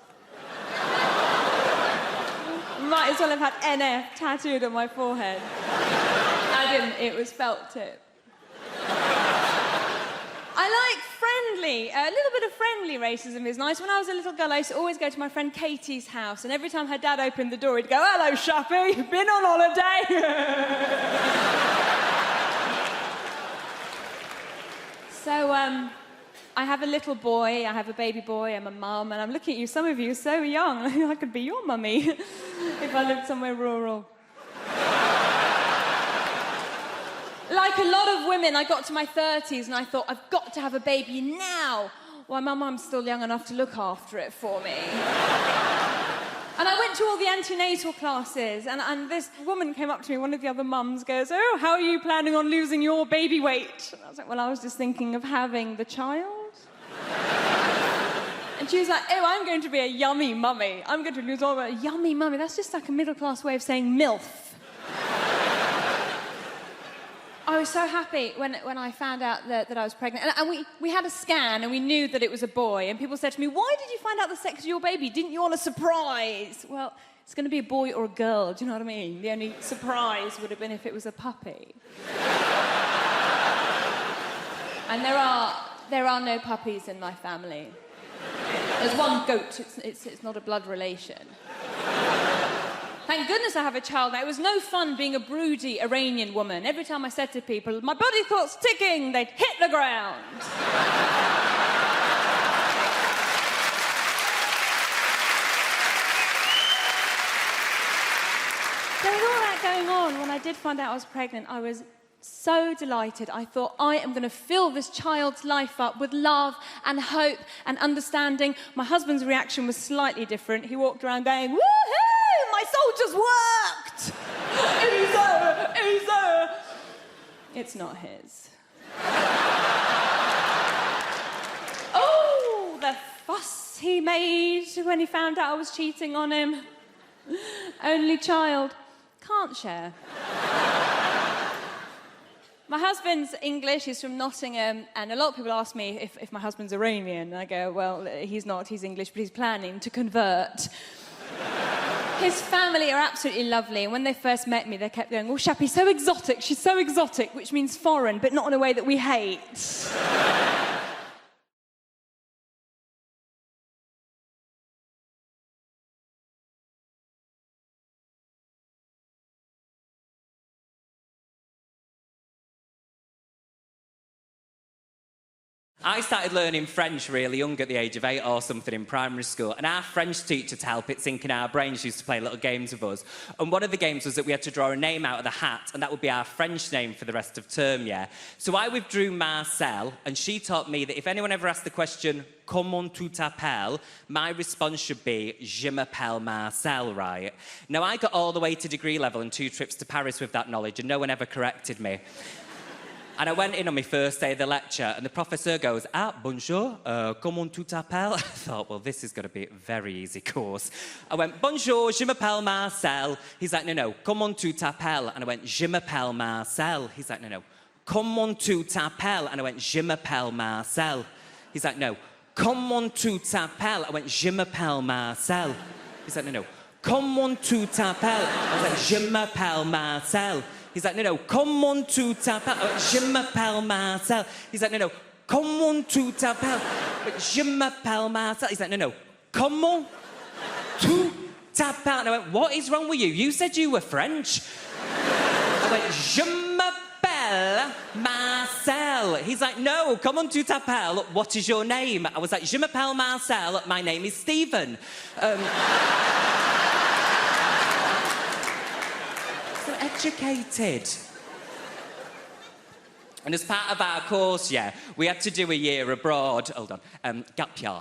Might as well have had NF tattooed on my forehead. I didn't, it was felt tip. I like friendly, a little bit of friendly racism is nice. When I was a little girl, I used to always go to my friend Katie's house, and every time her dad opened the door, he'd go, hello, Shappy, been on holiday? So, I have a little boy, I have a baby boy, I'm a mum, and I'm looking at you, some of you are so young, I could be your mummy if I lived somewhere rural. Like a lot of women, I got to my 30s and I thought, I've got to have a baby now. Well, my mum's still young enough to look after it for me. And I went to all the antenatal classes, and this woman came up to me, one of the other mums goes, oh, how are you planning on losing your baby weight? And I was like, well, I was just thinking of having the child. And she was like, oh, I'm going to be a yummy mummy. I'm going to lose all my yummy mummy. That's just like a middle-class way of saying MILF. I was so happy when I found out that I was pregnant. And we had a scan and we knew that it was a boy. And people said to me, why did you find out the sex of your baby? Didn't you want a surprise? Well, it's going to be a boy or a girl, do you know what I mean? The only surprise would have been if it was a puppy. And there are no puppies in my family. There's one goat, it's not a blood relation. Thank goodness I have a child now. It was no fun being a broody Iranian woman. Every time I said to people, my body clock's ticking, they'd hit the ground. So with all that going on, when I did find out I was pregnant, I was so delighted. I thought, I am going to fill this child's life up with love and hope and understanding. My husband's reaction was slightly different. He walked around going, woohoo! My soldiers worked! Easy! It's not his. Oh, the fuss he made when he found out I was cheating on him. Only child. Can't share. My husband's English, he's from Nottingham, and a lot of people ask me if my husband's Iranian. And I go, well, he's not, he's English, but he's planning to convert. His family are absolutely lovely, and when they first met me, they kept going, oh, Shappy's so exotic, she's so exotic, which means foreign, but not in a way that we hate. I started learning French really young at the age of 8 or something in primary school, and our French teacher, to help it sink in our brains, used to play little games with us. And one of the games was that we had to draw a name out of the hat, and that would be our French name for the rest of term, yeah? So I withdrew Marcel, and she taught me that if anyone ever asked the question, comment tu t'appelles, my response should be, je m'appelle Marcel, right? Now, I got all the way to degree level and 2 trips to Paris with that knowledge, and no one ever corrected me. And I went in on my first day of the lecture, and the professor goes, bonjour, comment tu t'appelles? I thought, well, this is going to be a very easy course. I went, bonjour, je m'appelle Marcel. He's like, no, comment tu t'appelles? And I went, je m'appelle Marcel. He's like, no, comment tu t'appelles? And I went, je m'appelle Marcel. He's like, no, comment tu t'appelles? I went, je m'appelle Marcel. He's like, no, comment tu t'appelles? I was like, je m'appelle Marcel. He's like, no, comment tu t'appelles? Je m'appelle Marcel. He's like, no, comment tu t'appelles? Je m'appelle Marcel. He's like, no, comment tu t'appelles? And I went, what is wrong with you? You said you were French. I went, je m'appelle Marcel. He's like, no, comment tu t'appelles, what is your name? I was like, je m'appelle Marcel, my name is Stephen. So educated. And as part of our course, yeah, we had to do a year abroad. Hold on. Gap year.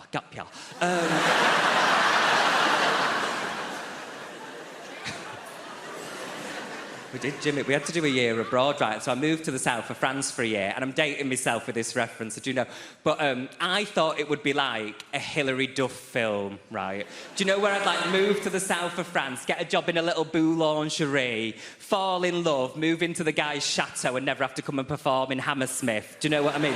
We did, Jimmy. We had to do a year abroad, right? So I moved to the south of France for a year, and I'm dating myself with this reference, I do know. But I thought it would be like a Hilary Duff film, right? Do you know where I'd like move to the south of France, get a job in a little boulangerie, fall in love, move into the guy's chateau, and never have to come and perform in Hammersmith? Do you know what I mean?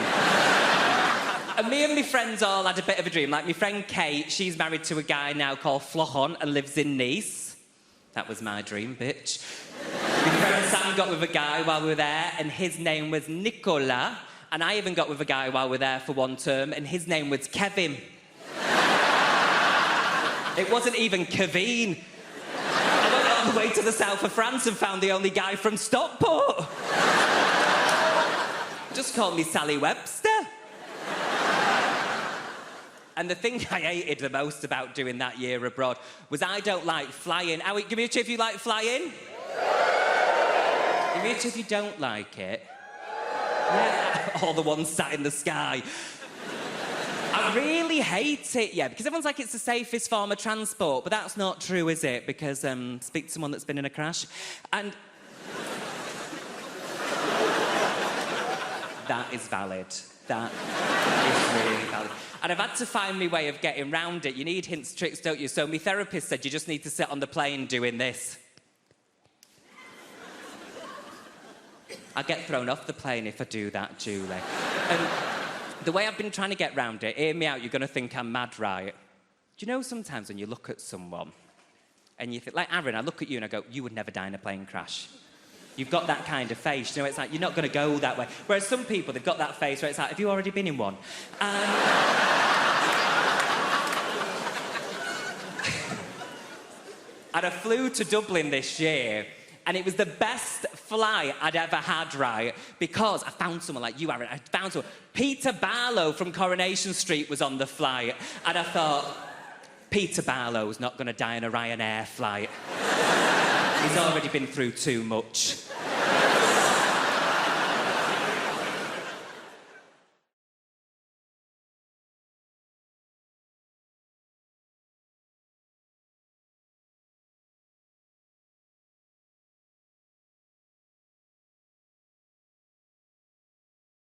And me and my friends all had a bit of a dream. Like my friend Kate, she's married to a guy now called Florent and lives in Nice. That was my dream, bitch. My friend Sam got with a guy while we were there, and his name was Nicolas. And I even got with a guy while we were there for one term, and his name was Kevin. It wasn't even Kevin. I went all the way to the south of France and found the only guy from Stockport. Just called me Sally Webster. And the thing I hated the most about doing that year abroad was I don't like flying. Howie, give me a cheer if you like flying. Give me a cheer if you don't like it. Yeah, all the ones sat in the sky. I really hate it, yeah, because everyone's like it's the safest form of transport, but that's not true, is it? Because speak to someone that's been in a crash. And that is valid. That is really valid. And I've had to find my way of getting round it. You need hints, tricks, don't you? So my therapist said you just need to sit on the plane doing this. I get thrown off the plane if I do that, Julie. And the way I've been trying to get round it, hear me out, you're going to think I'm mad, right? Do you know sometimes when you look at someone and you think, like Aaron, I look at you and I go, you would never die in a plane crash. You've got that kind of face, you know, it's like, you're not going to go that way. Whereas some people, they've got that face where it's like, have you already been in one? And I flew to Dublin this year, and it was the best flight I'd ever had, right? Because I found someone like you, Aaron. I found someone. Peter Barlow from Coronation Street was on the flight, and I thought, Peter Barlow's not going to die on a Ryanair flight. He's already been through too much.